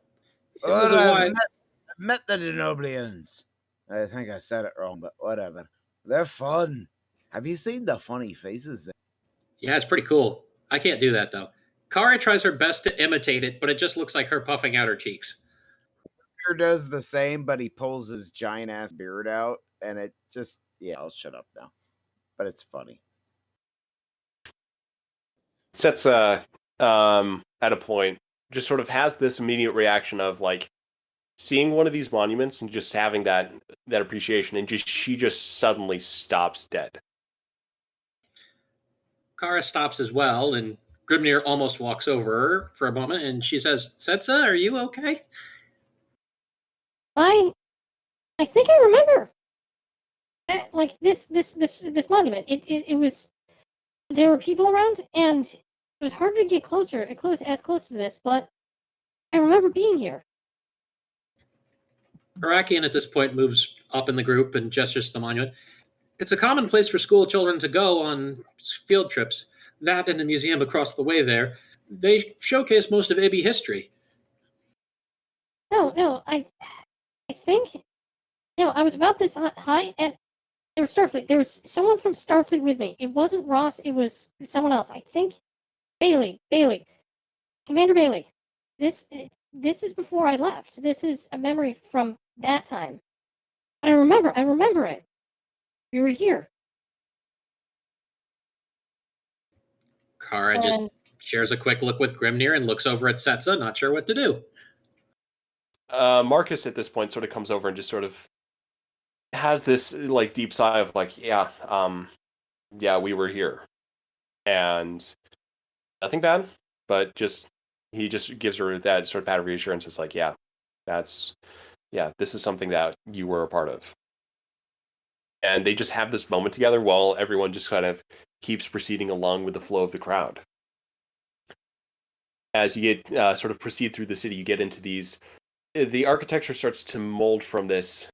[SPEAKER 3] It was a
[SPEAKER 1] I've
[SPEAKER 3] wide...
[SPEAKER 1] met the Denoblians. I think I said it wrong, but whatever. They're fun. Have you seen the funny faces there?
[SPEAKER 3] Yeah, it's pretty cool. I can't do that, though. Kara tries her best to imitate it, but it just looks like her puffing out her cheeks.
[SPEAKER 1] Peter does the same, but he pulls his giant ass beard out, and it just, yeah, I'll shut up now. But it's funny.
[SPEAKER 2] Cetsa, at a point, just sort of has this immediate reaction of like seeing one of these monuments and just having that appreciation, and she just suddenly stops dead.
[SPEAKER 3] Kara stops as well, and Grimnir almost walks over her for a moment, and she says, "Cetsa, are you okay?"
[SPEAKER 8] I think I remember. Like this monument. It was, there were people around, and it was hard to get close to this, but I remember being here.
[SPEAKER 3] Arakian at this point moves up in the group and gestures to the monument. It's a common place for school children to go on field trips. That and the museum across the way there. They showcase most of Ibi history.
[SPEAKER 8] No, I think, I was about this high, and there was Starfleet. There was someone from Starfleet with me. It wasn't Ross. It was someone else. I think Bailey, Commander Bailey. This is before I left. This is a memory from that time. I remember it. We were here.
[SPEAKER 3] Kara just shares a quick look with Grimnir and looks over at Cetsa, not sure what to do.
[SPEAKER 2] Marcus at this point sort of comes over and just sort of has this like deep sigh of like, yeah, we were here, and nothing bad, but he just gives her that sort of pat of reassurance. It's like, this is something that you were a part of, and they just have this moment together while everyone just kind of keeps proceeding along with the flow of the crowd. As you get sort of proceed through the city, you get into the architecture starts to mold from this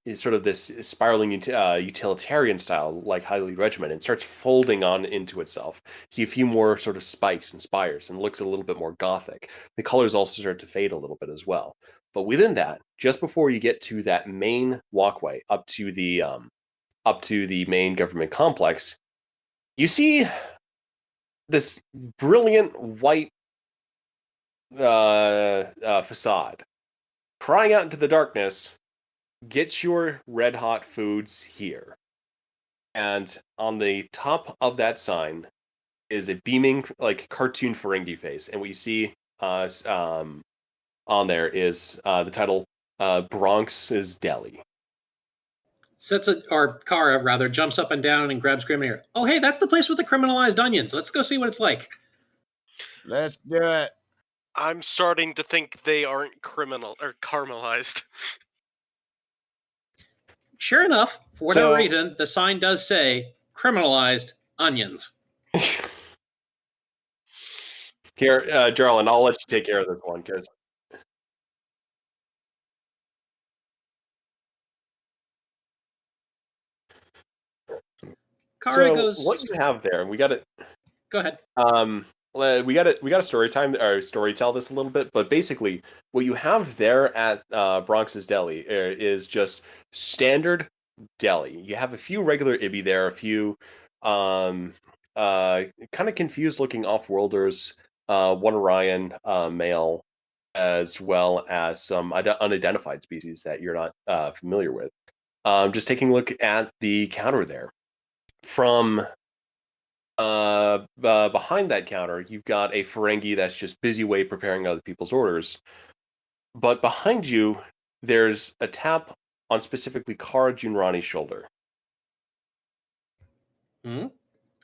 [SPEAKER 2] spiraling utilitarian style, like highly regimented. It starts folding on into itself. See a few more sort of spikes and spires, and looks a little bit more gothic. The colors also start to fade a little bit as well. But within that, just before you get to that main walkway up to the main government complex, you see this brilliant white facade crying out into the darkness, "Get your red hot foods here." And on the top of that sign is a beaming, like, cartoon Ferengi face. And what you see on there is the title, Bronx's Deli.
[SPEAKER 3] Cetsa, or Kara rather, jumps up and down and grabs Grimnir. "Oh, hey, that's the place with the criminalized onions. Let's go see what it's like."
[SPEAKER 1] Let's do it.
[SPEAKER 5] I'm starting to think they aren't criminal or caramelized.
[SPEAKER 3] Sure enough, for whatever reason, the sign does say criminalized onions.
[SPEAKER 2] Here, Jarlin, I'll let you take care of this one because.
[SPEAKER 3] Kara
[SPEAKER 2] So
[SPEAKER 3] goes.
[SPEAKER 2] what you have there, and we got to
[SPEAKER 3] Go ahead.
[SPEAKER 2] we got to story time or story tell this a little bit, but basically what you have there at Bronx's Deli is just standard deli. You have a few regular Ibby there, a few kind of confused looking off-worlders, one Orion male, as well as some unidentified species that you're not familiar with. Just taking a look at the counter there. From behind that counter, you've got a Ferengi that's just busy away preparing other people's orders. But behind you, there's a tap on specifically Kara Junrani's shoulder.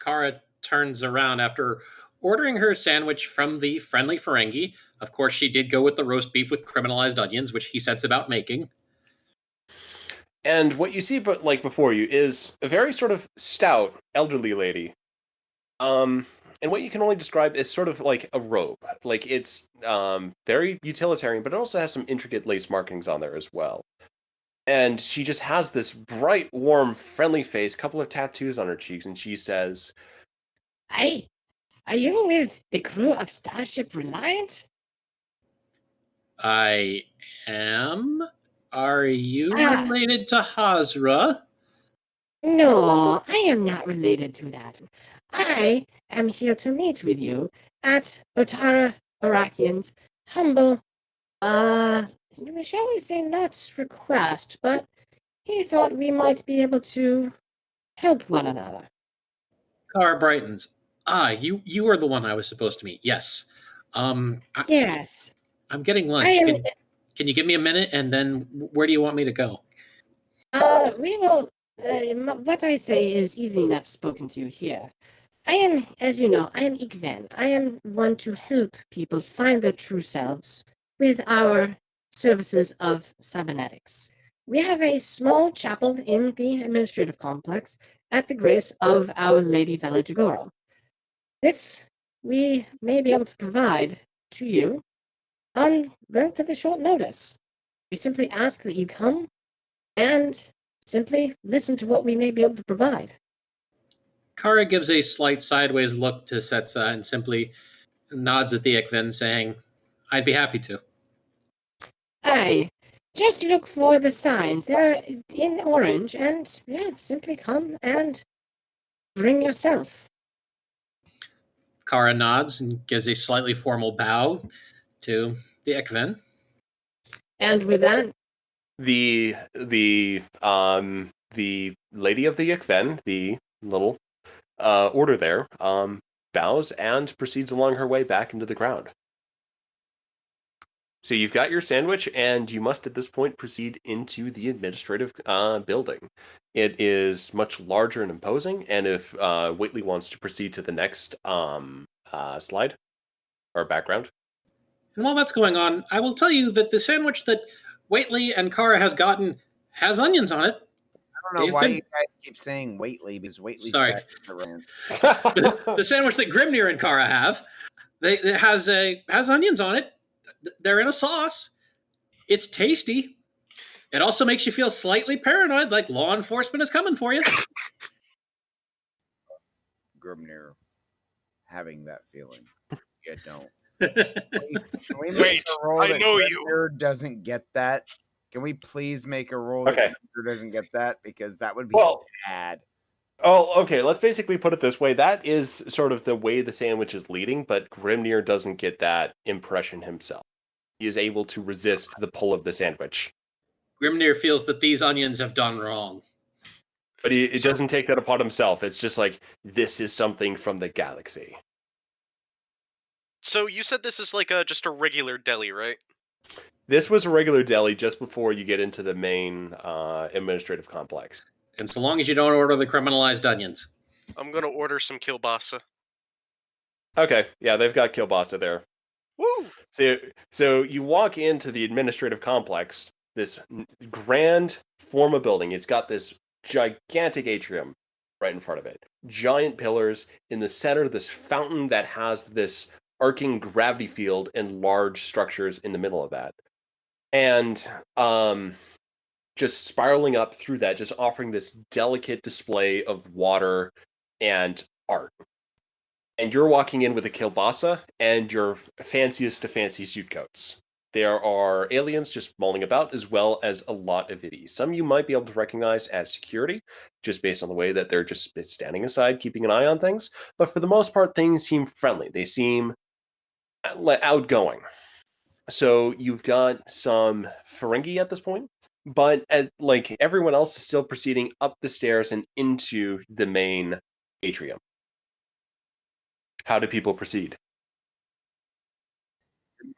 [SPEAKER 3] Kara turns around after ordering her sandwich from the friendly Ferengi. Of course, she did go with the roast beef with caramelized onions, which he sets about making.
[SPEAKER 2] And what you see, but like before you, is a very sort of stout elderly lady. And what you can only describe as sort of like a robe. Like it's very utilitarian, but it also has some intricate lace markings on there as well. And she just has this bright, warm, friendly face, couple of tattoos on her cheeks, and she says,
[SPEAKER 8] Hey, are you with the crew of Starship Reliant?
[SPEAKER 3] I am. Are you related to Hazra?
[SPEAKER 8] No, I am not related to that. I am here to meet with you at Otara Arakian's humble, shall we say not request, but he thought we might be able to help one another.
[SPEAKER 3] Kara brightens. You are the one I was supposed to meet. Yes.
[SPEAKER 8] Yes.
[SPEAKER 3] I'm getting lunch. Can you give me a minute, and then where do you want me to go?
[SPEAKER 8] We will. What I say is easy enough spoken to here. I am, as you know, I am Ikven. I am one to help people find their true selves with our services of cybernetics. We have a small chapel in the administrative complex at the grace of Our Lady Velagigoro. This we may be able to provide to you on relatively short notice. We simply ask that you come and simply listen to what we may be able to provide.
[SPEAKER 3] Kara gives a slight sideways look to Cetsa and simply nods at the Ikven, saying, I'd be happy to.
[SPEAKER 8] Aye, just look for the signs. They're in orange, and simply come and bring yourself.
[SPEAKER 3] Kara nods and gives a slightly formal bow to the Ikven.
[SPEAKER 8] And with that,
[SPEAKER 2] the lady of the Ikven, the little order there, bows and proceeds along her way back into the crowd. So you've got your sandwich, and you must at this point proceed into the administrative building. It is much larger and imposing, and if Whately wants to proceed to the next slide or background.
[SPEAKER 3] And while that's going on, I will tell you that the sandwich that Whately and Kara has gotten has onions on it.
[SPEAKER 1] I don't know why you guys keep saying Whately, because Whately's
[SPEAKER 3] Sorry.
[SPEAKER 1] around.
[SPEAKER 3] The sandwich that Grimnir and Kara have, it has onions on it. They're in a sauce. It's tasty. It also makes you feel slightly paranoid, like law enforcement is coming for you.
[SPEAKER 1] Grimnir having that feeling. You don't. Can we make a roll
[SPEAKER 5] I
[SPEAKER 1] that
[SPEAKER 5] know
[SPEAKER 1] Grimnir doesn't get that? Can we please make a roll that Grimnir doesn't get that? Because that would be bad.
[SPEAKER 2] Oh, okay. Let's basically put it this way. That is sort of the way the sandwich is leading, but Grimnir doesn't get that impression himself. He is able to resist the pull of the sandwich.
[SPEAKER 3] Grimnir feels that these onions have done wrong.
[SPEAKER 2] But he doesn't take that upon himself. It's just like, this is something from the galaxy.
[SPEAKER 5] So you said this is like just a regular deli, right?
[SPEAKER 2] This was a regular deli just before you get into the main administrative complex.
[SPEAKER 3] And so long as you don't order the caramelized onions.
[SPEAKER 5] I'm going to order some kielbasa.
[SPEAKER 2] Okay, yeah, they've got kielbasa there.
[SPEAKER 5] Woo!
[SPEAKER 2] So you walk into the administrative complex, this grand form of building. It's got this gigantic atrium. right in front of it. Giant pillars in the center, this fountain that has this arcing gravity field and large structures in the middle of that. And just spiraling up through that, just offering this delicate display of water and art. And you're walking in with a kielbasa and your fanciest of fancy suit coats. There are aliens just mulling about, as well as a lot of idiots. Some you might be able to recognize as security, just based on the way that they're just standing aside, keeping an eye on things. But for the most part, things seem friendly. They seem outgoing. So you've got some Ferengi at this point, but like everyone else is still proceeding up the stairs and into the main atrium. How do people proceed?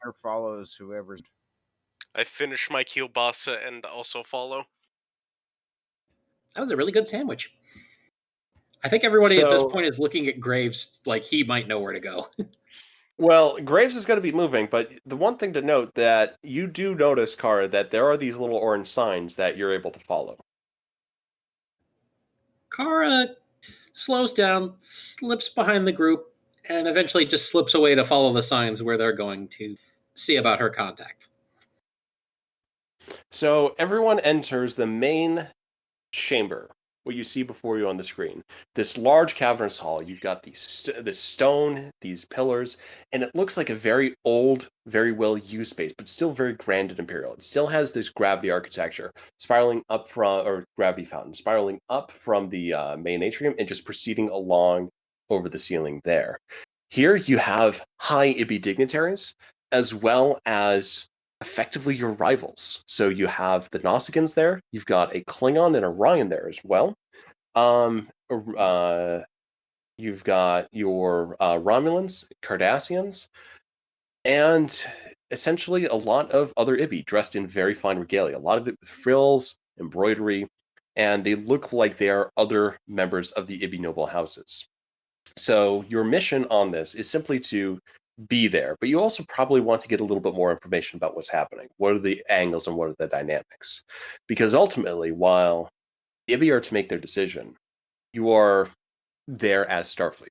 [SPEAKER 1] Or follows whoever's.
[SPEAKER 5] I finish my kielbasa and also follow.
[SPEAKER 3] That was a really good sandwich. I think everybody at this
[SPEAKER 2] So-
[SPEAKER 3] point is looking at Graves like he might know where to go.
[SPEAKER 2] Well, Graves is going to be moving, but the one thing to note that you do notice, Kara, that there are these little orange signs that you're able to follow.
[SPEAKER 3] Kara slows down, slips behind the group, and eventually just slips away to follow the signs where they're going to see about her contact.
[SPEAKER 2] So everyone enters the main chamber, what you see before you on the screen. This large cavernous hall. You've got this stone, these pillars, and it looks like a very old, very well used space, but still very grand and imperial. It still has this gravity architecture, spiraling up from, or gravity fountain, spiraling up from the main atrium and just proceeding along over the ceiling there. Here you have high Ibi dignitaries, as well as effectively your rivals. So you have the Nausicaans there, you've got a Klingon and a Ryan there as well. You've got your Romulans, Cardassians, and essentially a lot of other Ibi dressed in very fine regalia. A lot of it with frills, embroidery, and they look like they are other members of the Ibi noble houses. So your mission on this is simply to be there, but you also probably want to get a little bit more information about what's happening. What are the angles and what are the dynamics? Because ultimately, while the Ibi are to make their decision, you are there as Starfleet.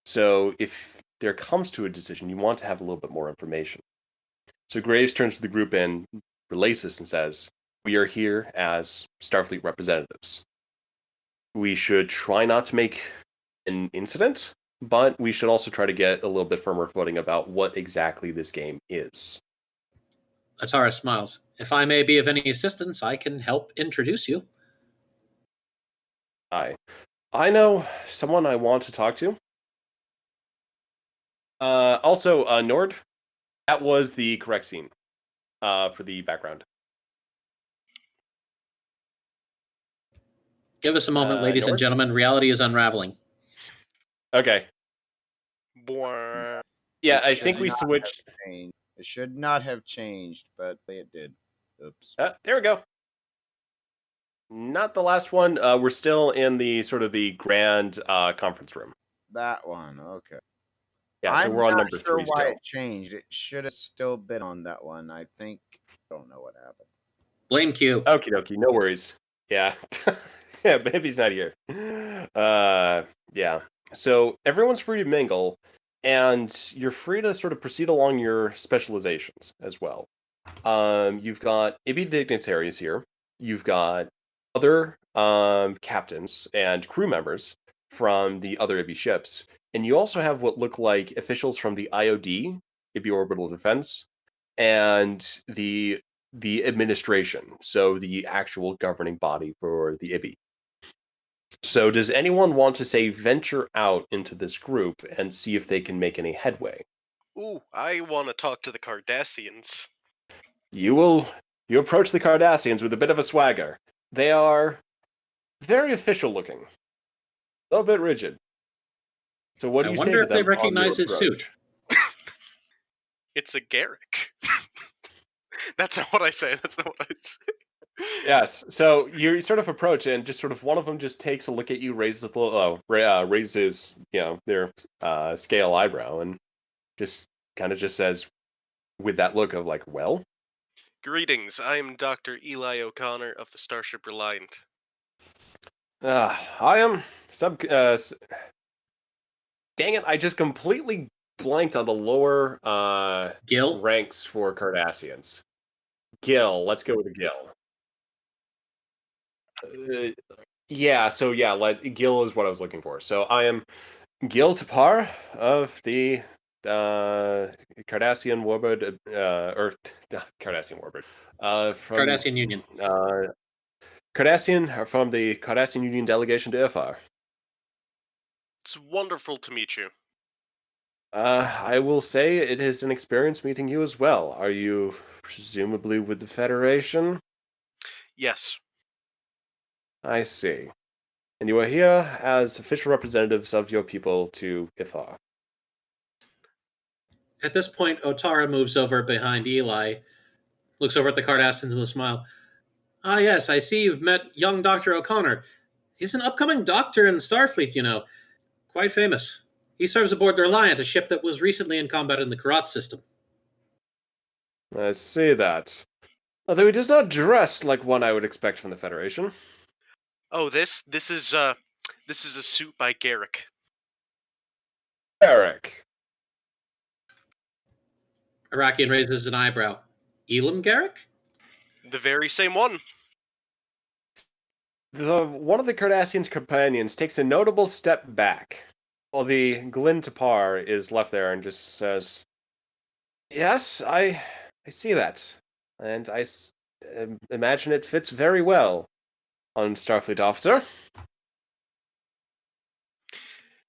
[SPEAKER 2] So if there comes to a decision, you want to have a little bit more information. So Graves turns to the group and relays this and says, "We are here as Starfleet representatives. We should try not to make an incident, but we should also try to get a little bit firmer footing about what exactly this game is."
[SPEAKER 3] Atara smiles. If I may be of any assistance, I can help introduce you.
[SPEAKER 2] I know someone I want to talk to. Also, Nord, that was the correct scene for the background.
[SPEAKER 3] Give us a moment, ladies and
[SPEAKER 2] Nord?
[SPEAKER 3] gentlemen. Reality is unraveling.
[SPEAKER 2] Okay.
[SPEAKER 5] Bwah.
[SPEAKER 2] Yeah,
[SPEAKER 1] It
[SPEAKER 2] I
[SPEAKER 1] should
[SPEAKER 2] think we
[SPEAKER 1] not
[SPEAKER 2] switched.
[SPEAKER 1] It should not have changed, but it did. Oops.
[SPEAKER 2] There we go. Not the last one. We're still in the sort of the grand conference room.
[SPEAKER 1] That one. Okay.
[SPEAKER 2] Yeah, so
[SPEAKER 1] I'm
[SPEAKER 2] we're on
[SPEAKER 1] not
[SPEAKER 2] number
[SPEAKER 1] sure
[SPEAKER 2] 3
[SPEAKER 1] why
[SPEAKER 2] still.
[SPEAKER 1] it changed. It should have still been on that one. I think. I don't know what happened.
[SPEAKER 3] Blame Q.
[SPEAKER 2] Okie dokie, no worries. Yeah. Yeah, baby's not here. Yeah. So everyone's free to mingle, and you're free to sort of proceed along your specializations as well. You've got Ibi dignitaries here. You've got other captains and crew members from the other Ibi ships, and you also have what look like officials from the IOD, Ibi Orbital Defense, and the administration, so the actual governing body for the Ibi. So does anyone want to, say, venture out into this group and see if they can make any headway?
[SPEAKER 5] Ooh, I want to talk to the Cardassians.
[SPEAKER 2] You approach the Cardassians with a bit of a swagger. They are very official looking, a little bit rigid. So what do
[SPEAKER 3] I
[SPEAKER 2] you say
[SPEAKER 3] wonder
[SPEAKER 2] to
[SPEAKER 3] if they
[SPEAKER 2] them on your
[SPEAKER 3] recognize his
[SPEAKER 2] approach?
[SPEAKER 3] suit.
[SPEAKER 5] It's a Garrick. That's not what I say. That's not what I say.
[SPEAKER 2] Yes. So you sort of approach and just sort of one of them just takes a look at you, raises a little, raises their scale eyebrow, and just kind of just says, with that look of like, well,
[SPEAKER 5] Greetings, I am Dr. Eli O'Connor of the Starship Reliant.
[SPEAKER 2] I am sub. Dang it! I just completely blanked on the lower
[SPEAKER 3] Gil?
[SPEAKER 2] ranks for Cardassians. Gil. Let's go with a Gil. Yeah. So yeah, Gil is what I was looking for. So I am Gil Tapar of the Cardassian Warbird, or Cardassian Warbird, from
[SPEAKER 3] Cardassian Union.
[SPEAKER 2] Cardassian, from the Cardassian Union delegation to Iffar.
[SPEAKER 5] It's wonderful to meet you.
[SPEAKER 2] I will say it is an experience meeting you as well. Are you presumably with the Federation?
[SPEAKER 5] Yes.
[SPEAKER 2] I see. And you are here as official representatives of your people to Iffar.
[SPEAKER 3] At this point, Otara moves over behind Eli, looks over at the Cardassians with a smile. Ah, yes, I see you've met young Dr. O'Connor. He's an upcoming doctor in Starfleet, you know. Quite famous. He serves aboard the Reliant, a ship that was recently in combat in the Karat system.
[SPEAKER 2] I see that. Although he does not dress like one I would expect from the Federation.
[SPEAKER 5] Oh, this is a suit by Garrick.
[SPEAKER 2] Eric.
[SPEAKER 3] Iraqian raises an eyebrow. Elam Garrick?
[SPEAKER 5] The very same one.
[SPEAKER 2] One of the Cardassian's companions takes a notable step back, while the Glyn Tapar is left there and just says, "Yes, I see that, and imagine it fits very well on Starfleet officer."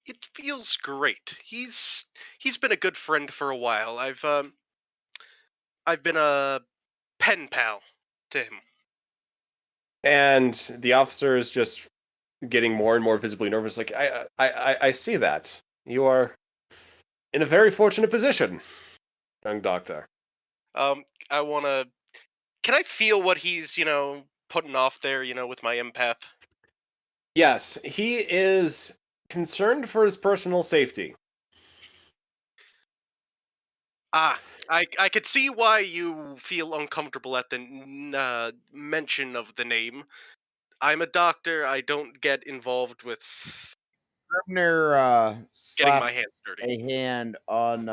[SPEAKER 5] It feels great. He's been a good friend for a while. I've been a pen pal to him.
[SPEAKER 2] And the officer is just getting more and more visibly nervous. Like, I see that. You are in a very fortunate position, young doctor.
[SPEAKER 5] I wanna. Can I feel what he's putting off there? With my empath.
[SPEAKER 2] Yes, he is concerned for his personal safety.
[SPEAKER 5] I could see why you feel uncomfortable at the mention of the name. I'm a doctor. I don't get involved with
[SPEAKER 1] Grimner
[SPEAKER 5] getting my
[SPEAKER 1] slaps
[SPEAKER 5] hands dirty.
[SPEAKER 1] a hand on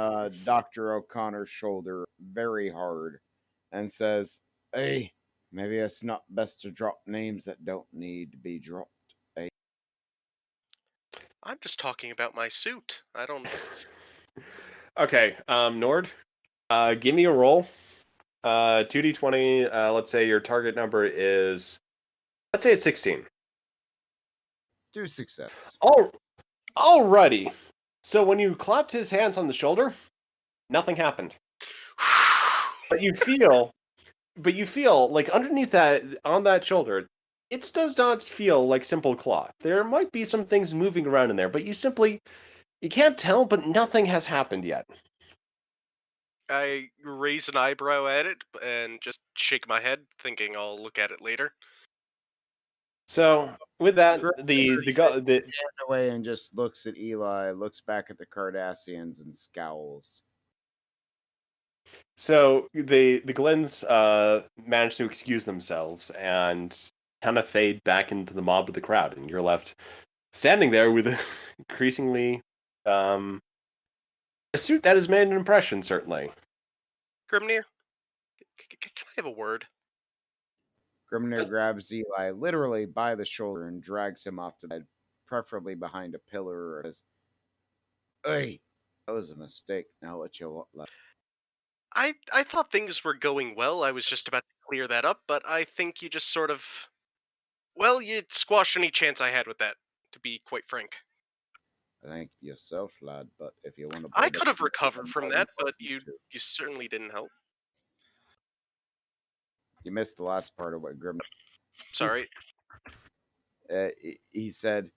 [SPEAKER 1] Dr. O'Connor's shoulder very hard and says, "Hey, maybe it's not best to drop names that don't need to be dropped." Hey.
[SPEAKER 5] I'm just talking about my suit. I don't.
[SPEAKER 2] Okay, Nord, give me a roll. 2d20. Let's say your target number is, let's say it's 16.
[SPEAKER 1] 2 successes.
[SPEAKER 2] Alrighty. So when you clapped his hands on the shoulder, nothing happened. But you feel like underneath that, on that shoulder, it does not feel like simple cloth. There might be some things moving around in there, but you can't tell, but nothing has happened yet.
[SPEAKER 5] I raise an eyebrow at it and just shake my head, thinking I'll look at it later.
[SPEAKER 2] So with that,
[SPEAKER 1] Grimner
[SPEAKER 2] the
[SPEAKER 1] takes his hand away and just looks at Eli, looks back at the Cardassians, and scowls.
[SPEAKER 2] So the Glens manage to excuse themselves and kind of fade back into the mob of the crowd, and you're left standing there with a increasingly a suit that has made an impression, certainly.
[SPEAKER 5] Grimnir, can I have a word?
[SPEAKER 1] Grimner grabs Eli literally by the shoulder and drags him off to the bed, preferably behind a pillar, or says, "Hey, that was a mistake. Now what you want, lad?"
[SPEAKER 5] I thought things were going well. I was just about to clear that up, but I think you just sort of... Well, you squashed any chance I had with that, to be quite frank.
[SPEAKER 1] Thank yourself, lad, but if you want to...
[SPEAKER 5] I could have recovered from that, but you certainly didn't help.
[SPEAKER 1] You missed the last part of what Grim...
[SPEAKER 5] Sorry.
[SPEAKER 1] He said...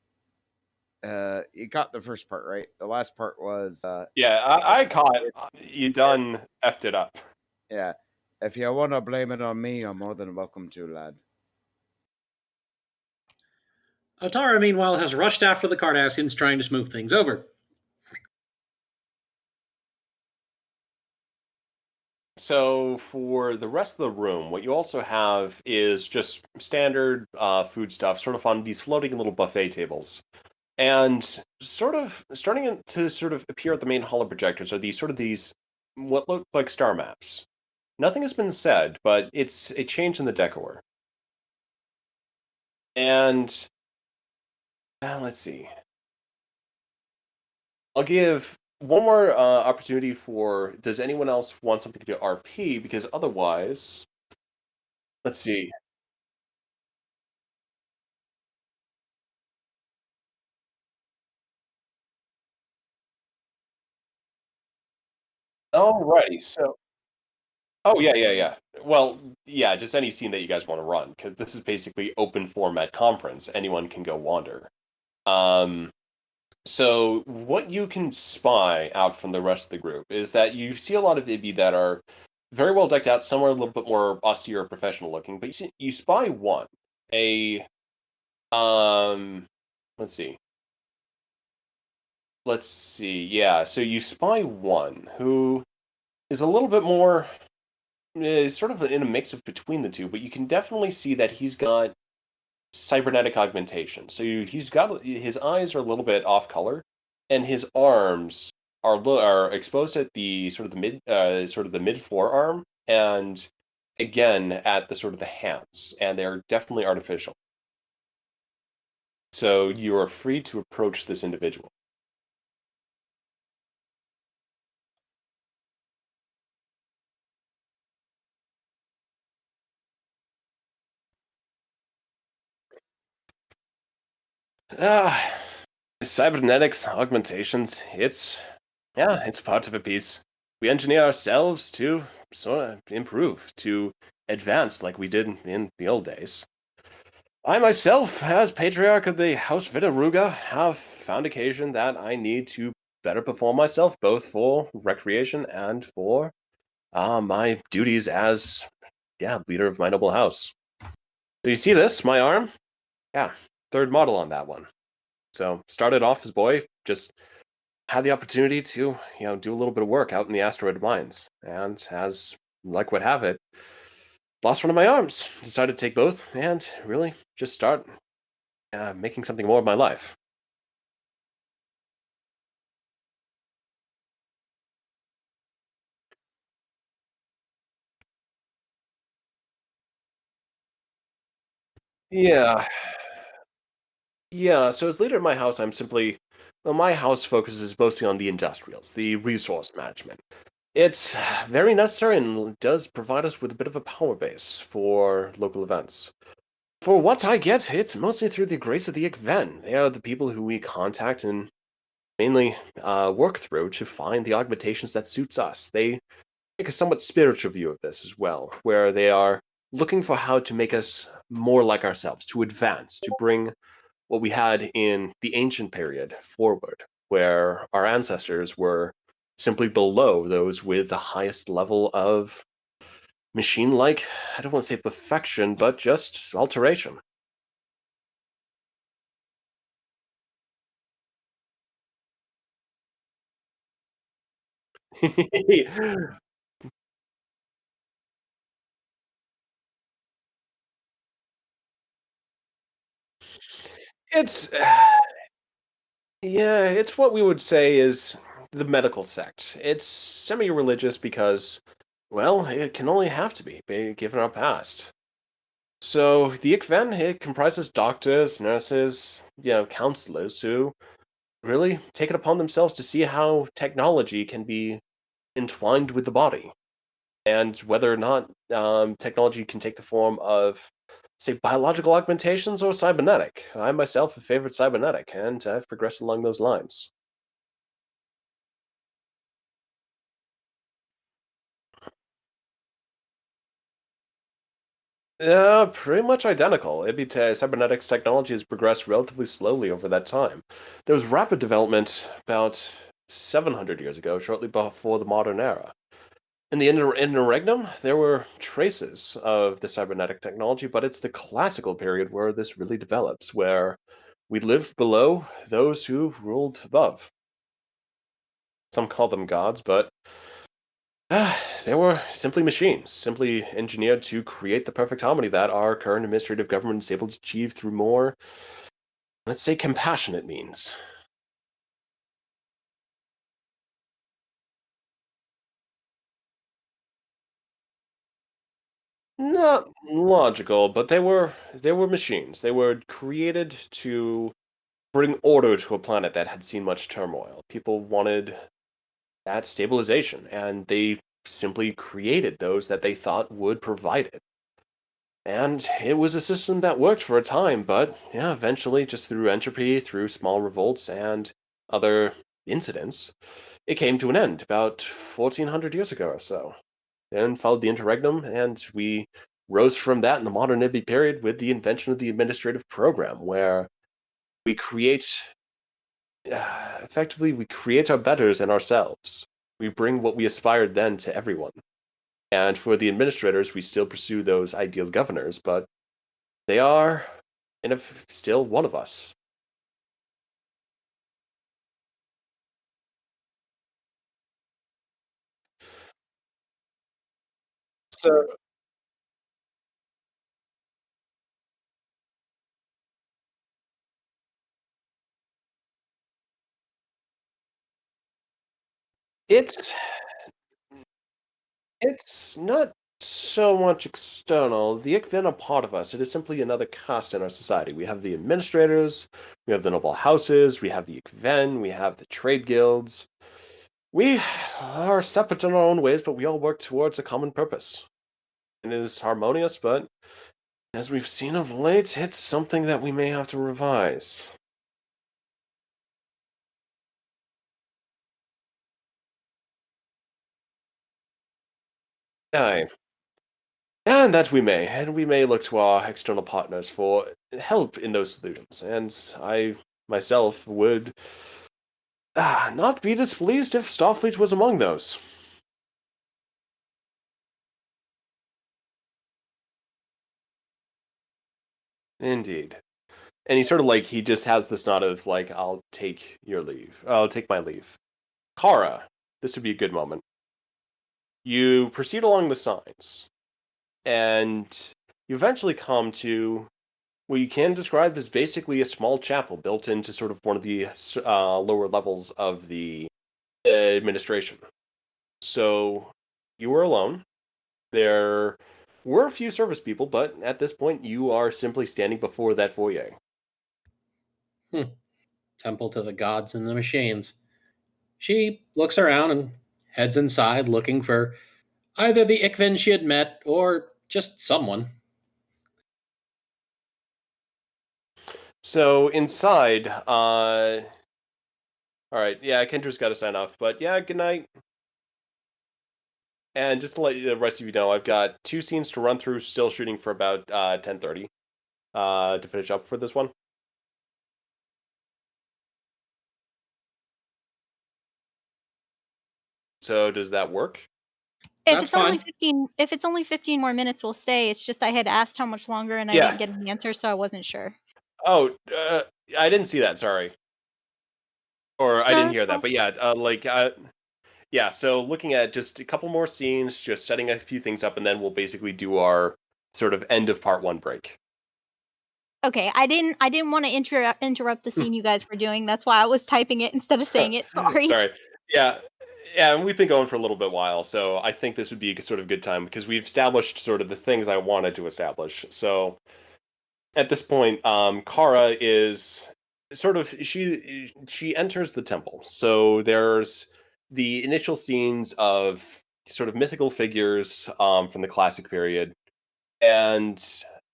[SPEAKER 1] you got the first part, right? The last part was...
[SPEAKER 2] yeah, I caught it. You done effed it up.
[SPEAKER 1] Yeah. If you want to blame it on me, you're more than welcome to, lad.
[SPEAKER 3] Otara, meanwhile, has rushed after the Cardassians, trying to smooth things over.
[SPEAKER 2] So for the rest of the room, what you also have is just standard food stuff, sort of on these floating little buffet tables. And sort of to sort of appear at the main hall of projectors are these what look like star maps. Nothing has been said, but it's a change in the decor. And let's see. I'll give one more opportunity for. Does anyone else want something to RP? Because otherwise, let's see. Alrighty, so oh yeah, yeah, yeah. Well, yeah, just any scene that you guys want to run, because this is basically open format conference. Anyone can go wander. Um, so what you can spy out from the rest of the group is that you see a lot of Ibby that are very well decked out, some are a little bit more austere, professional looking, but you spy one, a um, let's see, yeah. So you spy one who is a little bit more sort of in a mix of between the two, but you can definitely see that he's got cybernetic augmentation. So he's got his eyes are a little bit off color, and his arms are exposed at the sort of the mid forearm, and again at the sort of the hands, and they're definitely artificial. So you are free to approach this individual. Ah, cybernetics, augmentations, it's part of a piece. We engineer ourselves to sort of improve, to advance like we did in the old days. I myself, as patriarch of the House Vitaruga, have found occasion that I need to better perform myself, both for recreation and for my duties as, leader of my noble house. So you see this, my arm? Yeah, third model on that one. So started off as boy, just had the opportunity to, do a little bit of work out in the asteroid mines. And as luck would have it, lost one of my arms. Decided to take both and really just start making something more of my life. Yeah. Yeah, so as leader of my house, my house focuses mostly on the industrials, the resource management. It's very necessary and does provide us with a bit of a power base for local events. For what I get, it's mostly through the grace of the Ikven. They are the people who we contact and mainly work through to find the augmentations that suits us. They take a somewhat spiritual view of this as well, where they are looking for how to make us more like ourselves, to advance, to bring what we had in the ancient period forward, where our ancestors were simply below those with the highest level of machine like, I don't want to say perfection, but just alteration. It's yeah, it's what we would say is the medical sect. It's semi-religious because, well, it can only have to be given our past. So the Ikven, it comprises doctors, nurses, counselors who really take it upon themselves to see how technology can be entwined with the body, and whether or not technology can take the form of, say, biological augmentations or cybernetic. I myself have favored cybernetic, and I've progressed along those lines. Pretty much identical. Cybernetics technology has progressed relatively slowly over that time. There was rapid development about 700 years ago, shortly before the modern era. In the interregnum, there were traces of the cybernetic technology, but it's the classical period where this really develops, where we lived below those who ruled above. Some call them gods, but They were simply machines, simply engineered to create the perfect harmony that our current administrative government is able to achieve through more, let's say, compassionate means. Not logical, but they were machines. They were created to bring order to a planet that had seen much turmoil. People wanted that stabilization, and they simply created those that they thought would provide it. And it was a system that worked for a time, but yeah, eventually, just through entropy, through small revolts, and other incidents, it came to an end about 1400 years ago or so. Then followed the interregnum, and we rose from that in the modern Ibby period with the invention of the administrative program, where we create, effectively, we create our betters and ourselves. We bring what we aspired then to everyone. And for the administrators, we still pursue those ideal governors, but they are still one of us. So it's it's not so much external. The Ikvin are part of us. It is simply another caste in our society. We have the administrators, we have the noble houses, we have the Ikven, we have the trade guilds. We are separate in our own ways, but we all work towards a common purpose. It is harmonious, but as we've seen of late, it's something that we may have to revise. Aye. And that and we may look to our external partners for help in those solutions. And I myself would not be displeased if Starfleet was among those. Indeed. And he sort of he just has this nod of I'll take your leave. I'll take my leave. Kara, this would be a good moment. You proceed along the signs, and you eventually come to what you can describe as basically a small chapel built into sort of one of the lower levels of the administration. So you were alone. There were a few service people, but at this point, you are simply standing before that foyer.
[SPEAKER 3] Temple to the gods and the machines. She looks around and heads inside looking for either the Ikvin she had met or just someone.
[SPEAKER 2] So inside, all right, yeah, Kendra's got to sign off, but yeah, good night. And just to let the rest of you know, I've got 2 scenes to run through, still shooting for about 10:30 to finish up for this one. So does that work?
[SPEAKER 4] If
[SPEAKER 3] That's
[SPEAKER 4] it's only
[SPEAKER 3] fine.
[SPEAKER 4] 15 if it's only 15 more minutes, we'll stay. It's just I had asked how much longer and I
[SPEAKER 2] Yeah.
[SPEAKER 4] didn't get an answer, so I wasn't sure.
[SPEAKER 2] Oh, I didn't see that. Sorry, or I
[SPEAKER 4] No,
[SPEAKER 2] didn't
[SPEAKER 4] that's
[SPEAKER 2] hear that.
[SPEAKER 4] fine.
[SPEAKER 2] But yeah, yeah. So looking at just a couple more scenes, just setting a few things up, and then we'll basically do our sort of end of part 1 break.
[SPEAKER 4] Okay, I didn't want to interrupt the scene you guys were doing. That's why I was typing it instead of saying it. Sorry.
[SPEAKER 2] Sorry. Yeah. Yeah, and we've been going for a little bit while, so I think this would be a sort of good time because we've established sort of the things I wanted to establish. So at this point, Kara is sort of she enters the temple. So there's the initial scenes of sort of mythical figures from the classic period, and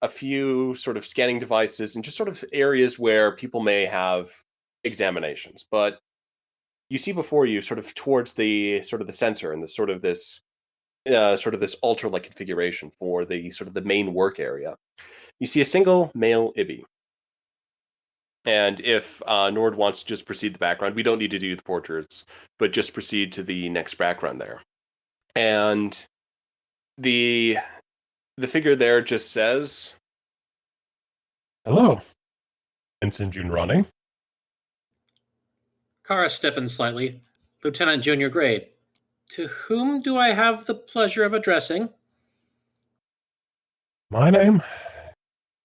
[SPEAKER 2] a few sort of scanning devices, and just sort of areas where people may have examinations. But you see before you, sort of towards the sort of the sensor and the sort of this altar-like configuration for the sort of the main work area. You see a single male Ibby. And if Nord wants to just proceed the background, we don't need to do the portraits, but just proceed to the next background there. And the figure there just says,
[SPEAKER 7] Hello, Ensign Junrani.
[SPEAKER 3] Kara stiffens slightly. Lieutenant Junior Grade. To whom do I have the pleasure of addressing?
[SPEAKER 7] My name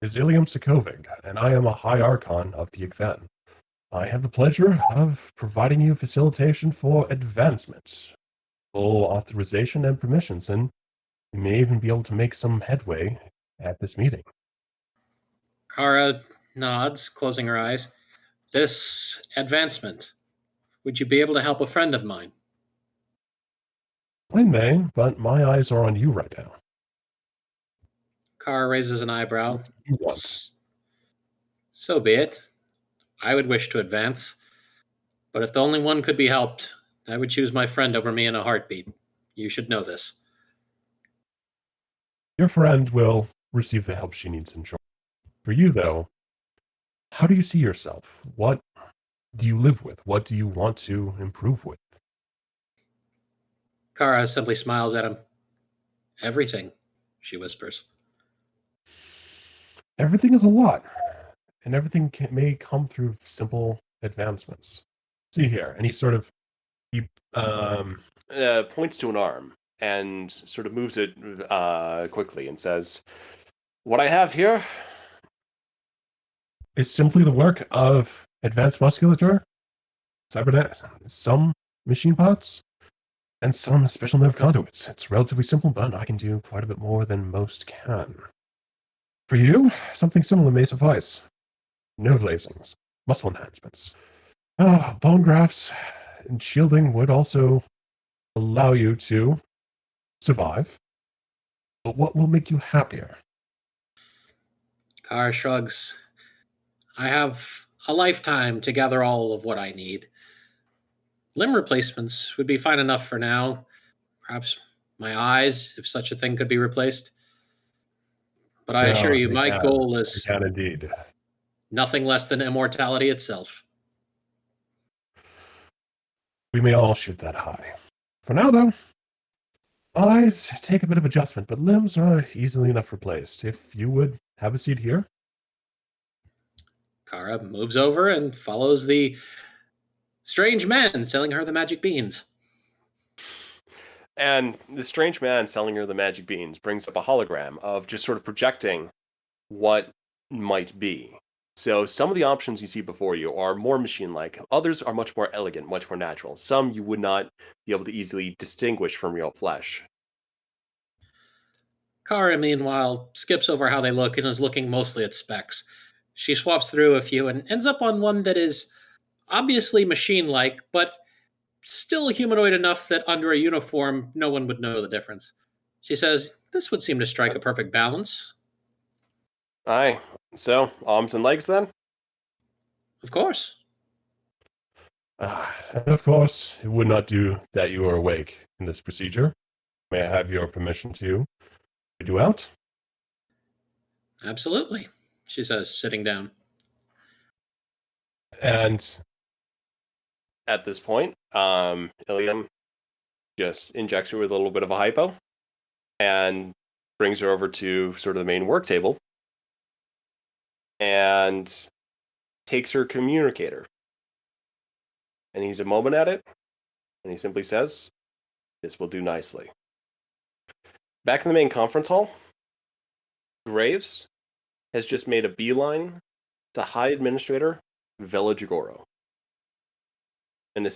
[SPEAKER 7] is Ilium Sokovic, and I am a High Archon of the Igven. I have the pleasure of providing you facilitation for advancement, full authorization and permissions, and you may even be able to make some headway at this meeting.
[SPEAKER 3] Kara nods, closing her eyes. This advancement. Would you be able to help a friend of mine?
[SPEAKER 7] I may, but my eyes are on you right now.
[SPEAKER 3] Kara raises an eyebrow.
[SPEAKER 7] What do you want?
[SPEAKER 3] So be it. I would wish to advance. But if the only one could be helped, I would choose my friend over me in a heartbeat. You should know this.
[SPEAKER 7] Your friend will receive the help she needs in short. For you, though, how do you see yourself? What do you live with? What do you want to improve with?
[SPEAKER 3] Kara simply smiles at him. Everything, she whispers.
[SPEAKER 7] Everything is a lot, and everything may come through simple advancements. See here, and he
[SPEAKER 2] Points to an arm and sort of moves it quickly and says, "What I have here
[SPEAKER 7] is simply the work of advanced musculature, cybernetics, some machine parts, and some special nerve conduits. It's relatively simple, but I can do quite a bit more than most can. For you, something similar may suffice. Nerve lasings, muscle enhancements, bone grafts, and shielding would also allow you to survive. But what will make you happier?
[SPEAKER 3] Kara shrugs. I have a lifetime to gather all of what I need. Limb replacements would be fine enough for now. Perhaps my eyes, if such a thing could be replaced. But I assure you, my goal is
[SPEAKER 7] They can indeed.
[SPEAKER 3] nothing less than immortality itself.
[SPEAKER 7] We may all shoot that high. For now, though, eyes take a bit of adjustment, but limbs are easily enough replaced. If you would have a seat here.
[SPEAKER 3] Kara moves over and follows the strange man selling her the magic beans.
[SPEAKER 2] And the strange man selling her the magic beans brings up a hologram of just sort of projecting what might be. So some of the options you see before you are more machine-like. Others are much more elegant, much more natural. Some you would not be able to easily distinguish from real flesh.
[SPEAKER 3] Kara, meanwhile, skips over how they look and is looking mostly at specs. She swaps through a few and ends up on one that is obviously machine-like, but still humanoid enough that under a uniform, no one would know the difference. She says, "This would seem to strike a perfect balance."
[SPEAKER 2] Aye. So, arms and legs then?
[SPEAKER 3] Of course.
[SPEAKER 7] And of course, it would not do that you are awake in this procedure. May I have your permission to read you out?
[SPEAKER 3] Absolutely, she says, sitting down.
[SPEAKER 7] And
[SPEAKER 2] At this point, Ilium just injects her with a little bit of a hypo and brings her over to sort of the main work table and takes her communicator. And he's a moment at it, and he simply says, "This will do nicely." Back in the main conference hall, Graves has just made a beeline to High Administrator Vela Jagoro. And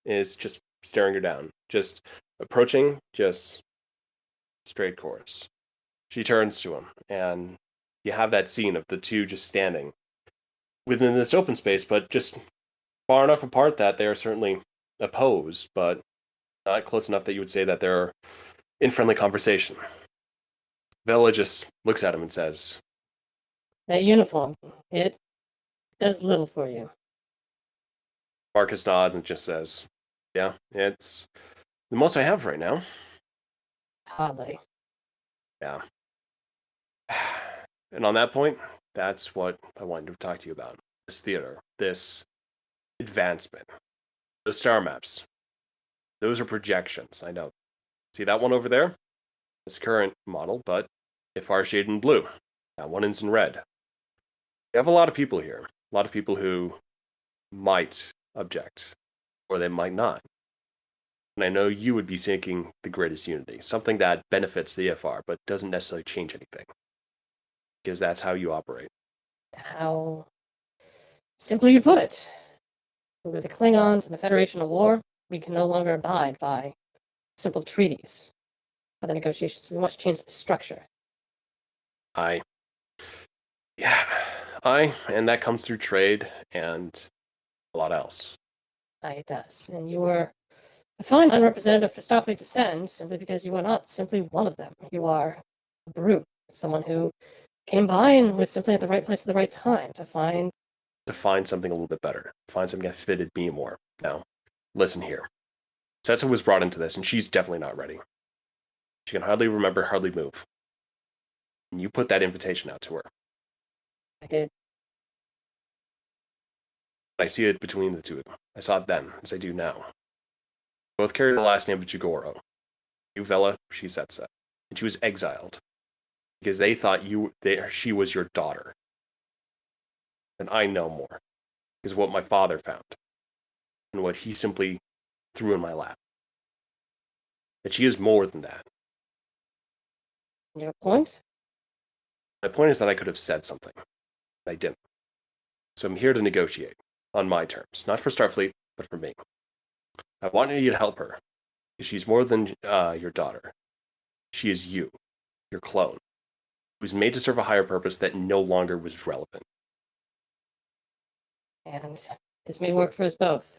[SPEAKER 2] is just staring her down, just approaching, just straight course. She turns to him, and you have that scene of the two just standing within this open space, but just far enough apart that they are certainly opposed, but not close enough that you would say that they're in friendly conversation. Vela just looks at him and says,
[SPEAKER 8] That uniform, it does little for you.
[SPEAKER 2] Marcus nods and just says, "Yeah, it's the most I have right now."
[SPEAKER 8] Hardly.
[SPEAKER 2] Yeah. And on that point, that's what I wanted to talk to you about. This theater, this advancement, the star maps. Those are projections, I know. See that one over there? It's current model, but Iffar shaded in blue. That one is in red. We have a lot of people here. A lot of people who might object, or they might not. And I know you would be seeking the greatest unity, something that benefits the Iffar, but doesn't necessarily change anything. Because that's how you operate.
[SPEAKER 8] How simply you put it. With the Klingons and the Federation of War, we can no longer abide by simple treaties. Other negotiations, we must change the structure.
[SPEAKER 2] And that comes through trade and a lot else.
[SPEAKER 8] It does. And you were a fine representative for Starfleet to send simply because you are not simply one of them. You are a brute, someone who came by and was simply at the right place at the right time to find
[SPEAKER 2] something a little bit better, find something that fitted me more. Now, listen here. Cetsa was brought into this, and she's definitely not ready. She can hardly remember, hardly move. And you put that invitation out to her.
[SPEAKER 8] I did.
[SPEAKER 2] I see it between the two of them. I saw it then, as I do now. Both carry the last name of Jigoro. You Vela, she Cetsa. And she was exiled because they thought she was your daughter. And I know more, is what my father found, and what he simply threw in my lap. That she is more than that.
[SPEAKER 8] Your point?
[SPEAKER 2] My point is that I could have said something. I didn't. So I'm here to negotiate, on my terms. Not for Starfleet, but for me. I want you to help her. She's more than your daughter. She is you, your clone, who was made to serve a higher purpose that no longer was relevant.
[SPEAKER 8] And this may work for us both.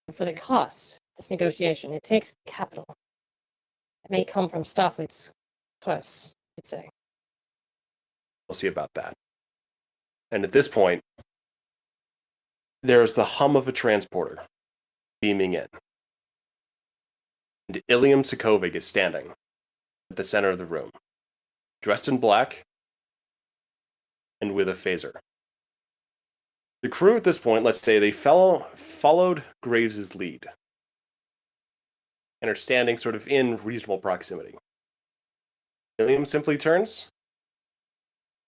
[SPEAKER 8] But for the cost, this negotiation, it takes capital. It may come from Starfleet's purse, you'd say.
[SPEAKER 2] We'll see about that. And at this point, there's the hum of a transporter beaming in. And Ilium Sokovic is standing at the center of the room, dressed in black and with a phaser. The crew at this point, let's say they followed Graves' lead and are standing sort of in reasonable proximity. Ilium simply turns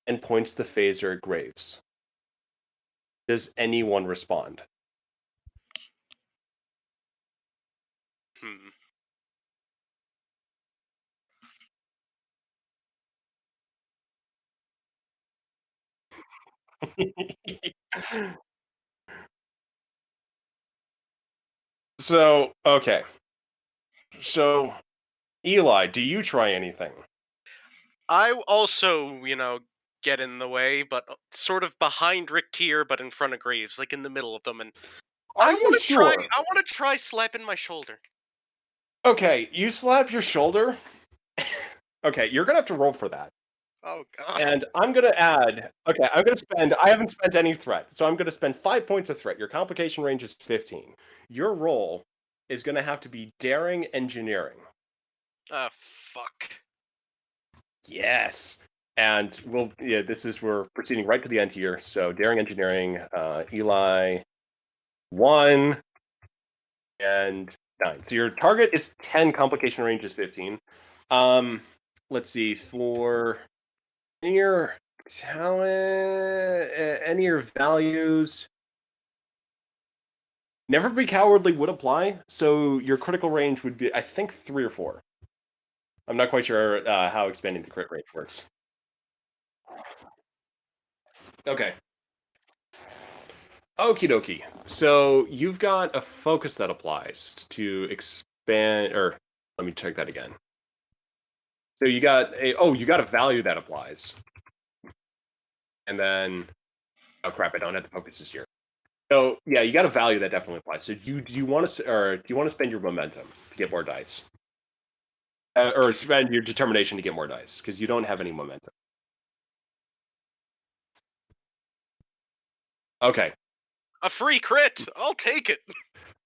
[SPEAKER 2] and points the phaser at Graves. Does anyone respond? So, okay. So, Eli, do you try anything?
[SPEAKER 5] I also, get in the way, but sort of behind Rick Tier, but in front of Graves, like in the middle of them. And
[SPEAKER 2] Are you sure?
[SPEAKER 5] I want to try slapping my shoulder.
[SPEAKER 2] Okay, you slap your shoulder. Okay, you're gonna have to roll for that.
[SPEAKER 5] Oh god.
[SPEAKER 2] And I'm gonna add. Okay, I haven't spent any threat, so I'm gonna spend 5 points of threat. Your complication range is 15. Your roll is gonna have to be daring engineering.
[SPEAKER 5] Ah, fuck.
[SPEAKER 2] Yes. And we're proceeding right to the end here. So daring engineering, Eli 1 and 9. So your target is 10, complication range is 15. Let's see, for any of your talent, any of your values, never be cowardly would apply. So your critical range would be, I think, 3 or 4. I'm not quite sure how expanding the crit range works. Okay. Okie dokie. So you've got a focus that applies to expand, or let me check that again. So you got a value that applies. And then, oh crap, I don't have the focuses here. So yeah, you got a value that definitely applies. So do you want to spend your momentum to get more dice? Or spend your determination to get more dice, because you don't have any momentum. Okay.
[SPEAKER 5] A free crit! I'll take it!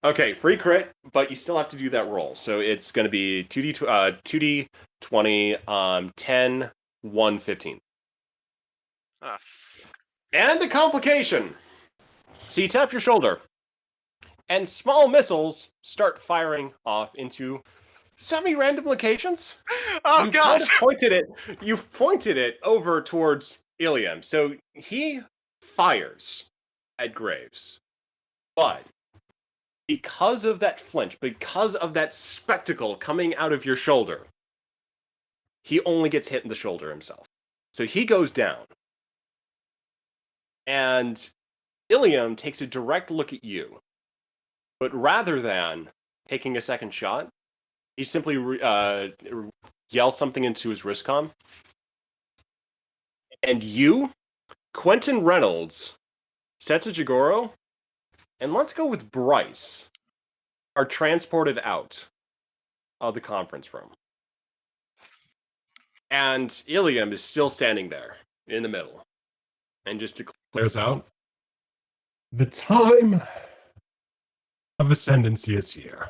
[SPEAKER 2] Okay, free crit, but you still have to do that roll. So it's going to be 2d20, 10, 1, 15. And a complication! So you tap your shoulder, and small missiles start firing off into semi-random locations.
[SPEAKER 5] Oh god!
[SPEAKER 2] You've pointed it over towards Ilium. So he fires at Graves. But because of that flinch, because of that spectacle coming out of your shoulder, he only gets hit in the shoulder himself. So he goes down. And Ilium takes a direct look at you. But rather than taking a second shot, he simply yells something into his wristcom. And you, Quentin Reynolds, Cetsa Jigoro, and let's go with Bryce, are transported out of the conference room. And Ilium is still standing there in the middle. And just declares out,
[SPEAKER 7] The time of ascendancy is here.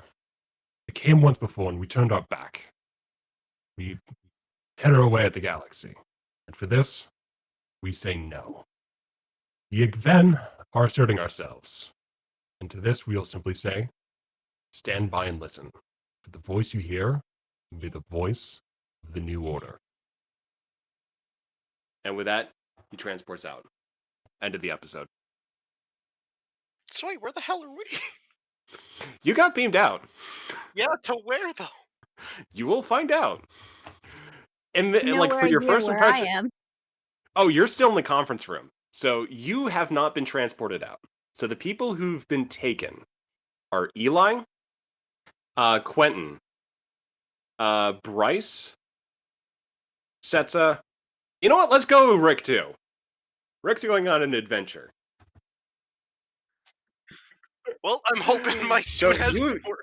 [SPEAKER 7] It came once before and we turned our back. We headed away at the galaxy. And for this, we say no. We then are asserting ourselves. And to this, we'll simply say, stand by and listen. For the voice you hear will be the voice of the new order.
[SPEAKER 2] and with that, he transports out. End of the episode.
[SPEAKER 5] So wait, where the hell are we?
[SPEAKER 2] You got beamed out.
[SPEAKER 5] Yeah, to where though?
[SPEAKER 2] You will find out. And like
[SPEAKER 4] Nowhere
[SPEAKER 2] for your
[SPEAKER 4] near
[SPEAKER 2] first
[SPEAKER 4] where
[SPEAKER 2] impression,
[SPEAKER 4] I am.
[SPEAKER 2] oh, you're still in the conference room. So you have not been transported out. So the people who've been taken are Eli, Quentin, Bryce, Cetsa. You know what? Let's go with Rick too. Rick's going on an adventure.
[SPEAKER 5] Well, I'm hoping my
[SPEAKER 2] So
[SPEAKER 5] suit has
[SPEAKER 2] you-
[SPEAKER 5] more.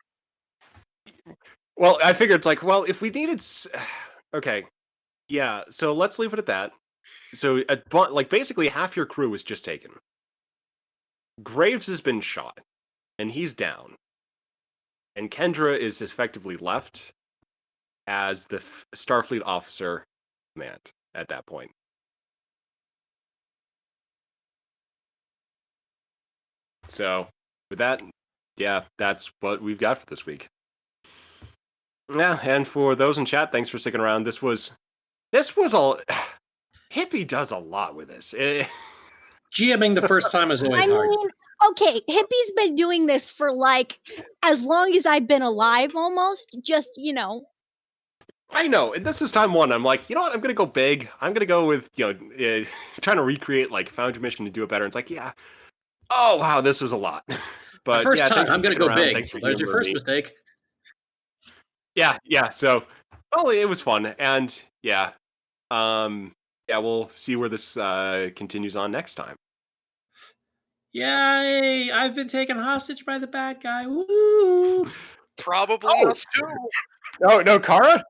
[SPEAKER 2] Well, I figured it's like, well, if we needed, okay, yeah. So let's leave it at that. So, like, basically, half your crew was just taken. Graves has been shot, and he's down. And Kendra is effectively left as the Starfleet officer command at that point. So, with that, yeah, that's what we've got for this week. Yeah, and for those in chat, thanks for sticking around. This was all. Hippie does a lot with this.
[SPEAKER 3] GMing the first time is always
[SPEAKER 4] I
[SPEAKER 3] hard.
[SPEAKER 4] mean, okay, Hippie's been doing this for like as long as I've been alive almost. Just,
[SPEAKER 2] I know, and this is time one. I'm like, you know what? I'm gonna go big. I'm gonna go with trying to recreate like Found Your Mission to do it better. It's like, yeah. Oh wow, this was a lot. But
[SPEAKER 3] The first
[SPEAKER 2] yeah,
[SPEAKER 3] time,
[SPEAKER 2] thanks for
[SPEAKER 3] I'm going to
[SPEAKER 2] sticking
[SPEAKER 3] go
[SPEAKER 2] around.
[SPEAKER 3] big.
[SPEAKER 2] Thanks for
[SPEAKER 3] There's your
[SPEAKER 2] humoring
[SPEAKER 3] first
[SPEAKER 2] me.
[SPEAKER 3] mistake.
[SPEAKER 2] Yeah. So, well, it was fun, and yeah, we'll see where this continues on next time.
[SPEAKER 3] Yay! I've been taken hostage by the bad guy. Woo!
[SPEAKER 5] Probably
[SPEAKER 2] Oh.
[SPEAKER 5] us too.
[SPEAKER 2] No, Kara.